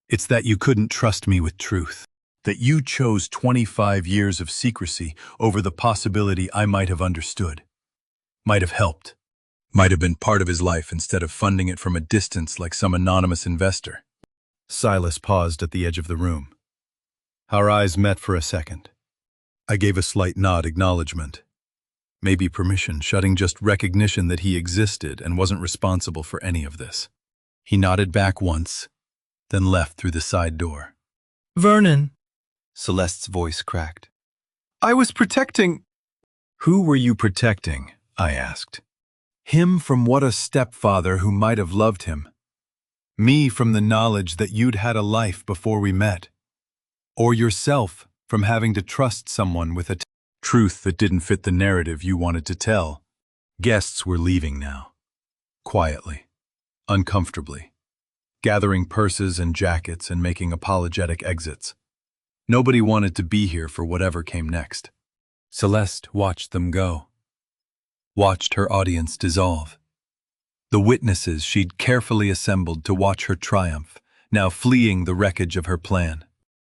It's that you couldn't trust me with truth, that you chose 25 years of secrecy over the possibility I might have understood, might have helped, might have been part of his life instead of funding it from a distance like some anonymous investor. Silas paused at the edge of the room. Our eyes met for a second. I gave a slight nod acknowledgement. Maybe permission, shutting just recognition that he existed and wasn't responsible for any of this. He nodded back once, then left through the side door. Vernon, Celeste's voice cracked. I was protecting... Who were you protecting? I asked. Him from what a stepfather who might have loved him. Me from the knowledge that you'd had a life before we met. Or yourself from having to trust someone with a truth that didn't fit the narrative you wanted to tell. Guests were leaving now. Quietly. Uncomfortably. Gathering purses and jackets and making apologetic exits. Nobody wanted to be here for whatever came next. Celeste watched them go. Watched her audience dissolve. The witnesses she'd carefully assembled to watch her triumph, now fleeing the wreckage of her plan.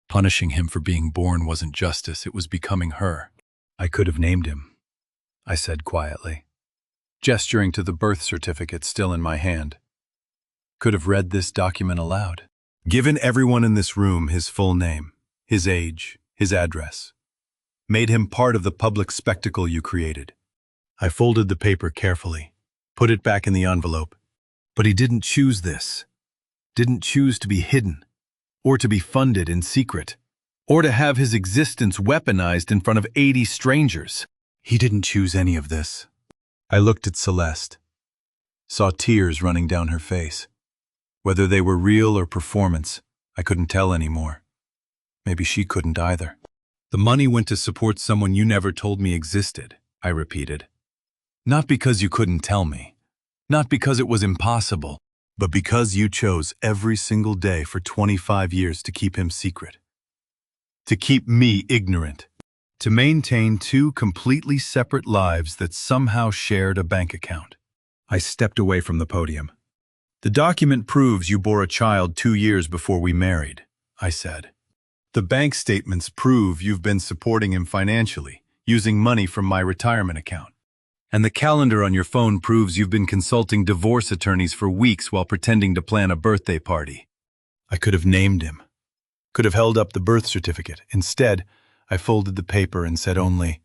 Punishing him for being born wasn't justice, it was becoming her. I could have named him, I said quietly, gesturing to the birth certificate still in my hand. Could have read this document aloud. Given everyone in this room his full name, his age, his address. Made him part of the public spectacle you created. I folded the paper carefully, put it back in the envelope. But he didn't choose this. Didn't choose to be hidden, or to be funded in secret, or to have his existence weaponized in front of 80 strangers. He didn't choose any of this. I looked at Celeste, saw tears running down her face. Whether they were real or performance, I couldn't tell anymore. Maybe she couldn't either. The money went to support someone you never told me existed, I repeated. Not because you couldn't tell me, not because it was impossible, but because you chose every single day for 25 years to keep him secret. To keep me ignorant. To maintain two completely separate lives that somehow shared a bank account. I stepped away from the podium. The document proves you bore a child 2 years before we married, I said. The bank statements prove you've been supporting him financially, using money from my retirement account. And the calendar on your phone proves you've been consulting divorce attorneys for weeks while pretending to plan a birthday party. I could have named him. Could have held up the birth certificate. Instead, I folded the paper and said only,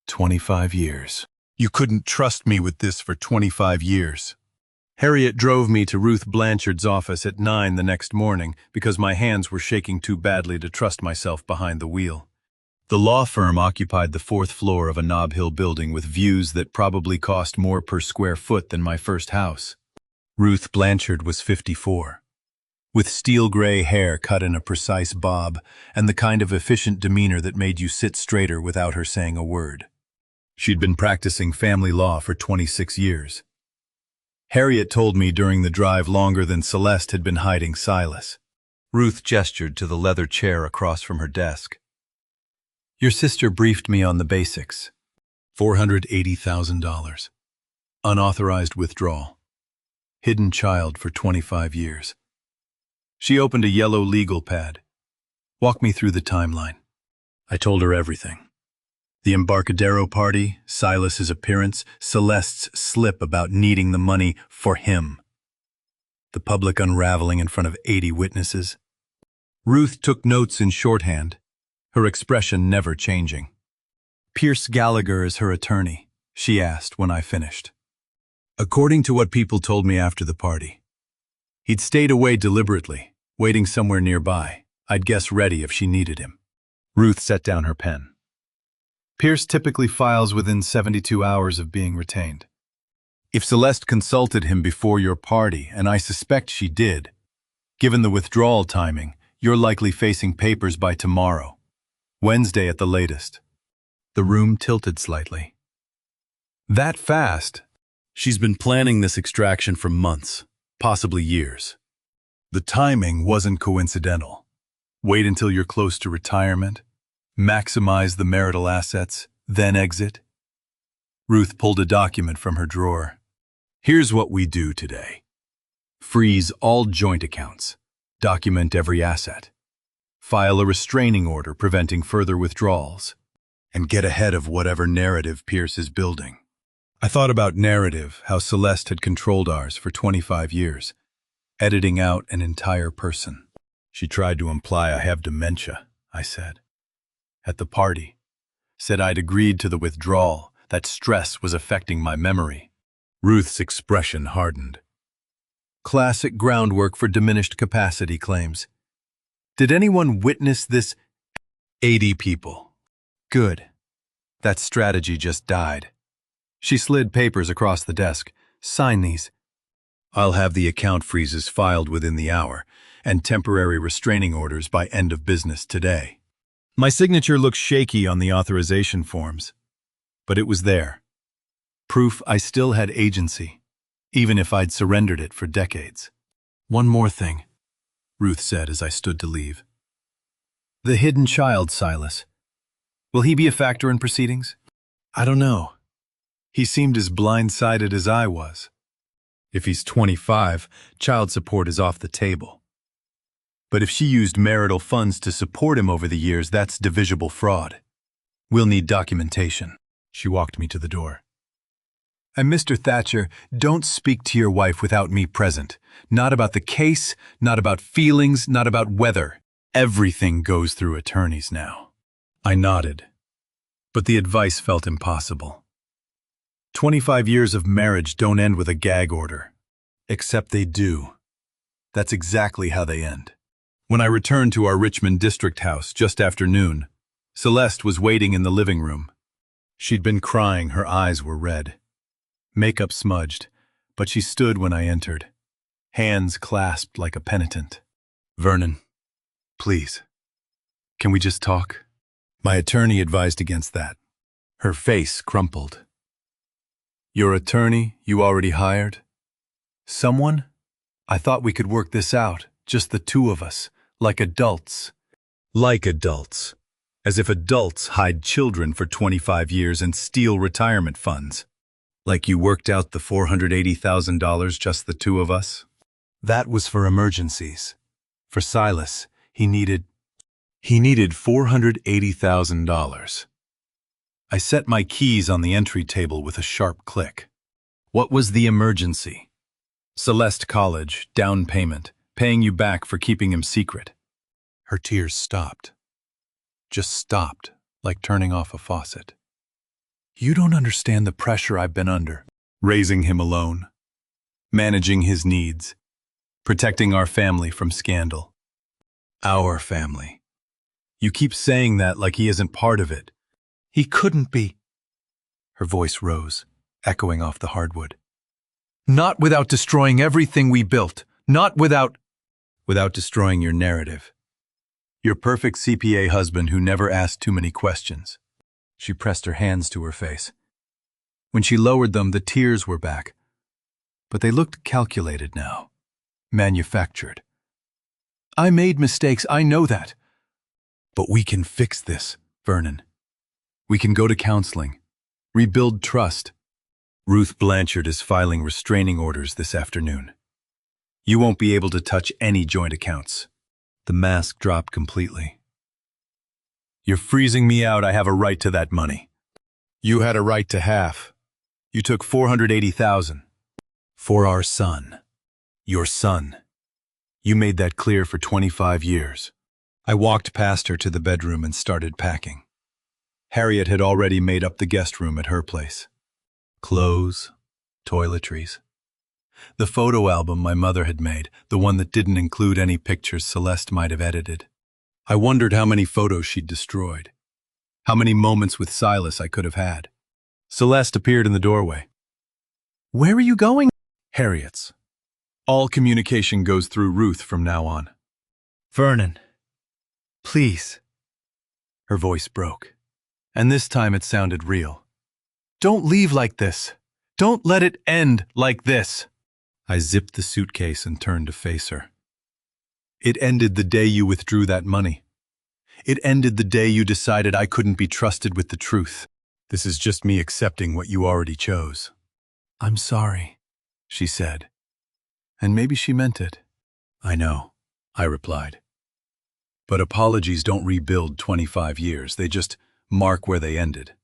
25 years. You couldn't trust me with this for 25 years. Harriet drove me to Ruth Blanchard's office at 9 the next morning because my hands were shaking too badly to trust myself behind the wheel. The law firm occupied the 4th floor of a Nob Hill building with views that probably cost more per square foot than my first house. Ruth Blanchard was 54, with steel-gray hair cut in a precise bob and the kind of efficient demeanor that made you sit straighter without her saying a word. She'd been practicing family law for 26 years. Harriet told me during the drive longer than Celeste had been hiding Silas. Ruth gestured to the leather chair across from her desk. Your sister briefed me on the basics. $480,000. Unauthorized withdrawal. Hidden child for 25 years. She opened a yellow legal pad. Walked me through the timeline. I told her everything. The Embarcadero party, Silas's appearance, Celeste's slip about needing the money for him. The public unraveling in front of 80 witnesses. Ruth took notes in shorthand, her expression never changing. Pierce Gallagher is her attorney, she asked when I finished. According to what people told me after the party. He'd stayed away deliberately, waiting somewhere nearby. I'd guess ready if she needed him. Ruth set down her pen. Pierce typically files within 72 hours of being retained. If Celeste consulted him before your party, and I suspect she did, given the withdrawal timing, you're likely facing papers by tomorrow. Wednesday at the latest. The room tilted slightly. That fast? She's been planning this extraction for months, possibly years. The timing wasn't coincidental. Wait until you're close to retirement, maximize the marital assets, then exit. Ruth pulled a document from her drawer. Here's what we do today. Freeze all joint accounts. Document every asset. File a restraining order preventing further withdrawals. And get ahead of whatever narrative Pierce is building. I thought about narrative, how Celeste had controlled ours for 25 years, editing out an entire person. She tried to imply I have dementia, I said. At the party. Said I'd agreed to the withdrawal, that stress was affecting my memory. Ruth's expression hardened. Classic groundwork for diminished capacity claims. Did anyone witness this? 80 people. Good. That strategy just died. She slid papers across the desk. Sign these. I'll have the account freezes filed within the hour and temporary restraining orders by end of business today. My signature looks shaky on the authorization forms, but it was there. Proof I still had agency, even if I'd surrendered it for decades. One more thing, Ruth said as I stood to leave. The hidden child, Silas. Will he be a factor in proceedings? I don't know. He seemed as blindsided as I was. If he's 25, child support is off the table. But if she used marital funds to support him over the years, that's divisible fraud. We'll need documentation. She walked me to the door. And Mr. Thatcher, don't speak to your wife without me present. Not about the case, not about feelings, not about weather. Everything goes through attorneys now. I nodded, but the advice felt impossible. 25 years of marriage don't end with a gag order. Except they do. That's exactly how they end. When I returned to our Richmond district house just after noon, Celeste was waiting in the living room. She'd been crying, her eyes were red. Makeup smudged, but she stood when I entered, hands clasped like a penitent. Vernon, please, can we just talk? My attorney advised against that. Her face crumpled. Your attorney you already hired? Someone? I thought we could work this out, just the two of us, like adults. Like adults. As if adults hide children for 25 years and steal retirement funds. Like you worked out the $480,000, just the two of us? That was for emergencies. For Silas, he needed $480,000. I set my keys on the entry table with a sharp click. What was the emergency? Celeste College, down payment, paying you back for keeping him secret. Her tears stopped. Just stopped, like turning off a faucet. You don't understand the pressure I've been under. Raising him alone. Managing his needs. Protecting our family from scandal. Our family. You keep saying that like he isn't part of it. He couldn't be. Her voice rose, echoing off the hardwood. Not without destroying everything we built. Not without destroying your narrative. Your perfect CPA husband who never asked too many questions. She pressed her hands to her face. When she lowered them, the tears were back. But they looked calculated now. Manufactured. I made mistakes, I know that. But we can fix this, Vernon. We can go to counseling. Rebuild trust. Ruth Blanchard is filing restraining orders this afternoon. You won't be able to touch any joint accounts. The mask dropped completely. You're freezing me out. I have a right to that money. You had a right to half. You took $480,000. For our son. Your son. You made that clear for 25 years. I walked past her to the bedroom and started packing. Harriet had already made up the guest room at her place. Clothes, toiletries. The photo album my mother had made, the one that didn't include any pictures Celeste might have edited. I wondered how many photos she'd destroyed. How many moments with Silas I could have had. Celeste appeared in the doorway. "Where are you going?" "Harriet's. All communication goes through Ruth from now on." "Vernon, please." Her voice broke, and this time it sounded real. "Don't leave like this. Don't let it end like this." I zipped the suitcase and turned to face her. "It ended the day you withdrew that money. It ended the day you decided I couldn't be trusted with the truth. This is just me accepting what you already chose." "I'm sorry," she said. And maybe she meant it. "I know," I replied. "But apologies don't rebuild 25 years. They just mark where they ended."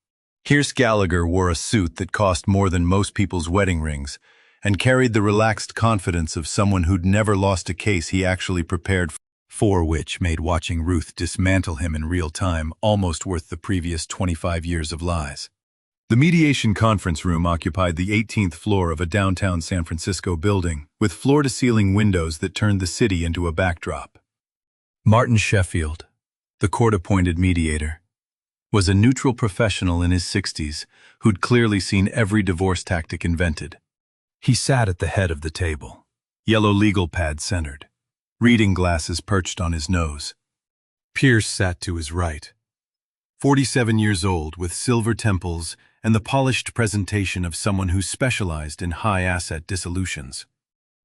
Pierce Gallagher wore a suit that cost more than most people's wedding rings and carried the relaxed confidence of someone who'd never lost a case he actually prepared for, which made watching Ruth dismantle him in real time almost worth the previous 25 years of lies. The mediation conference room occupied the 18th floor of a downtown San Francisco building with floor-to-ceiling windows that turned the city into a backdrop. Martin Sheffield, the court-appointed mediator, was a neutral professional in his 60s who'd clearly seen every divorce tactic invented. He sat at the head of the table, yellow legal pad centered, reading glasses perched on his nose. Pierce sat to his right, 47 years old with silver temples and the polished presentation of someone who specialized in high-asset dissolutions.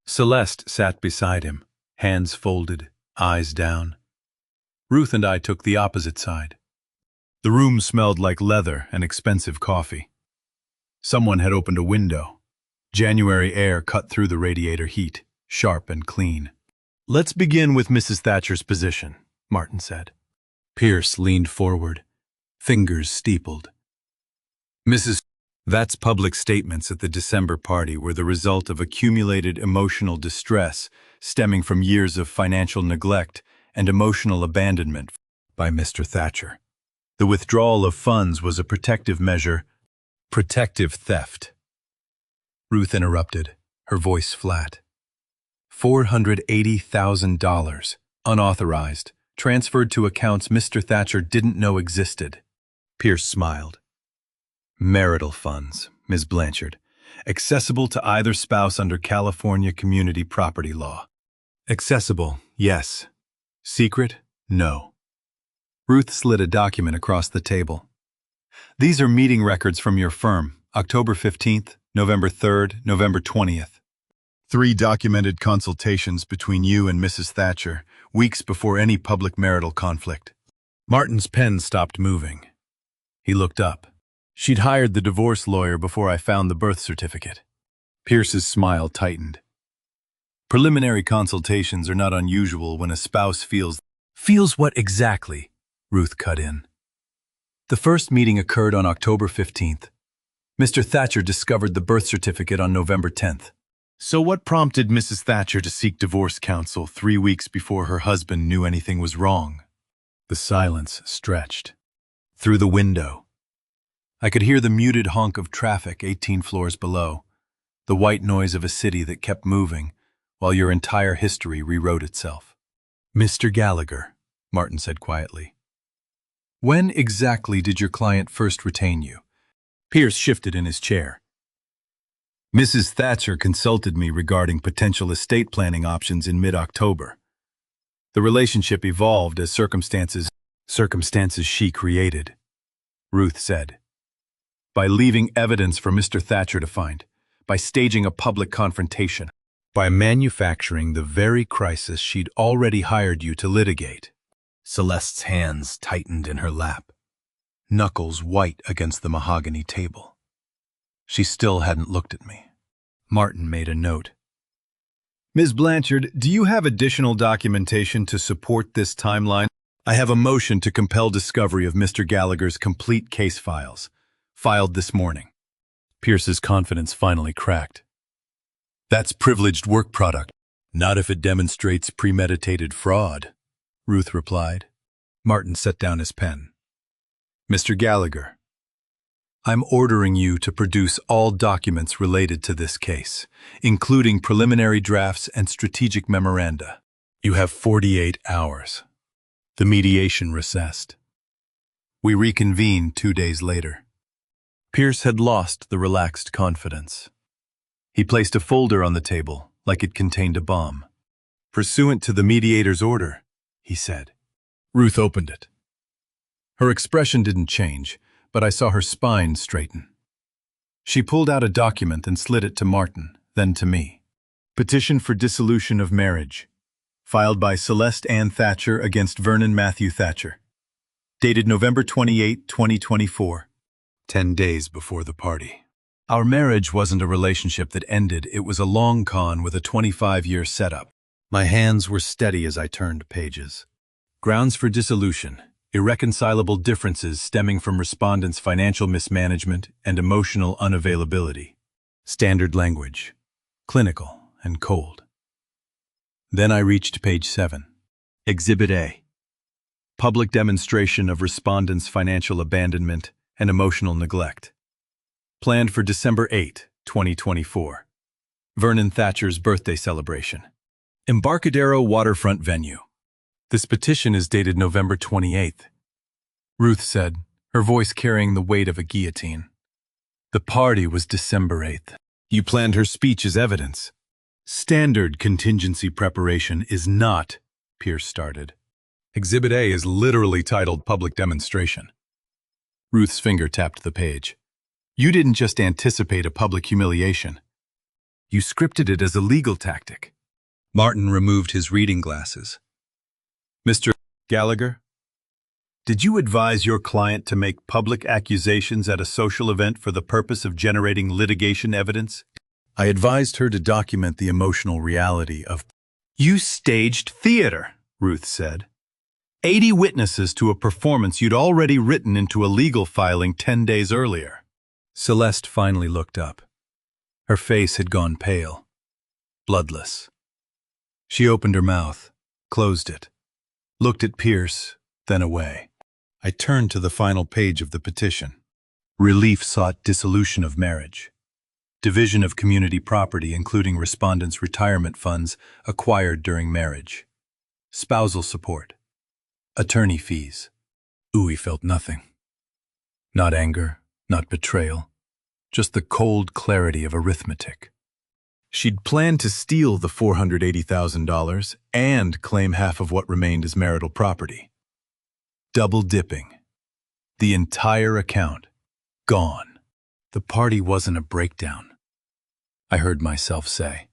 Celeste sat beside him, hands folded, eyes down. Ruth and I took the opposite side. The room smelled like leather and expensive coffee. Someone had opened a window. January air cut through the radiator heat, sharp and clean. "Let's begin with Mrs. Thatcher's position," Martin said. Pierce leaned forward, fingers steepled. That's public statements at the December party were the result of accumulated emotional distress stemming from years of financial neglect and emotional abandonment by Mr. Thatcher. The withdrawal of funds was a protective measure, protective theft. Ruth interrupted, her voice flat. $480,000, unauthorized, transferred to accounts Mr. Thatcher didn't know existed. Pierce smiled. "Marital funds, Ms. Blanchard, accessible to either spouse under California community property law." "Accessible, yes. Secret, no." Ruth slid a document across the table. "These are meeting records from your firm, October 15th, November 3rd, November 20th. 3 documented consultations between you and Mrs. Thatcher, weeks before any public marital conflict." Martin's pen stopped moving. He looked up. "She'd hired the divorce lawyer before I found the birth certificate." Pierce's smile tightened. "Preliminary consultations are not unusual when a spouse feels..." "Feels what exactly?" Ruth cut in. "The first meeting occurred on October 15th. Mr. Thatcher discovered the birth certificate on November 10th. So what prompted Mrs. Thatcher to seek divorce counsel 3 weeks before her husband knew anything was wrong?" The silence stretched. Through the window, I could hear the muted honk of traffic 18 floors below, the white noise of a city that kept moving while your entire history rewrote itself. "Mr. Gallagher," Martin said quietly, "when exactly did your client first retain you?" Pierce shifted in his chair. "Mrs. Thatcher consulted me regarding potential estate planning options in mid-October. The relationship evolved as circumstances she created," Ruth said. "By leaving evidence for Mr. Thatcher to find, by staging a public confrontation, by manufacturing the very crisis she'd already hired you to litigate." Celeste's hands tightened in her lap, knuckles white against the mahogany table. She still hadn't looked at me. Martin made a note. "Ms. Blanchard, do you have additional documentation to support this timeline?" "I have a motion to compel discovery of Mr. Gallagher's complete case files, filed this morning." Pierce's confidence finally cracked. "That's privileged work product. Not if it demonstrates premeditated fraud," Ruth replied. Martin set down his pen. "Mr. Gallagher, I'm ordering you to produce all documents related to this case, including preliminary drafts and strategic memoranda. You have 48 hours. The mediation recessed. We reconvened 2 days later. Pierce had lost the relaxed confidence. He placed a folder on the table, like it contained a bomb. "Pursuant to the mediator's order," he said. Ruth opened it. Her expression didn't change, but I saw her spine straighten. She pulled out a document and slid it to Martin, then to me. Petition for dissolution of marriage, filed by Celeste Ann Thatcher against Vernon Matthew Thatcher. Dated November 28, 2024, 10 days before the party. Our marriage wasn't a relationship that ended, it was a long con with a 25-year setup. My hands were steady as I turned pages. Grounds for dissolution: irreconcilable differences stemming from respondents' financial mismanagement and emotional unavailability. Standard language, clinical and cold. Then I reached page 7. Exhibit A. Public demonstration of respondents' financial abandonment and emotional neglect. Planned for December 8, 2024. Vernon Thatcher's birthday celebration. Embarcadero waterfront venue. This petition is dated November 28th. Ruth said, her voice carrying the weight of a guillotine. The party was December 8th. You planned her speech as evidence. Standard contingency preparation is not, Pierce started. Exhibit A is literally titled Public Demonstration. Ruth's finger tapped the page. You didn't just anticipate a public humiliation. You scripted it as a legal tactic. Martin removed his reading glasses. Mr. Gallagher, did you advise your client to make public accusations at a social event for the purpose of generating litigation evidence? I advised her to document the emotional reality of... You staged theater, Ruth said. 80 witnesses to a performance you'd already written into a legal filing 10 days earlier. Celeste finally looked up. Her face had gone pale, bloodless. She opened her mouth, closed it, looked at Pierce, then away. I turned to the final page of the petition. Relief sought dissolution of marriage. Division of community property, including respondents' retirement funds acquired during marriage. Spousal support. Attorney fees. Uwe felt nothing. Not anger, not betrayal, just the cold clarity of arithmetic. She'd planned to steal the $480,000 and claim half of what remained as marital property. Double dipping. The entire account. Gone. The party wasn't a breakdown, I heard myself say.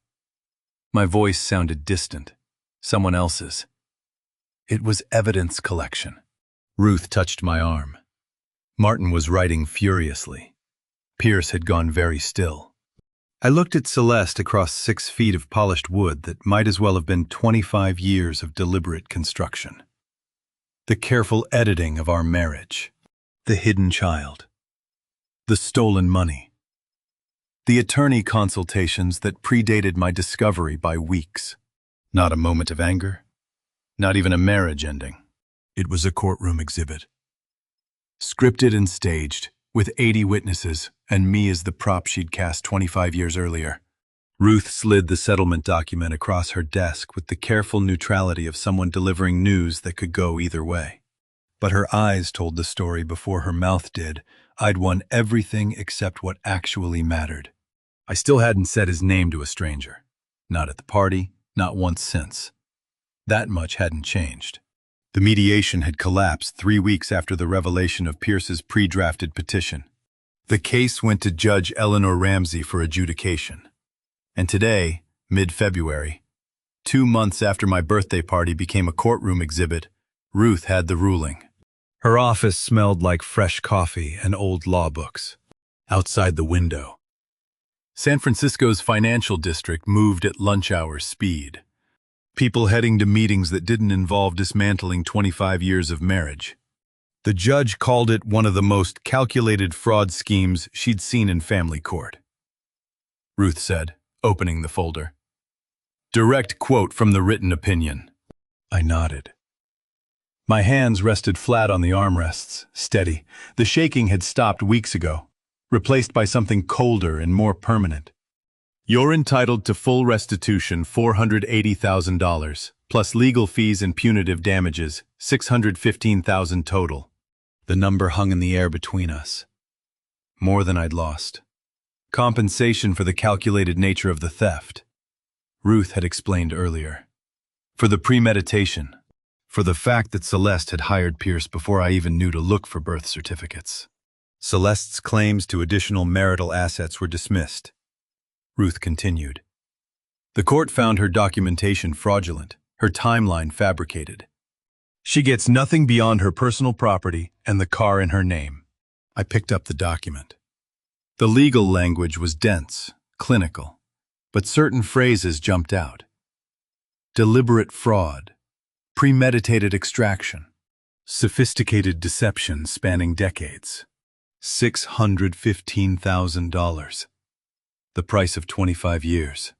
My voice sounded distant, someone else's. It was evidence collection. Ruth touched my arm. Martin was writing furiously. Pierce had gone very still. I looked at Celeste across 6 feet of polished wood that might as well have been 25 years of deliberate construction. The careful editing of our marriage. The hidden child. The stolen money. The attorney consultations that predated my discovery by weeks. Not a moment of anger. Not even a marriage ending. It was a courtroom exhibit. Scripted and staged, with 80 witnesses, and me as the prop she'd cast 25 years earlier. Ruth slid the settlement document across her desk with the careful neutrality of someone delivering news that could go either way. But her eyes told the story before her mouth did. I'd won everything except what actually mattered. I still hadn't said his name to a stranger. Not at the party, not once since. That much hadn't changed. The mediation had collapsed 3 weeks after the revelation of Pierce's pre-drafted petition. The case went to Judge Eleanor Ramsey for adjudication. And today, mid-February, 2 months after my birthday party became a courtroom exhibit, Ruth had the ruling. Her office smelled like fresh coffee and old law books. Outside the window, San Francisco's financial district moved at lunch hour speed. People heading to meetings that didn't involve dismantling 25 years of marriage. The judge called it one of the most calculated fraud schemes she'd seen in family court. Ruth said, opening the folder. Direct quote from the written opinion. I nodded. My hands rested flat on the armrests, steady. The shaking had stopped weeks ago. replaced by something colder and more permanent. You're entitled to full restitution, $480,000, plus legal fees and punitive damages, $615,000 total. The number hung in the air between us. More than I'd lost. Compensation for the calculated nature of the theft, Ruth had explained earlier. For the premeditation. For the fact that Celeste had hired Pierce before I even knew to look for birth certificates. Celeste's claims to additional marital assets were dismissed. Ruth continued. The court found her documentation fraudulent, her timeline fabricated. She gets nothing beyond her personal property and the car in her name. I picked up the document. The legal language was dense, clinical, but certain phrases jumped out. Deliberate fraud, premeditated extraction, sophisticated deception spanning decades, $615,000, the price of 25 years.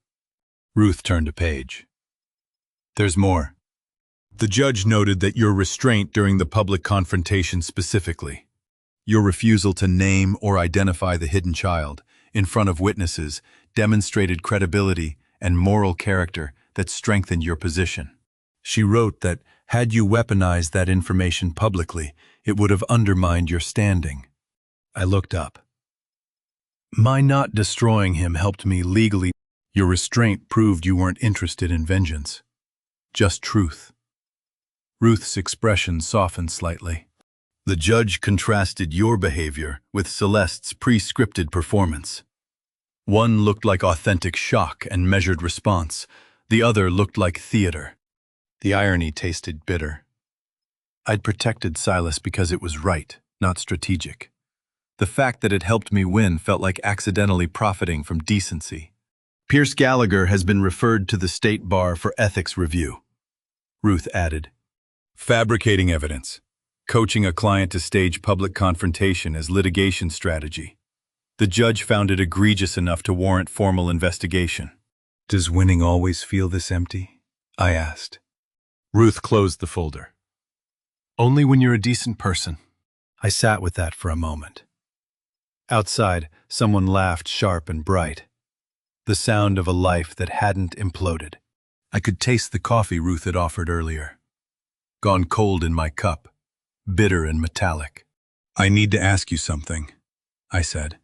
Ruth turned a page. There's more. The judge noted that your restraint during the public confrontation specifically, your refusal to name or identify the hidden child in front of witnesses, demonstrated credibility and moral character that strengthened your position. She wrote that, had you weaponized that information publicly, it would have undermined your standing. I looked up. My not destroying him helped me legally. Your restraint proved you weren't interested in vengeance, just truth. Ruth's expression softened slightly. The judge contrasted your behavior with Celeste's pre-scripted performance. One looked like authentic shock and measured response. The other looked like theater. The irony tasted bitter. I'd protected Silas because it was right, not strategic. The fact that it helped me win felt like accidentally profiting from decency. Pierce Gallagher has been referred to the state bar for ethics review, Ruth added. Fabricating evidence, coaching a client to stage public confrontation as litigation strategy. The judge found it egregious enough to warrant formal investigation. Does winning always feel this empty? I asked. Ruth closed the folder. Only when you're a decent person. I sat with that for a moment. Outside, someone laughed sharp and bright. The sound of a life that hadn't imploded. I could taste the coffee Ruth had offered earlier. Gone cold in my cup, bitter and metallic. I need to ask you something, I said.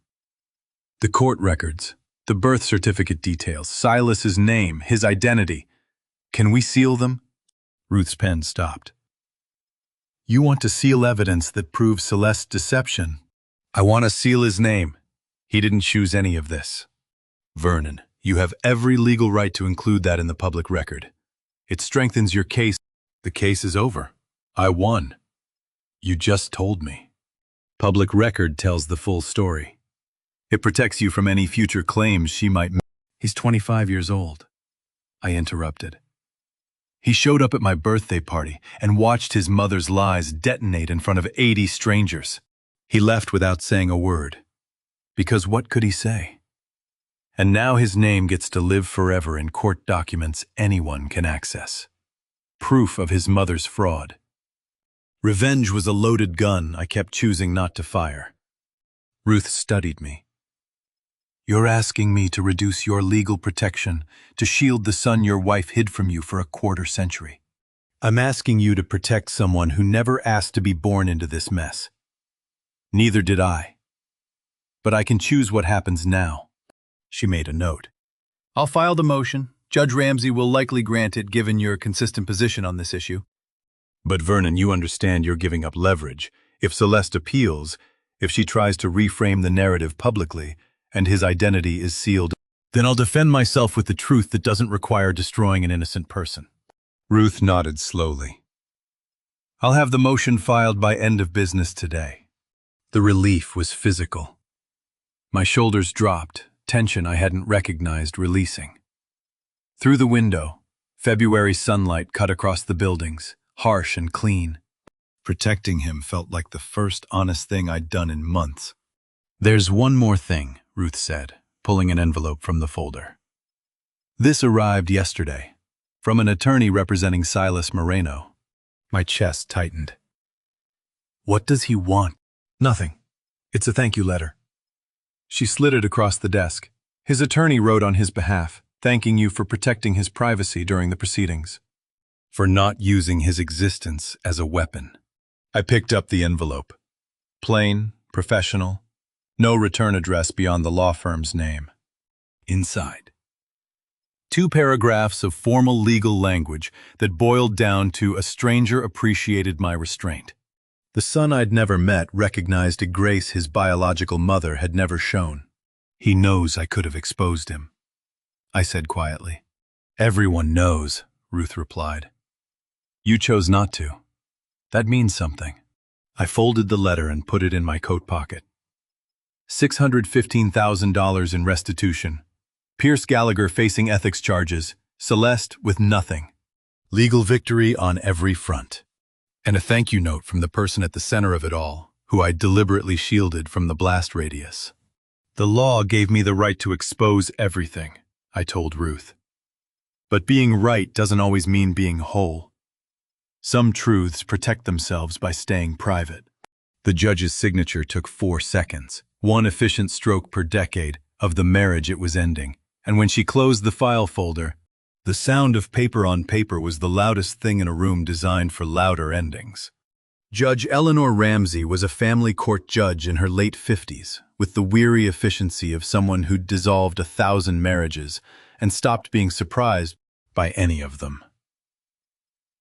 The court records, the birth certificate details, Silas's name, his identity. Can we seal them? Ruth's pen stopped. You want to seal evidence that proves Celeste's deception? I want to seal his name. He didn't choose any of this. Vernon, you have every legal right to include that in the public record. It strengthens your case. The case is over. I won. You just told me. Public record tells the full story. It protects you from any future claims she might make. He's 25 years old. I interrupted. He showed up at my birthday party and watched his mother's lies detonate in front of 80 strangers. He left without saying a word. Because what could he say? And now his name gets to live forever in court documents anyone can access. Proof of his mother's fraud. Revenge was a loaded gun I kept choosing not to fire. Ruth studied me. You're asking me to reduce your legal protection to shield the son your wife hid from you for a quarter century. I'm asking you to protect someone who never asked to be born into this mess. Neither did I. But I can choose what happens now. She made a note. I'll file the motion. Judge Ramsey will likely grant it given your consistent position on this issue. But Vernon, you understand you're giving up leverage. If Celeste appeals, if she tries to reframe the narrative publicly, and his identity is sealed, then I'll defend myself with the truth that doesn't require destroying an innocent person. Ruth nodded slowly. I'll have the motion filed by end of business today. The relief was physical. My shoulders dropped, tension I hadn't recognized releasing. Through the window, February sunlight cut across the buildings, harsh and clean. Protecting him felt like the first honest thing I'd done in months. There's one more thing, Ruth said, pulling an envelope from the folder. This arrived yesterday, from an attorney representing Silas Moreno. My chest tightened. What does he want? Nothing. It's a thank you letter. She slid it across the desk. His attorney wrote on his behalf, thanking you for protecting his privacy during the proceedings. For not using his existence as a weapon. I picked up the envelope. Plain, professional, no return address beyond the law firm's name. Inside, 2 paragraphs of formal legal language that boiled down to "a stranger appreciated my restraint." The son I'd never met recognized a grace his biological mother had never shown. "He knows I could have exposed him," I said quietly. "Everyone knows," Ruth replied. "You chose not to. That means something." I folded the letter and put it in my coat pocket. $615,000 in restitution. Pierce Gallagher facing ethics charges. Celeste with nothing. Legal victory on every front. And a thank you note from the person at the center of it all, who I deliberately shielded from the blast radius. The law gave me the right to expose everything, I told Ruth. But being right doesn't always mean being whole. Some truths protect themselves by staying private. The judge's signature took 4 seconds, 1 efficient stroke per decade of the marriage it was ending. And when she closed the file folder, the sound of paper on paper was the loudest thing in a room designed for louder endings. Judge Eleanor Ramsey was a family court judge in her late 50s, with the weary efficiency of someone who'd dissolved 1,000 marriages and stopped being surprised by any of them.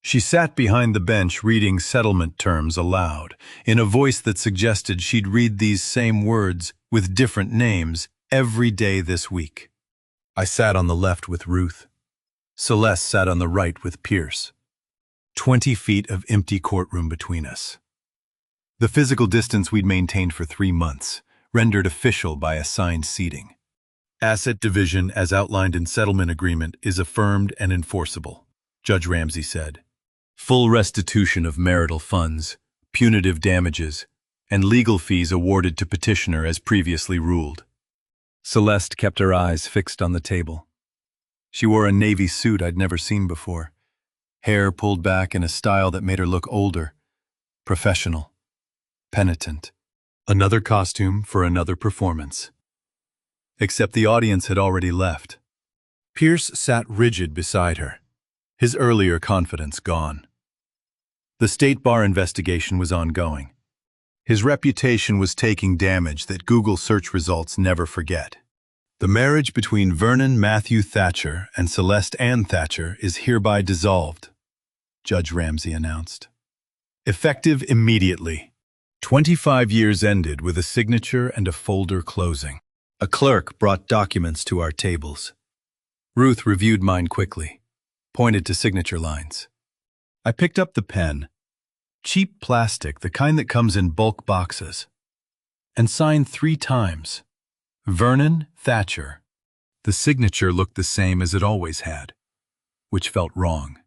She sat behind the bench reading settlement terms aloud, in a voice that suggested she'd read these same words with different names every day this week. I sat on the left with Ruth. Celeste sat on the right with Pierce. 20 feet of empty courtroom between us. The physical distance we'd maintained for 3 months, rendered official by assigned seating. Asset division as outlined in settlement agreement is affirmed and enforceable, Judge Ramsey said. Full restitution of marital funds, punitive damages, and legal fees awarded to petitioner as previously ruled. Celeste kept her eyes fixed on the table. She wore a navy suit I'd never seen before, hair pulled back in a style that made her look older, professional, penitent. Another costume for another performance. Except the audience had already left. Pierce sat rigid beside her, his earlier confidence gone. The state bar investigation was ongoing. His reputation was taking damage that Google search results never forget. The marriage between Vernon Matthew Thatcher and Celeste Ann Thatcher is hereby dissolved, Judge Ramsey announced. Effective immediately. 25 years ended with a signature and a folder closing. A clerk brought documents to our tables. Ruth reviewed mine quickly, pointed to signature lines. I picked up the pen, cheap plastic, the kind that comes in bulk boxes, and signed 3 times. Vernon Thatcher. The signature looked the same as it always had, which felt wrong.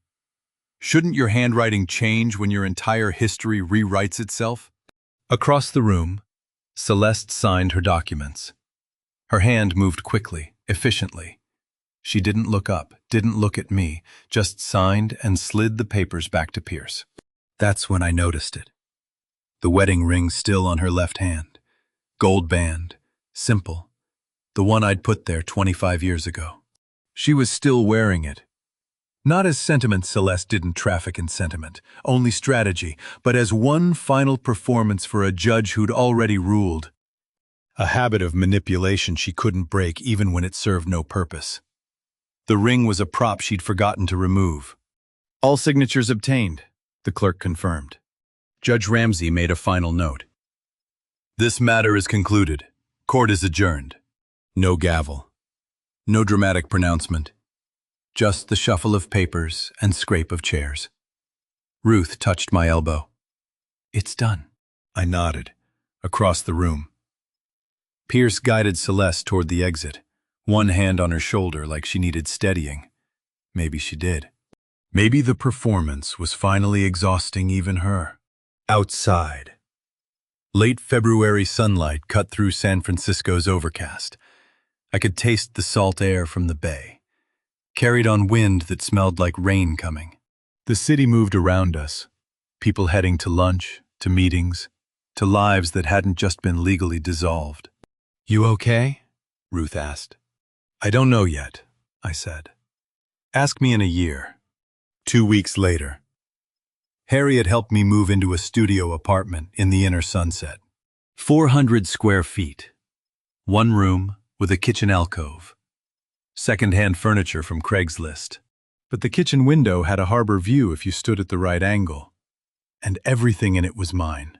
Shouldn't your handwriting change when your entire history rewrites itself? Across the room, Celeste signed her documents. Her hand moved quickly, efficiently. She didn't look up, didn't look at me, just signed and slid the papers back to Pierce. That's when I noticed it. The wedding ring still on her left hand. Gold band. Simple. The one I'd put there 25 years ago. She was still wearing it. Not as sentiment. Celeste didn't traffic in sentiment, only strategy, but as one final performance for a judge who'd already ruled. A habit of manipulation she couldn't break even when it served no purpose. The ring was a prop she'd forgotten to remove. All signatures obtained, the clerk confirmed. Judge Ramsey made a final note. This matter is concluded. Court is adjourned. No gavel. No dramatic pronouncement. Just the shuffle of papers and scrape of chairs. Ruth touched my elbow. It's done. I nodded, across the room. Pierce guided Celeste toward the exit, one hand on her shoulder like she needed steadying. Maybe she did. Maybe the performance was finally exhausting even her. Outside. Late February sunlight cut through San Francisco's overcast. I could taste the salt air from the bay, carried on wind that smelled like rain coming. The city moved around us, people heading to lunch, to meetings, to lives that hadn't just been legally dissolved. You okay? Ruth asked. I don't know yet, I said. Ask me in a year. 2 weeks later. Harriet helped me move into a studio apartment in the inner Sunset. 400 square feet. One room with a kitchen alcove. Second-hand furniture from Craigslist. But the kitchen window had a harbor view if you stood at the right angle. And everything in it was mine.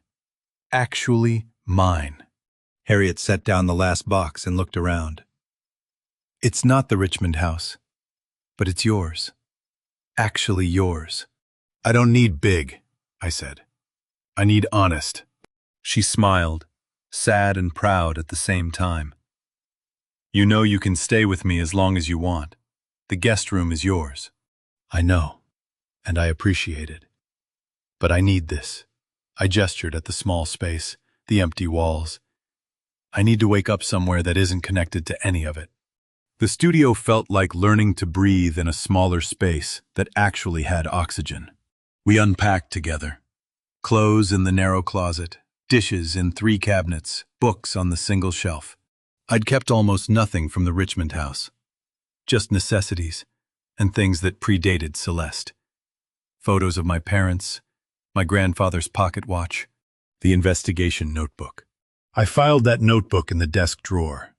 Actually mine. Harriet set down the last box and looked around. It's not the Richmond house, but it's yours. Actually yours. I don't need big, I said. I need honest. She smiled, sad and proud at the same time. You know you can stay with me as long as you want. The guest room is yours. I know, and I appreciate it. But I need this. I gestured at the small space, the empty walls. I need to wake up somewhere that isn't connected to any of it. The studio felt like learning to breathe in a smaller space that actually had oxygen. We unpacked together. Clothes in the narrow closet, dishes in 3 cabinets, books on the single shelf. I'd kept almost nothing from the Richmond house. Just necessities, and things that predated Celeste. Photos of my parents, my grandfather's pocket watch, the investigation notebook. I filed that notebook in the desk drawer,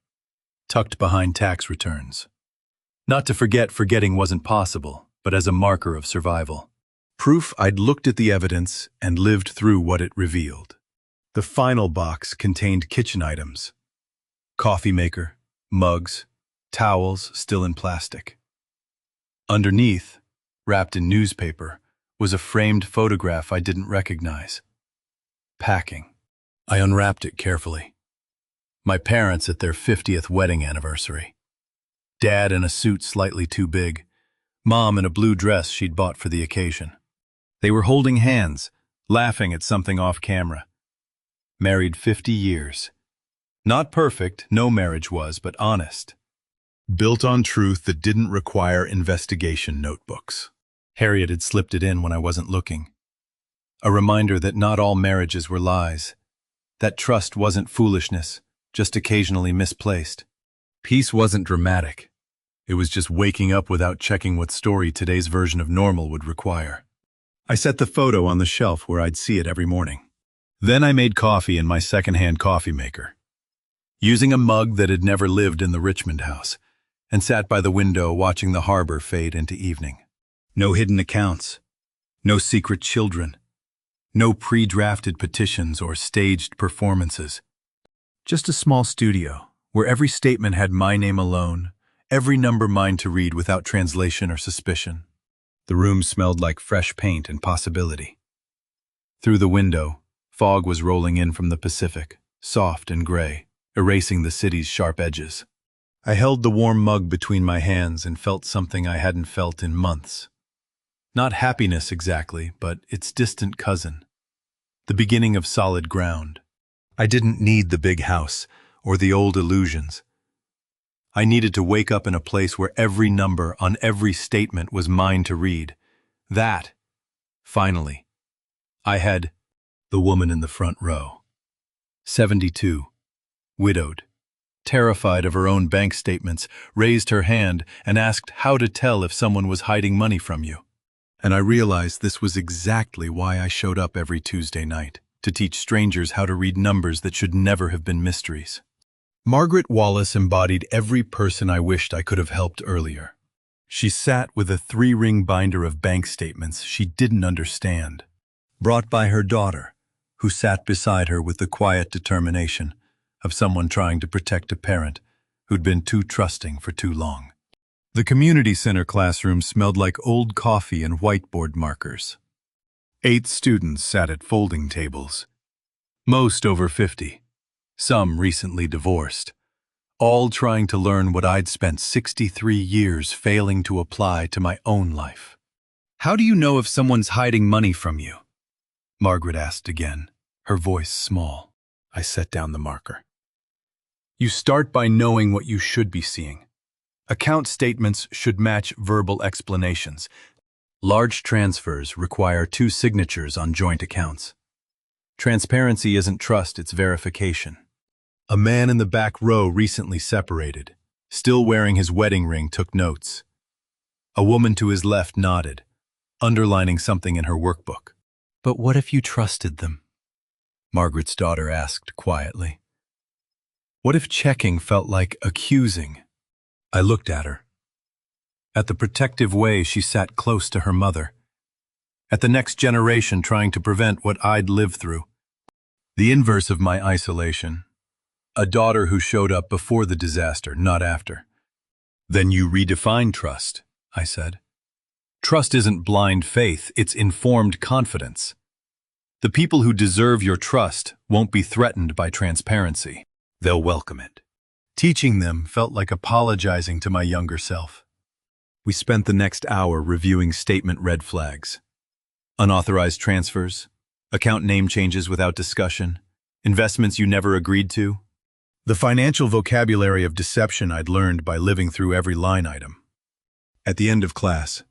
tucked behind tax returns. Not to forget forgetting wasn't possible, but as a marker of survival. Proof I'd looked at the evidence and lived through what it revealed. The final box contained kitchen items. Coffee maker, mugs, towels still in plastic. Underneath, wrapped in newspaper, was a framed photograph I didn't recognize. Packing. I unwrapped it carefully. My parents at their 50th wedding anniversary. Dad in a suit slightly too big. Mom in a blue dress she'd bought for the occasion. They were holding hands, laughing at something off camera. Married 50 years. Not perfect, no marriage was, but honest. Built on truth that didn't require investigation notebooks. Harriet had slipped it in when I wasn't looking. A reminder that not all marriages were lies. That trust wasn't foolishness, just occasionally misplaced. Peace wasn't dramatic. It was just waking up without checking what story today's version of normal would require. I set the photo on the shelf where I'd see it every morning. Then I made coffee in my second-hand coffee maker, using a mug that had never lived in the Richmond house, and sat by the window watching the harbor fade into evening. No hidden accounts, no secret children, no pre-drafted petitions or staged performances. Just a small studio where every statement had my name alone, every number mine to read without translation or suspicion. The room smelled like fresh paint and possibility. Through the window, fog was rolling in from the Pacific, soft and gray, erasing the city's sharp edges. I held the warm mug between my hands and felt something I hadn't felt in months. Not happiness exactly, but its distant cousin. The beginning of solid ground. I didn't need the big house or the old illusions. I needed to wake up in a place where every number on every statement was mine to read. That, finally, I had the woman in the front row. 72, widowed, terrified of her own bank statements, raised her hand and asked how to tell if someone was hiding money from you. And I realized this was exactly why I showed up every Tuesday night, to teach strangers how to read numbers that should never have been mysteries. Margaret Wallace embodied every person I wished I could have helped earlier. She sat with a 3-ring binder of bank statements she didn't understand, brought by her daughter, who sat beside her with the quiet determination of someone trying to protect a parent who'd been too trusting for too long. The community center classroom smelled like old coffee and whiteboard markers. 8 students sat at folding tables, most over 50. Some recently divorced, all trying to learn what I'd spent 63 years failing to apply to my own life. How do you know if someone's hiding money from you? Margaret asked again, her voice small. I set down the marker. You start by knowing what you should be seeing. Account statements should match verbal explanations. Large transfers require 2 signatures on joint accounts. Transparency isn't trust, it's verification. A man in the back row recently separated, still wearing his wedding ring, took notes. A woman to his left nodded, underlining something in her workbook. But what if you trusted them? Margaret's daughter asked quietly. What if checking felt like accusing? I looked at her. At the protective way she sat close to her mother. At the next generation trying to prevent what I'd lived through. The inverse of my isolation. A daughter who showed up before the disaster, not after. Then you redefine trust, I said. Trust isn't blind faith, it's informed confidence. The people who deserve your trust won't be threatened by transparency. They'll welcome it. Teaching them felt like apologizing to my younger self. We spent the next hour reviewing statement red flags. Unauthorized transfers, account name changes without discussion, investments you never agreed to. The financial vocabulary of deception I'd learned by living through every line item. At the end of class,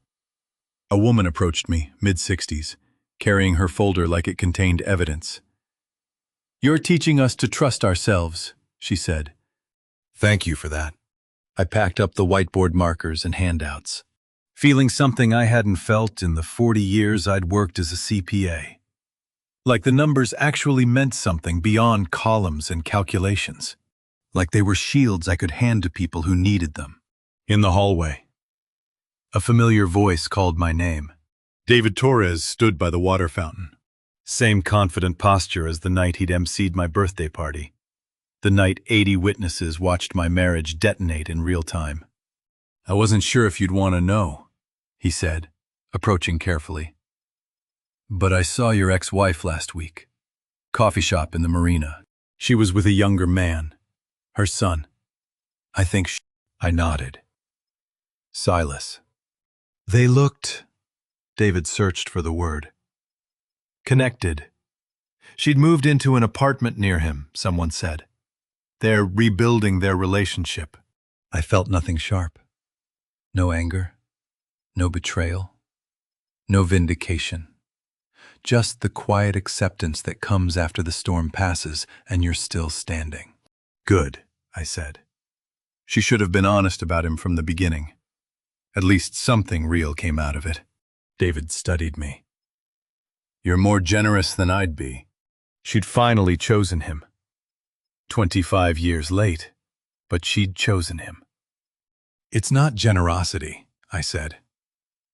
a woman approached me, mid-60s, carrying her folder like it contained evidence. "You're teaching us to trust ourselves," she said. "Thank you for that." I packed up the whiteboard markers and handouts, feeling something I hadn't felt in the 40 years I'd worked as a CPA. Like the numbers actually meant something beyond columns and calculations. Like they were shields I could hand to people who needed them. In the hallway, a familiar voice called my name. David Torres stood by the water fountain. Same confident posture as the night he'd emceed my birthday party. The night 80 witnesses watched my marriage detonate in real time. "I wasn't sure if you'd want to know," he said, approaching carefully. "But I saw your ex-wife last week. Coffee shop in the marina. She was with a younger man. Her son. I think she—" I nodded. Silas. They looked— David searched for the word. Connected. She'd moved into an apartment near him, someone said. They're rebuilding their relationship. I felt nothing sharp. No anger. No betrayal. No vindication. Just the quiet acceptance that comes after the storm passes and you're still standing. Good, I said. She should have been honest about him from the beginning. At least something real came out of it. David studied me. You're more generous than I'd be. She'd finally chosen him. 25 years late, but she'd chosen him. It's not generosity, I said.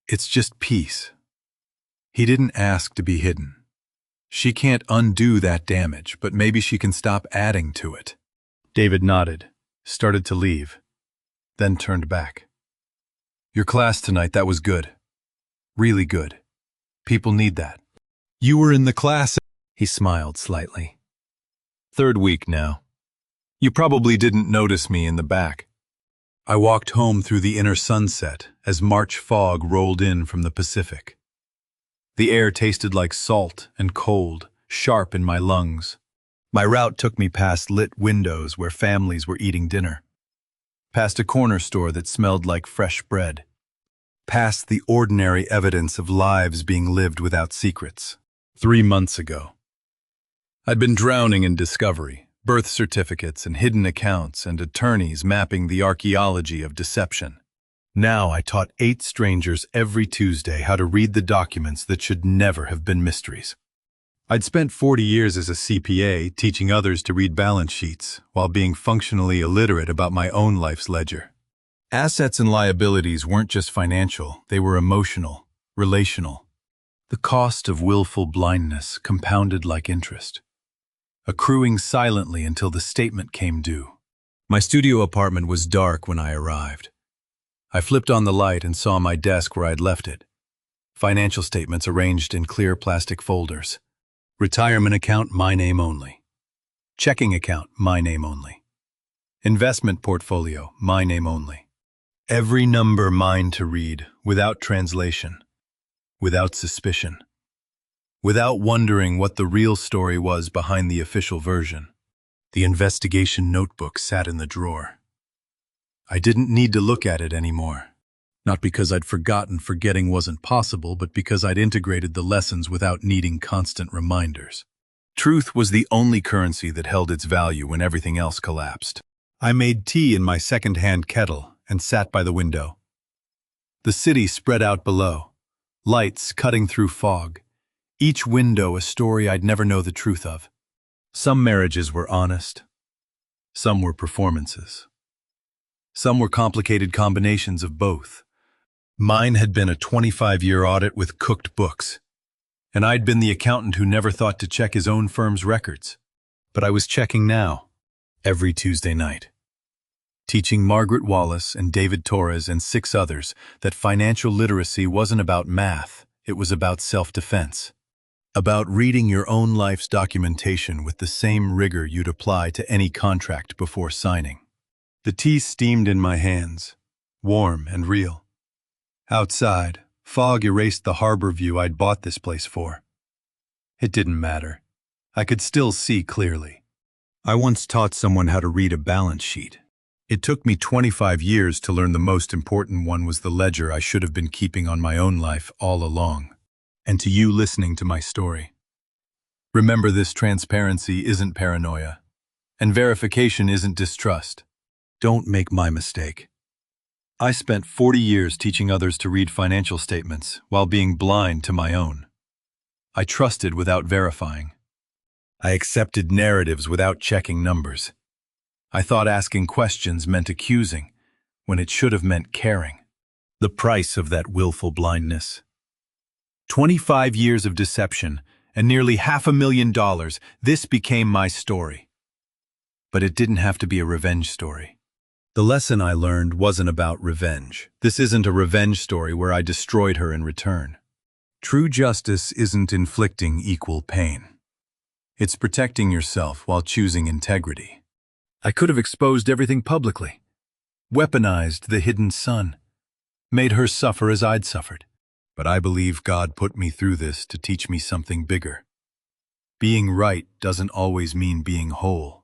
It's just peace. He didn't ask to be hidden. She can't undo that damage, but maybe she can stop adding to it. David nodded, started to leave, then turned back. Your class tonight, that was good. Really good. People need that. You were in the class. He smiled slightly. Third week now. You probably didn't notice me in the back. I walked home through the inner sunset as March fog rolled in from the Pacific. The air tasted like salt and cold, sharp in my lungs. My route took me past lit windows where families were eating dinner. Past a corner store that smelled like fresh bread. Past the ordinary evidence of lives being lived without secrets. 3 months ago. I'd been drowning in discovery, birth certificates and hidden accounts and attorneys mapping the archaeology of deception. Now I taught 8 strangers every Tuesday how to read the documents that should never have been mysteries. I'd spent 40 years as a CPA teaching others to read balance sheets while being functionally illiterate about my own life's ledger. Assets and liabilities weren't just financial, they were emotional, relational. The cost of willful blindness compounded like interest, accruing silently until the statement came due. My studio apartment was dark when I arrived. I flipped on the light and saw my desk where I'd left it. Financial statements arranged in clear plastic folders. Retirement account, my name only. Checking account, my name only. Investment portfolio, my name only. Every number mine to read, without translation, without suspicion, without wondering what the real story was behind the official version. The investigation notebook sat in the drawer. I didn't need to look at it anymore. Not because I'd forgotten forgetting wasn't possible, but because I'd integrated the lessons without needing constant reminders. Truth was the only currency that held its value when everything else collapsed. I made tea in my second-hand kettle and sat by the window. The city spread out below, lights cutting through fog, each window a story I'd never know the truth of. Some marriages were honest. Some were performances. Some were complicated combinations of both. Mine had been a 25-year audit with cooked books, and I'd been the accountant who never thought to check his own firm's records. But I was checking now, every Tuesday night, teaching Margaret Wallace and David Torres and 6 others that financial literacy wasn't about math, it was about self-defense. About reading your own life's documentation with the same rigor you'd apply to any contract before signing. The tea steamed in my hands, warm and real. Outside, fog erased the harbor view I'd bought this place for. It didn't matter. I could still see clearly. I once taught someone how to read a balance sheet. It took me 25 years to learn the most important one was the ledger I should have been keeping on my own life all along. And to you listening to my story, remember this: transparency isn't paranoia, and verification isn't distrust. Don't make my mistake. I spent 40 years teaching others to read financial statements while being blind to my own. I trusted without verifying. I accepted narratives without checking numbers. I thought asking questions meant accusing, when it should have meant caring. The price of that willful blindness. 25 years of deception and nearly $500,000, this became my story. But it didn't have to be a revenge story. The lesson I learned wasn't about revenge. This isn't a revenge story where I destroyed her in return. True justice isn't inflicting equal pain. It's protecting yourself while choosing integrity. I could have exposed everything publicly, weaponized the hidden son, made her suffer as I'd suffered. But I believe God put me through this to teach me something bigger. Being right doesn't always mean being whole.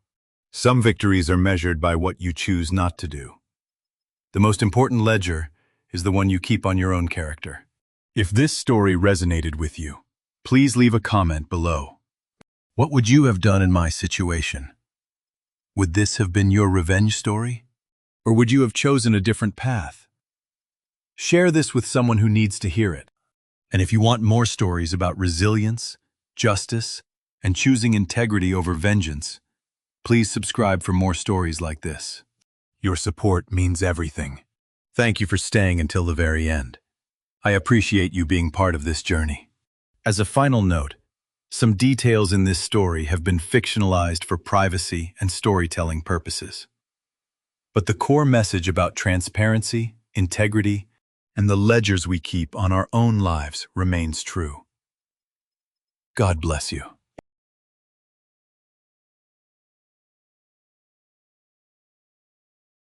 Some victories are measured by what you choose not to do. The most important ledger is the one you keep on your own character. If this story resonated with you, please leave a comment below. What would you have done in my situation? Would this have been your revenge story? Or would you have chosen a different path? Share this with someone who needs to hear it. And if you want more stories about resilience, justice, and choosing integrity over vengeance, please subscribe for more stories like this. Your support means everything. Thank you for staying until the very end. I appreciate you being part of this journey. As a final note, some details in this story have been fictionalized for privacy and storytelling purposes. But the core message about transparency, integrity, and the ledgers we keep on our own lives remains true. God bless you.